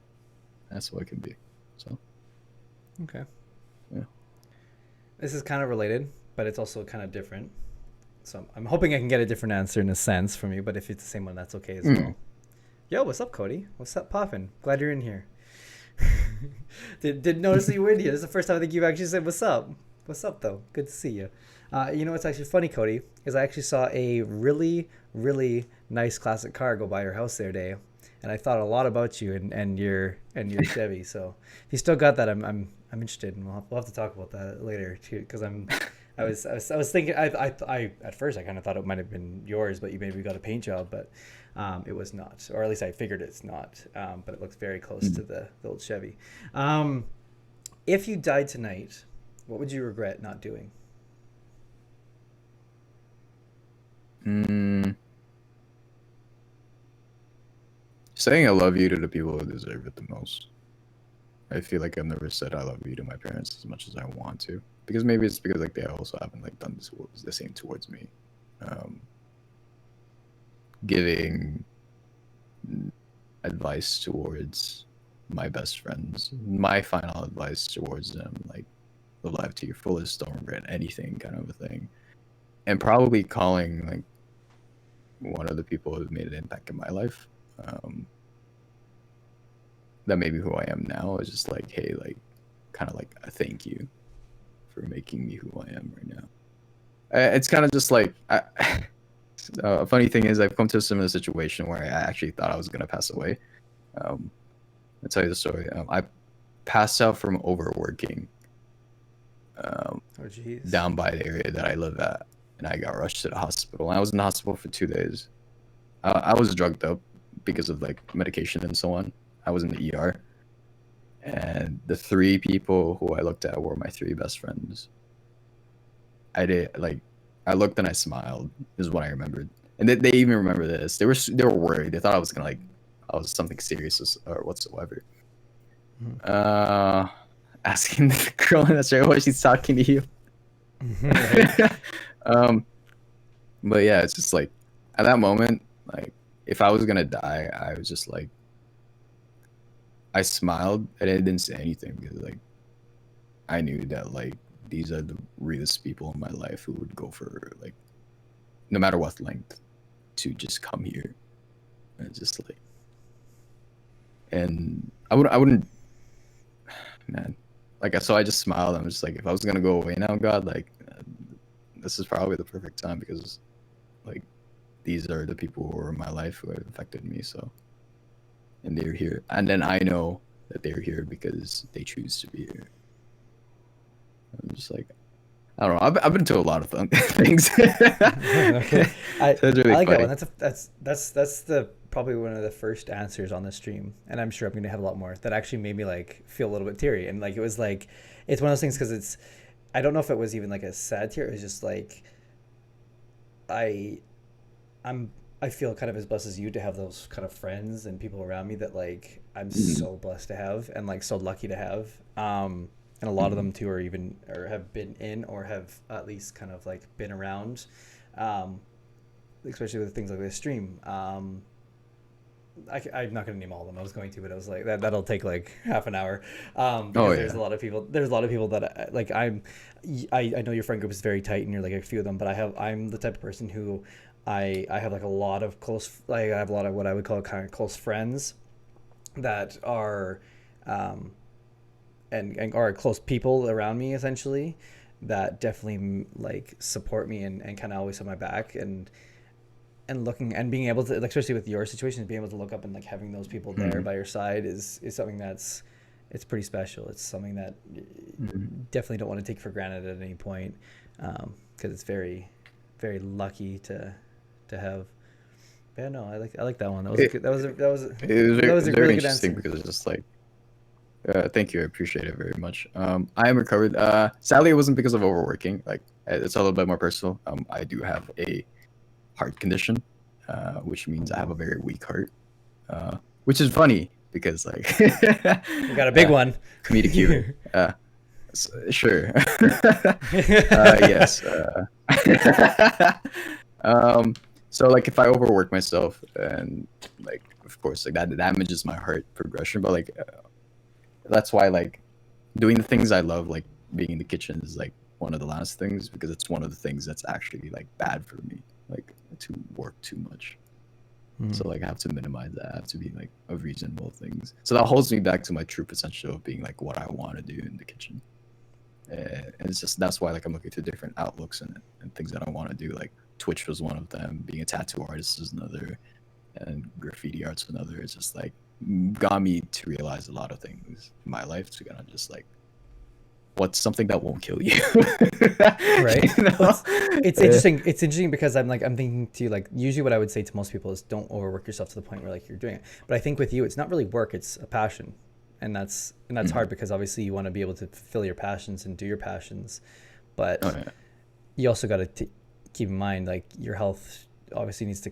That's what it can be. So Okay. yeah. This is kind of related, but it's also kind of different. So I'm hoping I can get a different answer in a sense from you, but if it's the same one, that's okay as well. Yo, what's up, Cody? What's up, Poffin? Glad you're in here. Did notice that you were in here. This is the first time I think you've actually said what's up. What's up, though? Good to see you. You know what's actually funny, Cody, is I actually saw a really, really nice classic car go by your house the other day, and I thought a lot about you and your Chevy. So if you still got that, I'm interested, and we'll have to talk about that later too, because I was thinking I at first I kind of thought it might have been yours, but you maybe got a paint job, but it was not, or at least I figured it's not. But it looks very close to the old Chevy. If you died tonight, what would you regret not doing? Saying I love you to the people who deserve it the most. I feel like I've never said I love you to my parents as much as I want to, because maybe it's because like they also haven't like done the same towards me. Giving advice towards my best friends, my final advice towards them, like live life to your fullest, don't regret anything, kind of a thing, and probably calling like one of the people who made an impact in my life. That made me who I am now is just like, hey, like, kind of like a thank you for making me who I am right now. It's kind of just like, a funny thing is I've come to a similar situation where I actually thought I was going to pass away. I'll tell you the story. I passed out from overworking down by the area that I live at, and I got rushed to the hospital. I was in the hospital for 2 days. I was drugged up because of like medication and so on. I was in the ER, and the 3 people who I looked at were my 3 best friends. I looked and I smiled is what I remembered, and they even remember this. They were worried. They thought I was gonna like I was something serious or whatsoever. Asking the girl in the street why she's talking to you. But yeah, it's just like at that moment, like if I was gonna die, I was just like I smiled and I didn't say anything because like I knew that like these are the realest people in my life who would go for like no matter what length to just come here and just like, and I wouldn't, man, like so I just smiled. I'm just like, if I was gonna go away now, God, like this is probably the perfect time because like these are the people who are in my life who have affected me. So, and they're here, and then I know that they're here because they choose to be here. I'm just like, I don't know. I've been to a lot of things. Okay. I really like funny. that one. That's the probably one of the first answers on the stream, and I'm sure I'm gonna have a lot more that actually made me like feel a little bit teary, and like it was like it's one of those things because it's I don't know if it was even like a sad tear. It was just like I feel kind of as blessed as you to have those kind of friends and people around me that like I'm so blessed to have and like so lucky to have. And a lot of them too are even or have been in or have at least kind of like been around, especially with things like this stream. I'm not gonna name all of them. I was going to, but I was like that'll take like half an hour. Because there's a lot of people. There's a lot of people that like I know your friend group is very tight and you're like a few of them, but I'm the type of person who I have like a lot of close like I have a lot of what I would call kind of close friends that are and are close people around me essentially that definitely like support me and kind of always have my back and looking and being able to like, especially with your situation, being able to look up and like having those people there by your side is something that's it's pretty special. It's something that definitely don't want to take for granted at any point because it's very very lucky to have. Yeah, no, I like that one. That was a really good answer. Because it's just like Thank you. I appreciate it very much. I am recovered. Sadly, it wasn't because of overworking. Like, it's a little bit more personal. I do have a heart condition, which means I have a very weak heart. Which is funny because like You got a big one. comedic humor. Sure. Yes. So like if I overwork myself and like of course like that damages my heart progression, but like that's why like doing the things I love, like being in the kitchen, is like one of the last things because it's one of the things that's actually like bad for me, like to work too much. So like I have to minimize that. I have to be like of reasonable things. So that holds me back to my true potential of being like what I want to do in the kitchen. And it's just that's why like I'm looking to different outlooks and things that I want to do. Like Twitch was one of them. Being a tattoo artist is another, and graffiti art's another. It's just like got me to realize a lot of things in my life to kind of just like what's something that won't kill you. Right. You know? Well, it's interesting. It's interesting because I'm thinking to like usually what I would say to most people is don't overwork yourself to the point where like you're doing it. But I think with you, it's not really work; it's a passion, and that's hard because obviously you want to be able to fulfill your passions and do your passions, but Oh, yeah. you also got to keep in mind like your health obviously needs to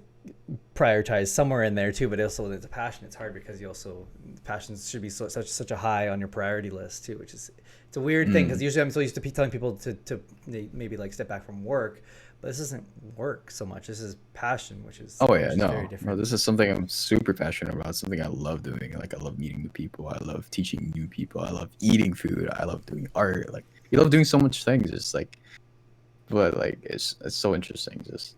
prioritize somewhere in there too. But also it's a passion. It's hard because you also passions should be such a high on your priority list too, which is it's a weird thing because usually I'm so used to telling people to maybe like step back from work, but this isn't work so much. This is passion, which is Oh yeah, which is very no, different. this is something I'm super passionate about. It's something I love doing. Like I love meeting new people. I love teaching new people. I love eating food. I love doing art. Like you love doing so much things. It's like, but like it's so interesting. Just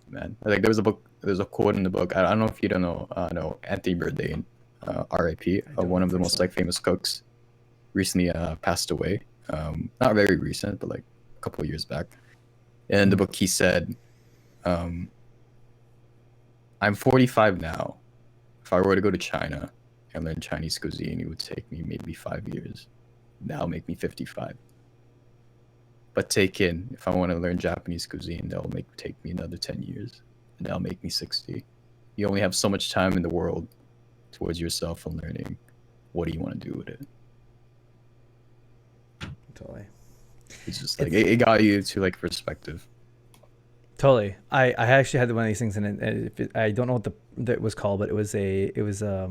man, like there's a quote in the book. I don't know if you don't know Anthony Bourdain, R.I.P. don't One of the think most so. like famous cooks, recently passed away. Not very recent, but like a couple of years back. In the book, he said, I'm 45 now. If I were to go to China and learn Chinese cuisine, it would take me maybe 5 years. That'll make me 55. But if I want to learn Japanese cuisine, that'll take me another 10 years. And that'll make me 60. You only have so much time in the world towards yourself and learning. What do you want to do with it? Totally. It's just like, it got you to like perspective. Totally. I actually had one of these things, and I don't know what that was called, but it was a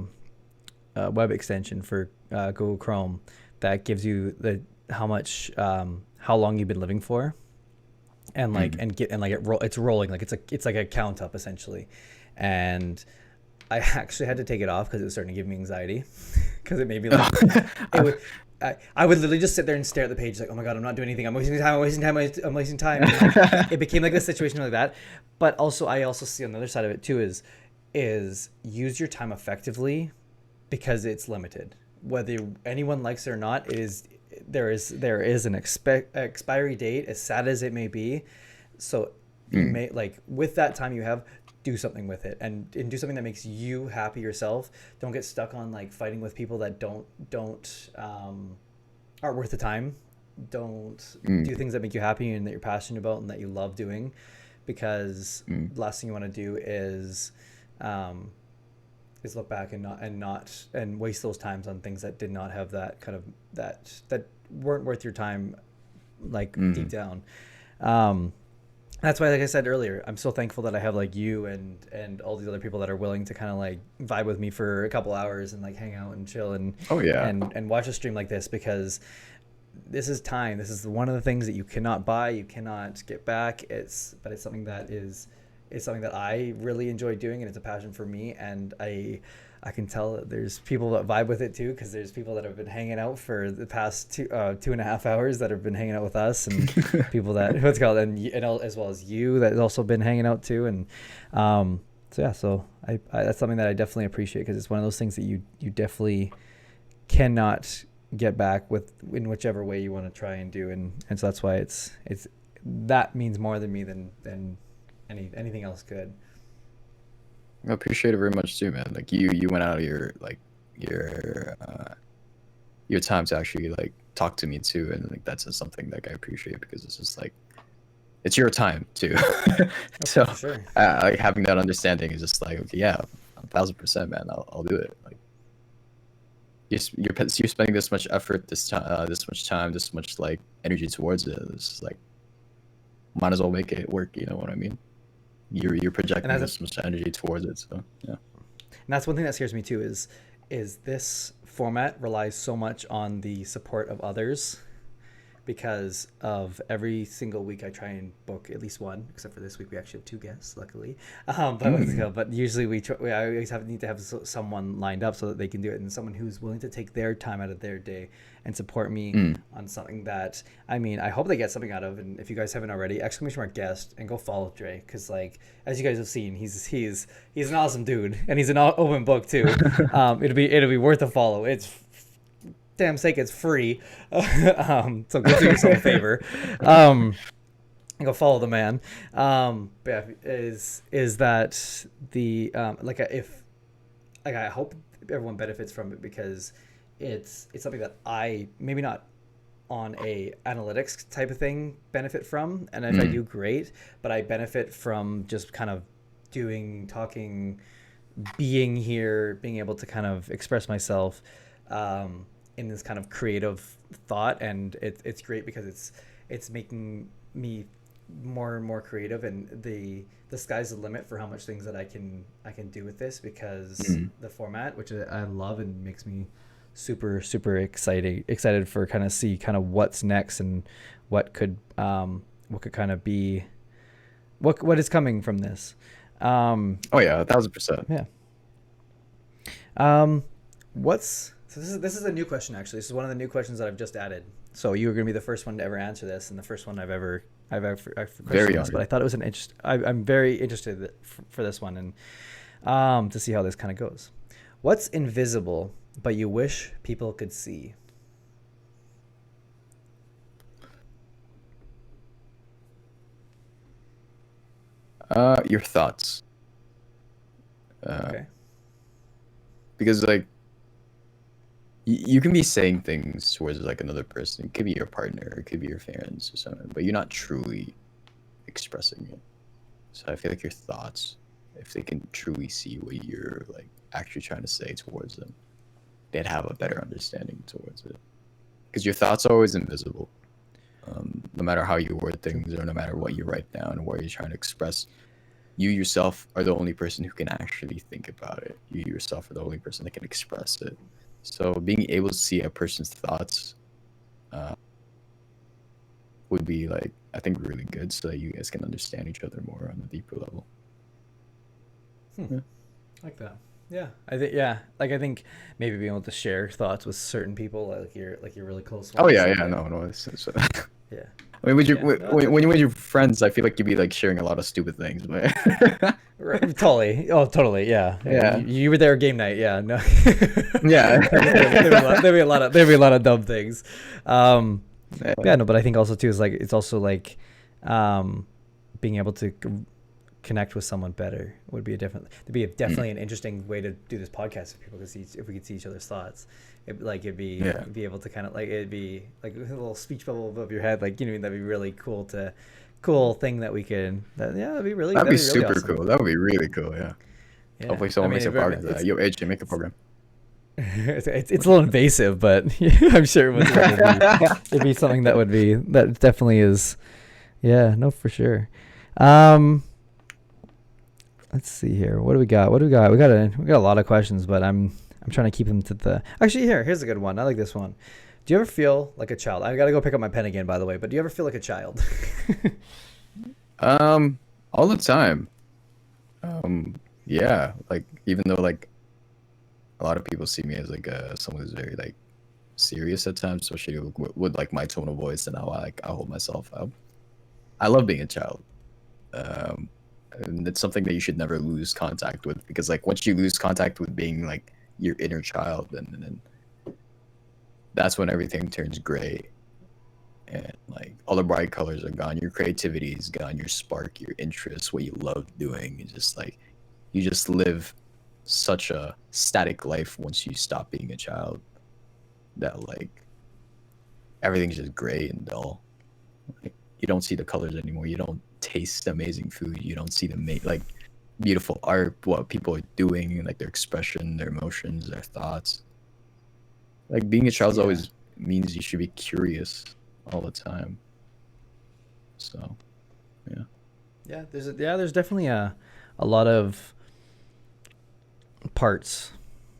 web extension for Google Chrome that gives you how long you've been living for, and like it's rolling like it's like a count up essentially, and I actually had to take it off because it was starting to give me anxiety because it made me like it would. I would literally just sit there and stare at the page like, oh my god, I'm not doing anything. I'm wasting time. I'm wasting time. And, like, it became like a situation like that. But also, I also see on the other side of it too is use your time effectively because it's limited. Whether anyone likes it or not, there is an expiry date, as sad as it may be. So you may like with that time you have. Do something with it and do something that makes you happy yourself. Don't get stuck on like fighting with people that aren't worth the time. Don't do things that make you happy and that you're passionate about and that you love doing, because the last thing you want to do is look back and waste those times on things that did not have that kind of that weren't worth your time, like deep down. That's why, like I said earlier, I'm so thankful that I have like you and all these other people that are willing to kind of like vibe with me for a couple hours and like hang out and chill and and watch a stream like this, because this is time. This is one of the things that you cannot buy, you cannot get back. It's something that it's something that I really enjoy doing, and it's a passion for me, and I can tell that there's people that vibe with it too, because there's people that have been hanging out for the past 2.5 hours that have been hanging out with us, and people that as well as you that has also been hanging out too, and so I that's something that I definitely appreciate, because it's one of those things that you definitely cannot get back with in whichever way you want to try and do, and so that's why it's that means more than me than anything else could. I appreciate it very much too, man. Like you went out of your time to actually like talk to me too, and like that's just something like I appreciate, because it's just like it's your time too. So For sure. like having that understanding is just like, okay, yeah, 1000%, man. I'll do it. Like you're spending this much effort, this much time, this much like energy towards it. It's like might as well make it work. You know what I mean? You're projecting as a, this much energy towards it. So yeah. and that's one thing that scares me too is this format relies so much on the support of others, because of every single week I try and book at least one, except for this week we actually have 2 guests, luckily. But usually we always need to have someone lined up so that they can do it, and someone who's willing to take their time out of their day and support me on something that, I mean, I hope they get something out of. And if you guys haven't already, !guest, and go follow Dreii, because like as you guys have seen, he's an awesome dude, and he's an open book too. It'll be worth a follow. It's damn sake, it's free. So go do yourself a favor. Go follow the man. But yeah, is that the I hope everyone benefits from it, because it's something that I, maybe not on a analytics type of thing, benefit from, and if I do, great, but I benefit from just kind of talking, being here, being able to kind of express myself in this kind of creative thought, and it's great because it's making me more and more creative, and the sky's the limit for how much things that I can do with this, because the format, which I love, and makes me super excited for kind of see kind of what's next, and what could kind of be what is coming from this. Oh yeah, 1000%. Yeah. So this is a new question, actually. This is one of the new questions that I've just added. So you were going to be the first one to ever answer this, and the first one I've ever questioned this. But I thought it was an interest. I'm very interested for this one, and to see how this kind of goes. What's invisible but you wish people could see? Your thoughts. Okay. Because like you can be saying things towards like another person. It could be your partner, it could be your parents or something, but you're not truly expressing it. So I feel like your thoughts, if they can truly see what you're like actually trying to say towards them, they'd have a better understanding towards it. Because your thoughts are always invisible. No matter how you word things, or no matter what you write down or what you're trying to express, you yourself are the only person who can actually think about it. You yourself are the only person that can express it. So being able to see a person's thoughts would be like, I think, really good, so that you guys can understand each other more on a deeper level. Yeah. Like that. Yeah, I think maybe being able to share thoughts with certain people, like your really close ones. Oh yeah, no, it's yeah. I mean, when you're with your friends, I feel like you'd be like sharing a lot of stupid things, but Right, totally. Oh, totally. Yeah. You were there game night. Yeah. No. yeah, there'd be a lot of dumb things. Yeah. No, but I think also too is like, it's also like, being able to connect with someone better would be definitely an interesting way to do this podcast, if people could see, if we could see each other's thoughts. It'd be able to kind of like, it'd be like a little speech bubble above your head, like, you know, that'd be really cool thing that we could. That'd be really. That'd be really super awesome. cool. That would be really cool. Yeah. Hopefully someone makes a program for that. Yo, AJ, make a program. It's a little invasive, but I'm sure it'd be something that definitely is. Yeah, no, for sure. Let's see here. What do we got? We got a lot of questions, but I'm trying to keep them to the. Actually, here's a good one. I like this one. Do you ever feel like a child? I gotta go pick up my pen again, by the way. But do you ever feel like a child? All the time. Yeah. Like, even though like a lot of people see me as like someone who's very like serious at times, especially with like my tone of voice and how I hold myself up. I love being a child. And it's something that you should never lose contact with, because like once you lose contact with being like your inner child, then that's when everything turns gray, and like all the bright colors are gone, your creativity is gone, your spark, your interest, what you love doing, is just like you just live such a static life once you stop being a child, that like everything's just gray and dull. Like, you don't see the colors anymore, you don't taste amazing food, you don't see the like beautiful art, what people are doing, like their expression, their emotions, their thoughts. Like being a child Yeah. always means you should be curious all the time. So Yeah, there's definitely a lot of parts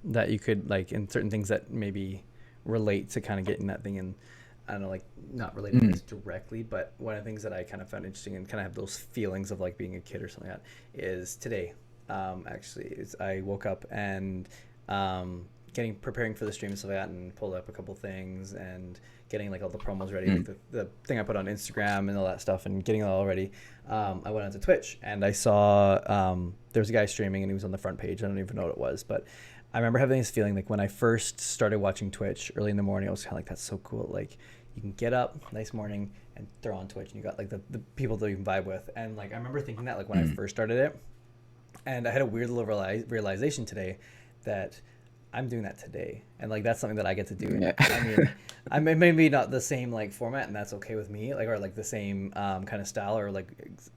that you could like in certain things that maybe relate to kind of getting that thing. And I don't know, like not related to this directly, but one of the things that I kind of found interesting and kind of have those feelings of like being a kid or something like that is today. Actually, is I woke up and preparing for the stream and stuff like that, and pulled up a couple things and getting like all the promos ready, like the thing I put on Instagram and all that stuff, and getting it all ready. I went onto Twitch and I saw there was a guy streaming and he was on the front page. I don't even know what it was, but I remember having this feeling like when I first started watching Twitch early in the morning, I was kind of like, that's so cool. Like you can get up, nice morning, and throw on Twitch, and you got like the people that you can vibe with. And like I remember thinking that like when I first started it, and I had a weird little realization today that I'm doing that today, and like that's something that I get to do. Yeah. I mean, I may maybe not the same like format, and that's okay with me. Like or like the same kind of style, or like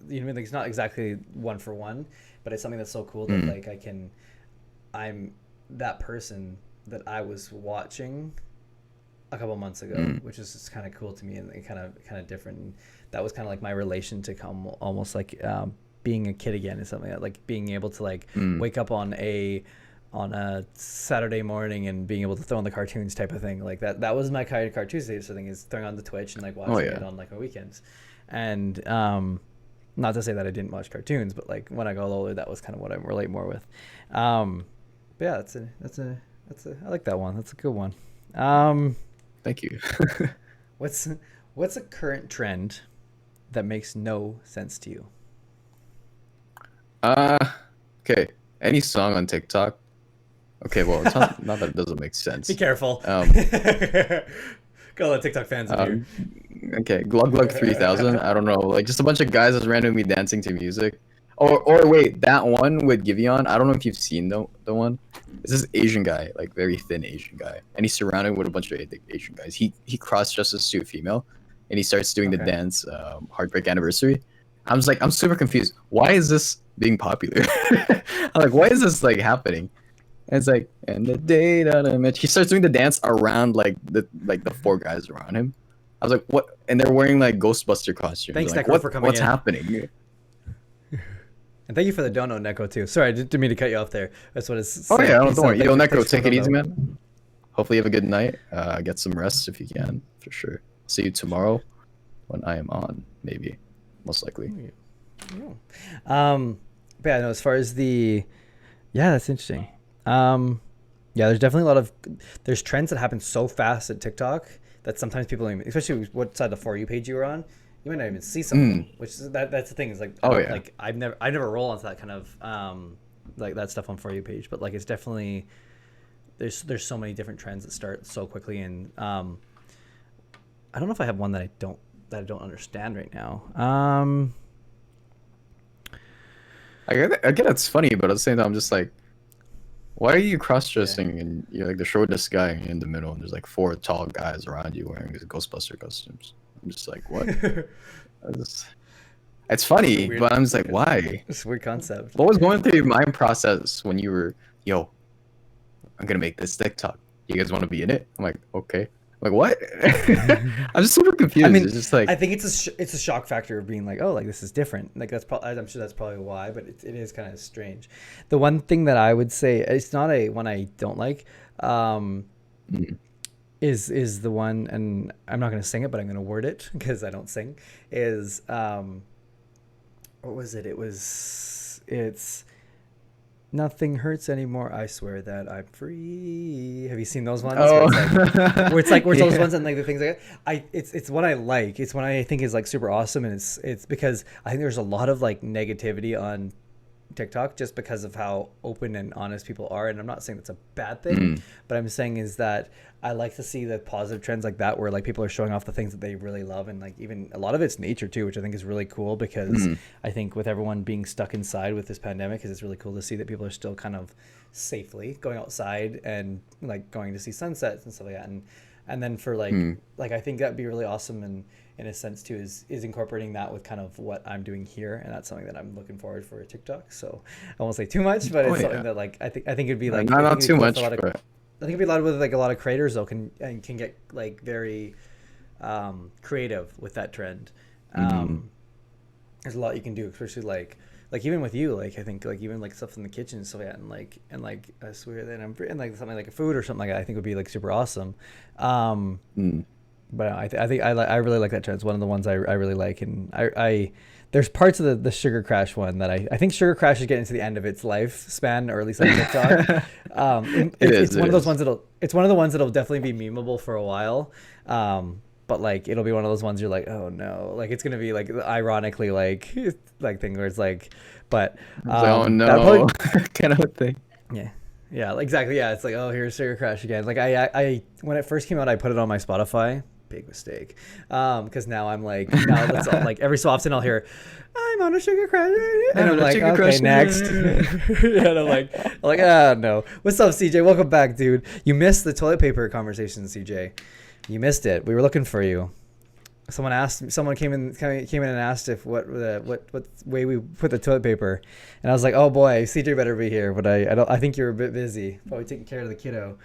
you know, like it's not exactly one for one, but it's something that's so cool that like I'm that person that I was watching a couple months ago, which is just kind of cool to me and kind of different. And that was kind of like my relation to almost like being a kid again, is something that like being able to like wake up on a Saturday morning and being able to throw on the cartoons type of thing. Like that was my kind of Cartoon Tuesday thing, is throwing on the Twitch and like watching it on like my weekends. And not to say that I didn't watch cartoons, but like when I got older, that was kind of what I relate more with. But yeah, that's a I like that one. That's a good one. thank you. What's a current trend that makes no sense to you? Okay. Any song on TikTok? Okay, well, it's not that it doesn't make sense. Be careful. Got a lot of TikTok fans in here. Okay, Glug Glug 3000. I don't know, like just a bunch of guys just randomly dancing to music. Or wait, that one with Giveon. I don't know if you've seen the one. It's this Asian guy, like very thin Asian guy, and he's surrounded with a bunch of Asian guys. He cross dresses to a female, and he starts doing the dance, Heartbreak Anniversary. I'm just like, I'm super confused. Why is this being popular? I'm like, why is this like happening? And it's like, and the day that I met, he starts doing the dance around like the four guys around him. I was like, what? And they're wearing like Ghostbuster costumes. Thanks, like, Neko, for coming what's in. happening? And thank you for the dono, Neko, too. Sorry, I didn't mean to cut you off there. That's what it's. Oh yeah, don't worry. Yo, Neko, thanks for take it the easy, dono. man. Hopefully you have a good night. Get some rest if you can, for sure. See you tomorrow when I am on, maybe, most likely. But yeah, no, as far as yeah, that's interesting. Yeah, there's definitely a lot of there's trends that happen so fast at TikTok that sometimes people don't even, especially what side of the For You page you were on, you might not even see something. Which is, that's the thing, is like, like I never roll onto that kind of like that stuff on For You page, but like it's definitely there's so many different trends that start so quickly. And I don't know if I have one that I don't understand right now. I get it's funny, but at the same time, I'm just like, why are you cross-dressing and you're like the shortest guy in the middle, and there's like four tall guys around you wearing these Ghostbuster costumes? I'm just like, what? It's funny, but I'm just like, why? It's a weird concept. What was going through your mind process when you were, yo, I'm gonna make this TikTok. You guys want to be in it? I'm like, okay. Like, what? I'm just super confused. I mean, it's just like, I think it's a shock factor of being like, oh, like this is different. Like that's probably, I'm sure that's probably why, but it is kind of strange. The one thing that I would say, it's not a one I don't like, is the one, and I'm not going to sing it, but I'm going to word it because I don't sing. Is what was it? It's nothing hurts anymore. I swear that I'm free. Have you seen those ones? Oh. Where it's like those ones and like the things like that. It's what I like. It's what I think is like super awesome, and it's because I think there's a lot of like negativity on TikTok just because of how open and honest people are. And I'm not saying that's a bad thing, but I'm saying is that I like to see the positive trends like that, where like people are showing off the things that they really love, and like even a lot of it's nature too, which I think is really cool, because I think with everyone being stuck inside with this pandemic, it's really cool to see that people are still kind of safely going outside and like going to see sunsets and stuff like that. And then for like I think that'd be really awesome, and in a sense too, is incorporating that with kind of what I'm doing here, and that's something that I'm looking forward for TikTok. So I won't say too much, but it's something that like I think it'd be like not too much. I think it'd be a lot with like a lot of creators though can get like very creative with that trend. There's a lot you can do, especially like even with you, like I think like even like stuff in the kitchen and stuff like that, and like I swear that and like something like a food or something like that, I think would be like super awesome. But I think I really like that trend. It's one of the ones I really like, and I there's parts of the Sugar Crash one that I think Sugar Crash is getting to the end of its lifespan, or at least on TikTok. It's one of those ones it's one of the ones that'll definitely be memeable for a while. But like it'll be one of those ones you're like, oh no, like it's gonna be like ironically like thing where it's like, but oh no, kind of a thing. Yeah, exactly. Yeah, it's like, oh, here's Sugar Crash again. Like I when it first came out, I put it on my Spotify. Big mistake, because now I'm like, now that's all, like every so often I'll hear, I'm on a Sugar Crash, and I'm like, okay, next. Yeah, and I'm like, ah, no. What's up, CJ? Welcome back, dude. You missed the toilet paper conversation, CJ. You missed it. We were looking for you. Someone came in and asked if what way we put the toilet paper, and I was like, oh boy, CJ better be here, but I think you were a bit busy, probably taking care of the kiddo.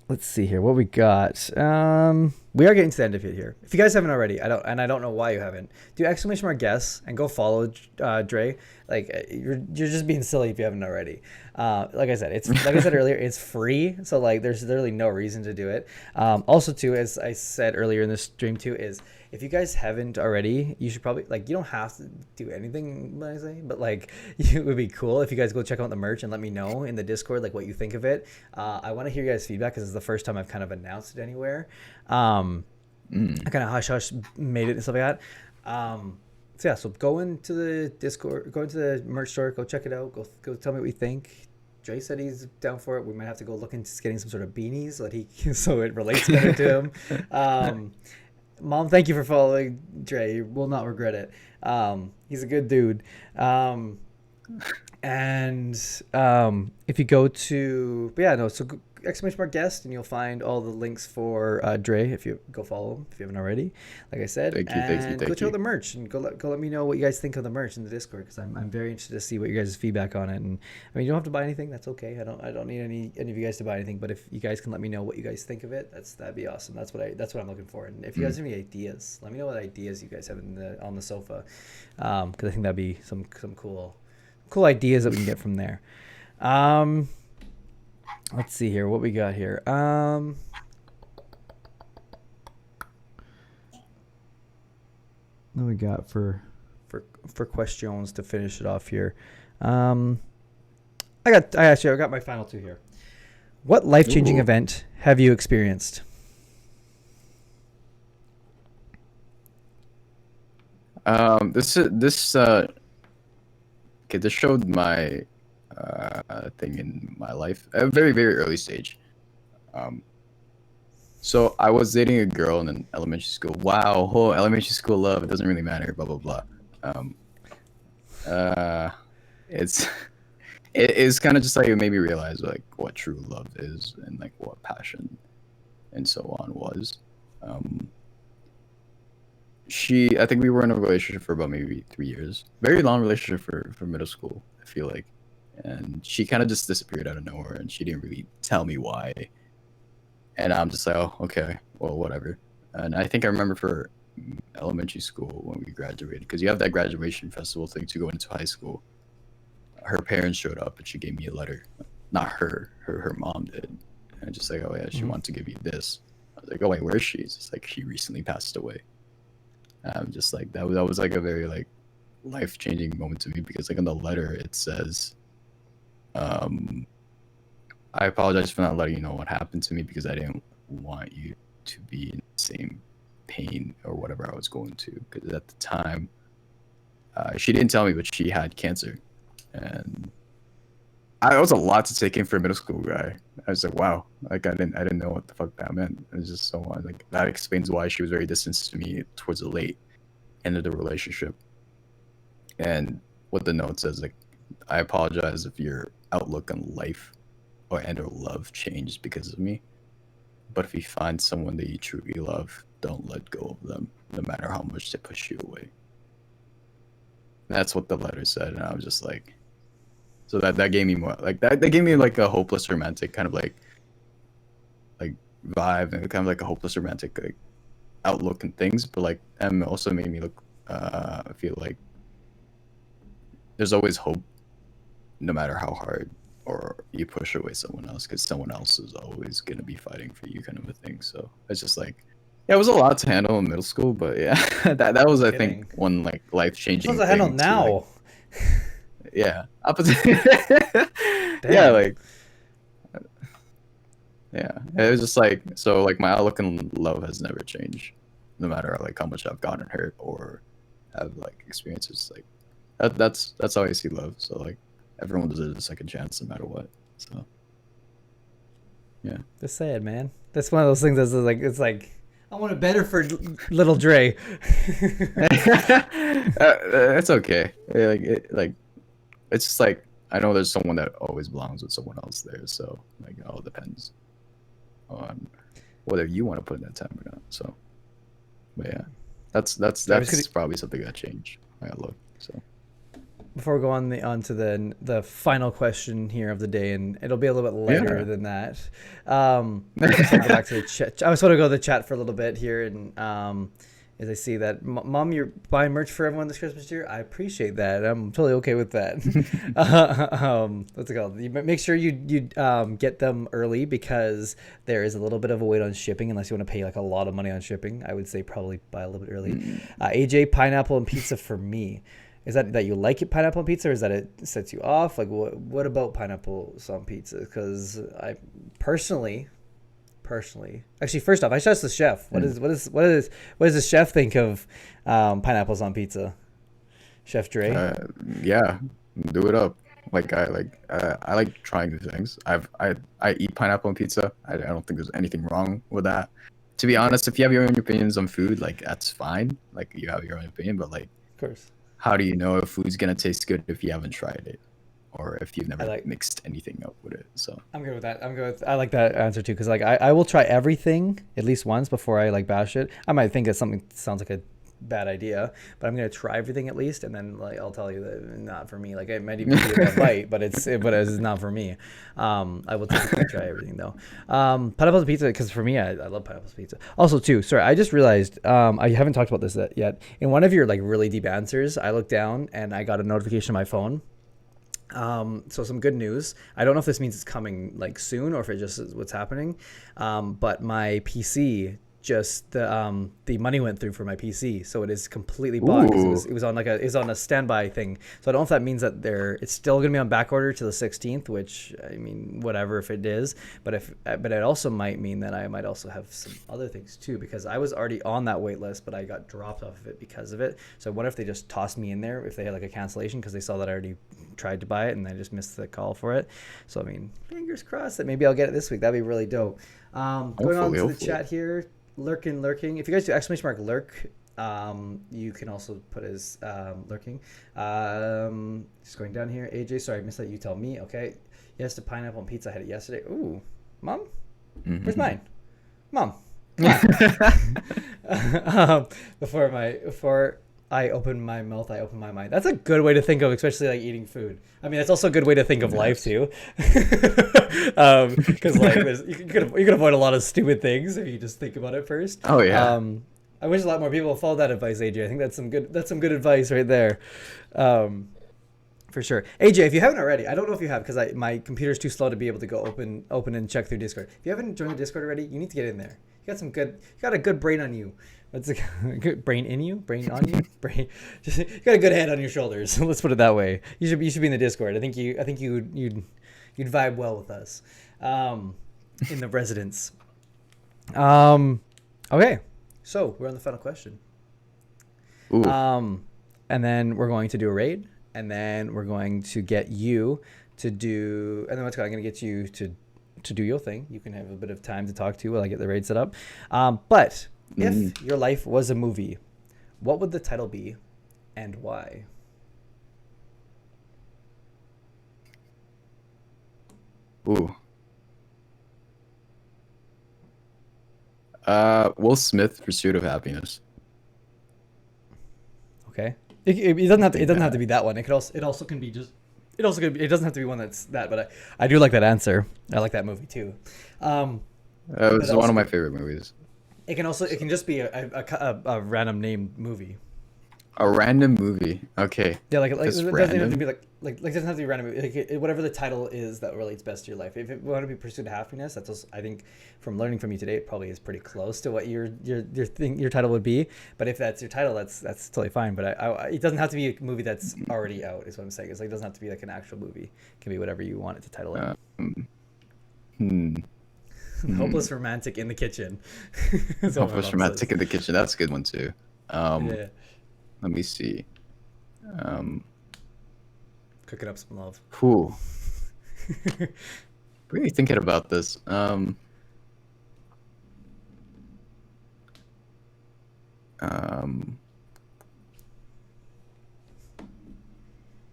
Let's see here what we got. We are getting to the end of it here. If you guys haven't already, I don't know why you haven't. Do exclamation mark guess and go follow Dreii. Like you're just being silly if you haven't already. Like I said earlier, it's free, so like there's literally no reason to do it. Also too, as I said earlier in this stream too, is if you guys haven't already, you should probably, like, you don't have to do anything, I say, but like it would be cool if you guys go check out the merch and let me know in the Discord like what you think of it. I want to hear you guys' feedback because it's the first time I've kind of announced it anywhere. I kind of hush made it and stuff like that. So yeah, so go into the Discord, go into the merch store, go check it out, go tell me what you think. Dreii said he's down for it. We might have to go look into getting some sort of beanies so that so it relates better to him. Mom, thank you for following Dreii. You will not regret it. He's a good dude. And if you go to, but yeah, no, so exclamation mark guest, and you'll find all the links for Dreii if you go follow him if you haven't already. Like I said, thank you. Go check out the merch and go let me know what you guys think of the merch in the Discord, because I'm very interested to see what you guys' feedback on it. And I mean, you don't have to buy anything. That's okay. I don't need any of you guys to buy anything. But if you guys can let me know what you guys think of it, that'd be awesome. That's what I'm looking for. And if you guys have any ideas, let me know what ideas you guys have on the sofa, because I think that'd be some cool ideas that we can get from there. Let's see here what we got here. What we got for questions to finish it off here. I got my final two here. What life-changing event have you experienced? This showed my thing in my life at a very, very early stage. So I was dating a girl in elementary school. Wow, whole elementary school love, it doesn't really matter, blah blah blah. It's kind of just like, it made me realize like what true love is and like what passion and so on was. I think we were in a relationship for about maybe 3 years. Very long relationship for middle school, I feel like. And she kind of just disappeared out of nowhere, and she didn't really tell me why. And I'm just like, oh, okay, well, whatever. And I think I remember for elementary school when we graduated, because you have that graduation festival thing to go into high school. Her parents showed up, and she gave me a letter. Not her mom did. And just like, oh yeah, she wanted to give you this. I was like, oh wait, where is she? It's just like, she recently passed away. And I'm just like, that was like a very like life-changing moment to me, because like in the letter it says, I apologize for not letting you know what happened to me, because I didn't want you to be in the same pain or whatever I was going to. Because at the time, she didn't tell me, but she had cancer, and it was a lot to take in for a middle school guy. I was like, wow, like I didn't know what the fuck that meant. It was just so like that explains why she was very distant to me towards the late end of the relationship. And what the note says, like, I apologize if your outlook on life or love changed because of me. But if you find someone that you truly love, don't let go of them, no matter how much they push you away. That's what the letter said, and I was just like, So that gave me more like that gave me like a hopeless romantic kind of like vibe, and kind of like a hopeless romantic like outlook and things. But like also made me look feel like there's always hope, no matter how hard or you push away someone else, because someone else is always gonna be fighting for you, kind of a thing. So it's just like, yeah, it was a lot to handle in middle school, but yeah, that was I Kidding. think one like life changing. What's the handle now? Yeah, opposite. Damn. Yeah, like yeah, it was just like, so like my outlook on love has never changed, no matter like how much I've gotten hurt or have like experiences like that's how I see love. So like everyone deserves a second chance no matter what. So yeah. That's sad, man. That's one of those things that's like, it's like, I want it better for little Dreii. It's okay. Like it's just like I know there's someone that always belongs with someone else there. So like it all depends on whether you want to put in that time or not. So, but yeah, that's probably something that changed my outlook. So Before we go on to the final question here of the day, and it'll be a little bit lighter than that. I just want to go back to the chat. I just want to go to the chat for a little bit here, and as I see that, Mom, you're buying merch for everyone this Christmas year. I appreciate that. I'm totally okay with that. What's it called? You make sure you get them early, because there is a little bit of a wait on shipping, unless you want to pay like a lot of money on shipping. I would say probably buy a little bit early. AJ, pineapple and pizza for me. Is that you like it, pineapple on pizza, or is that it sets you off? Like, what about pineapple on pizza? Because I personally, actually, first off, I should ask the chef. What does the chef think of pineapples on pizza? Chef Dreii? Yeah, do it up. Like I like trying new things. I eat pineapple on pizza. I don't think there's anything wrong with that. To be honest, if you have your own opinions on food, like that's fine. Like you have your own opinion, but like, Of course. how do you know if food's gonna taste good if you haven't tried it, or if you've never mixed anything up with it? So I'm good with that. I like that answer too, because like I will try everything at least once before I like bash it. I might think that something sounds like a bad idea, but I'm gonna try everything at least, and then like I'll tell you that not for me. Like it might even be a bite, but it's not for me. I will typically try everything though. Pineapple pizza, because for me, I love pineapple pizza. Also too, sorry, I just realized I haven't talked about this yet. In one of your like really deep answers, I looked down and I got a notification on my phone. So some good news. I don't know if this means it's coming like soon or if it just is what's happening. But my PC just the money went through for my PC, so it is completely bought. 'Cause it was on a standby thing. So I don't know if that means that it's still gonna be on back order to the 16th, which I mean whatever if it is. But it also might mean that I might also have some other things too, because I was already on that wait list, but I got dropped off of it because of it. So I wonder if they just tossed me in there if they had like a cancellation because they saw that I already tried to buy it and I just missed the call for it. So I mean, fingers crossed that maybe I'll get it this week. That'd be really dope. Going on to the chat here. Lurking. If you guys do ! Lurk, you can also put as lurking. Just going down here. AJ, sorry, I missed that. You tell me. Okay. Yes to pineapple and pizza. I had it yesterday. Ooh, Mom? Where's mine? Mom. Before I open my mouth, I open my mind. That's a good way to think of, especially like eating food. I mean, that's also a good way to think of life too. Because life you can avoid a lot of stupid things if you just think about it first. Oh yeah. I wish a lot more people follow that advice, AJ. I think that's some good advice right there. For sure. AJ, if you haven't already, I don't know if you have, because my computer's too slow to be able to go open and check through Discord. If you haven't joined the Discord already, you need to get in there. You got a good brain on you. What's a good brain in you? Brain on you? You got a good head on your shoulders. Let's put it that way. You should be in the Discord. I think you'd vibe well with us. In the residence. Okay. So we're on the final question. Ooh. And then we're going to do a raid, and then we're going to get you to do, and then I'm going to get you to do your thing. You can have a bit of time to talk to while I get the raid set up. But if your life was a movie, what would the title be and why? Ooh. Will Smith, Pursuit of Happiness. Okay. It doesn't have to be that one. It also can be just it also could be, it doesn't have to be one that's that, but I do like that answer. I like that movie too. It But was one also- of my favorite movies. It can just be a random named movie. A random movie. Okay. Yeah, like it Just doesn't have to random? be like it doesn't have to be random. Like whatever the title is that relates best to your life. If it want to be Pursuit of Happiness, that's also, I think from learning from you today, it probably is pretty close to what your title would be. But if that's your title, that's totally fine. But it doesn't have to be a movie that's already out. Is what I'm saying. It's like it doesn't have to be like an actual movie. It can be whatever you want it to title it. Hopeless Romantic in the Kitchen. That's what my Hopeless mom Romantic says. in the Kitchen. That's a good one too. Yeah, Let me see. cooking up some love. Whew. Really thinking about this.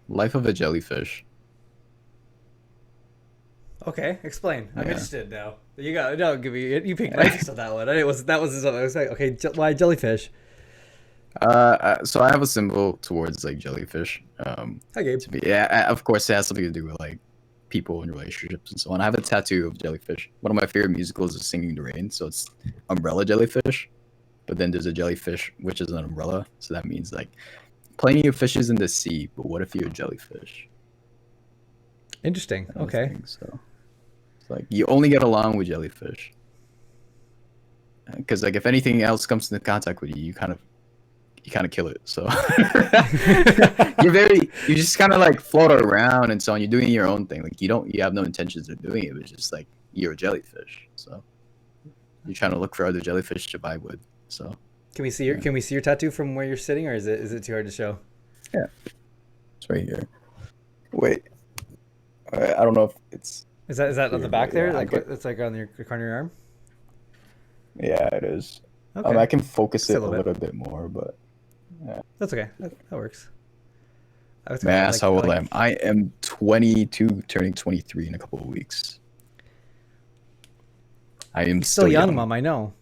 Life of a Jellyfish. Okay, explain. I'm Yeah. interested now. You got no. Give me. You picked life on that one. It was that was I was like, okay, why jellyfish? So I have a symbol towards like jellyfish. Hi, Gabe. To be, yeah, of course, it has something to do with like people and relationships and so on. I have a tattoo of jellyfish. One of my favorite musicals is Singing in the Rain, so it's umbrella jellyfish. But then there's a jellyfish, which is an umbrella, so that means like plenty of fishes in the sea. But what if you're a jellyfish? Interesting. Kind of Okay. thing, so it's like you only get along with jellyfish. Because like if anything else comes into contact with you, you kind of kill it. So you just kind of like float around and so on. You're doing your own thing. Like you have no intentions of doing it. It's just like you're a jellyfish. So you're trying to look for other jellyfish to vibe with. So Can we see your tattoo from where you're sitting, or is it too hard to show? yeah, it's right here. Wait, I don't know if it's. Is that on the back there? Yeah, Like okay. it's like on your corner of your arm. Yeah, it is. Okay, I can focus Just a it a little little bit more, but that's okay. That works. may I ask how old I am? I am 22, turning 23 in a couple of weeks. I am Still young, Mom. I know.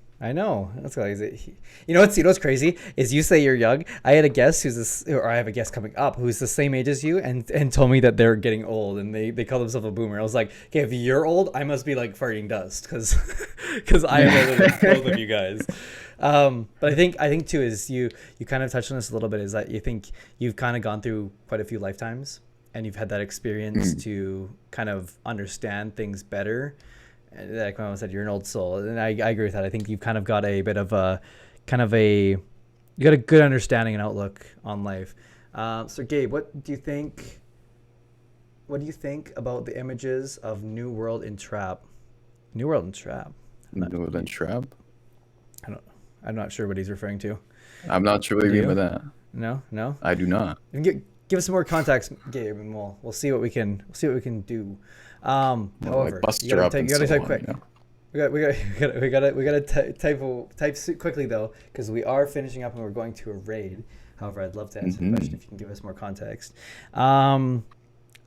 That's why. You know what's crazy is you say you're young. I had a guest or I have a guest coming up who's the same age as you, and told me that they're getting old and they call themselves a boomer. I was like, okay, if you're old, I must be like farting dust because I am older than both of you guys. But I think too is you kind of touched on this a little bit, is that you think you've kind of gone through quite a few lifetimes and you've had that experience to kind of understand things better. And like my mom said, you're an old soul, and I agree with that. I think you've kind of got a bit of a you got a good understanding and outlook on life. So Gabe, what do you think about the images of New World in Trap? New World in Trap. Northern Trap. I'm not sure what he's referring to. I'm not sure what you Do mean you? by that. No. I do not. Give us some more context, Gabe, and we'll see what we can do. However, bust you her gotta up type, and you gotta so type on, quick. you know? We gotta type quickly though, because we are finishing up and we're going to a raid. However, I'd love to answer the question if you can give us more context.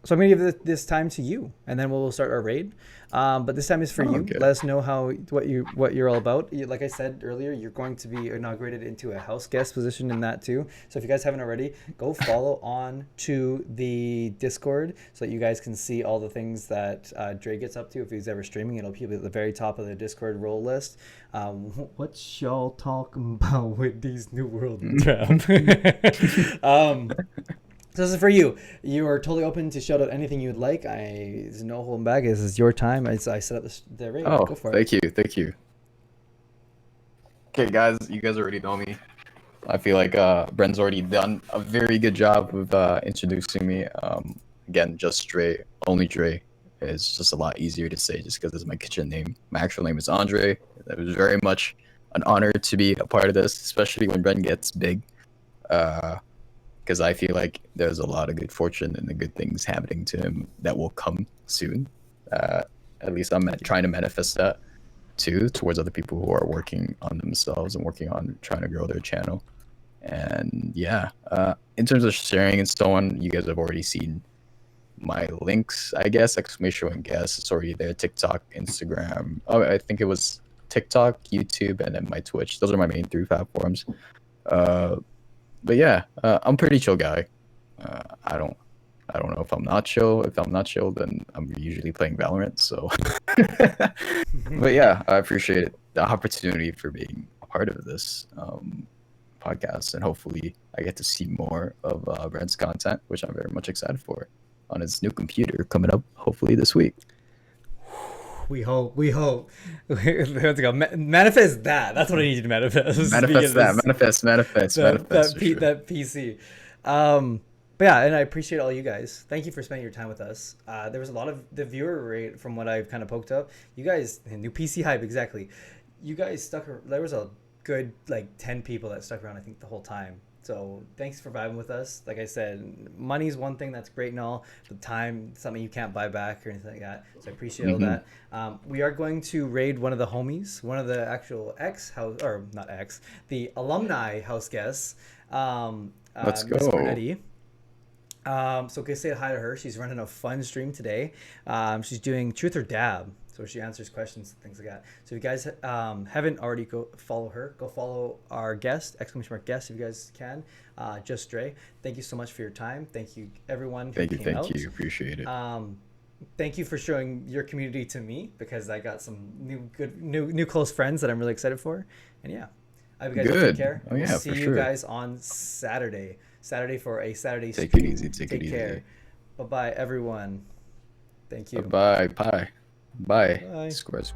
So I'm gonna give this time to you, and then we'll start our raid. But this time is for you. Okay. Let us know what you're all about. Like I said earlier, you're going to be inaugurated into a house guest position in that too. So if you guys haven't already, go follow on to the Discord so that you guys can see all the things that Dreii gets up to if he's ever streaming. It'll be at the very top of the Discord role list. What y'all talking about with these New World Trap? So this is for you. You are totally open to shout out anything you'd like. There's no holding back. This is your time. I set up the raid. Oh, Go for it. thank you. Okay, guys, you guys already know me. I feel like Bren's already done a very good job of introducing me. Again, JustDreii, only Dreii. It's just a lot easier to say just because it's my kitchen name. My actual name is Andre. It was very much an honor to be a part of this, especially when Bren gets big. Because I feel like there's a lot of good fortune and the good things happening to him that will come soon. At least I'm trying to manifest that too towards other people who are working on themselves and working on trying to grow their channel. And yeah, in terms of sharing and so on, you guys have already seen my links, I guess, exclamation point guess. It's already there. TikTok, Instagram. Oh, I think it was TikTok, YouTube, and then my Twitch. Those are my main 3 platforms. But yeah, I'm a pretty chill guy. I don't I don't know if I'm not chill. If I'm not chill, then I'm usually playing Valorant. So, but yeah, I appreciate the opportunity for being a part of this podcast, and hopefully, I get to see more of Brent's content, which I'm very much excited for, on his new computer coming up hopefully this week. We hope. Let's go. Manifest that. That's what I need you to manifest. Manifest that. Manifest. That For sure. that PC. But yeah, and I appreciate all you guys. Thank you for spending your time with us. There was a lot of the viewer rate from what I've kind of poked up. You guys, new PC hype, exactly. You guys there was a good like 10 people that stuck around, I think, the whole time. So thanks for vibing with us. Like I said, money's one thing that's great and all. The time, something you can't buy back or anything like that. So I appreciate all that. We are going to raid one of the homies, one of the actual the alumni house guests. Let's Miss go. Bernetti. So go say hi to her. She's running a fun stream today. She's doing truth or dab. So she answers questions and things like that. So if you guys haven't already, go follow her. Go follow our guest, !guest, if you guys can. JustDreii. Thank you so much for your time. Thank you, everyone who came out. Thank you. Appreciate it. Thank you for showing your community to me, because I got some new close friends that I'm really excited for. And yeah, I hope you guys take care. Oh, yeah, we'll see for you sure. guys on Saturday for a Saturday Take stream. it easy. Take it care. easy. Bye-bye, everyone. Thank you. Bye. Bye. Bye. Squares.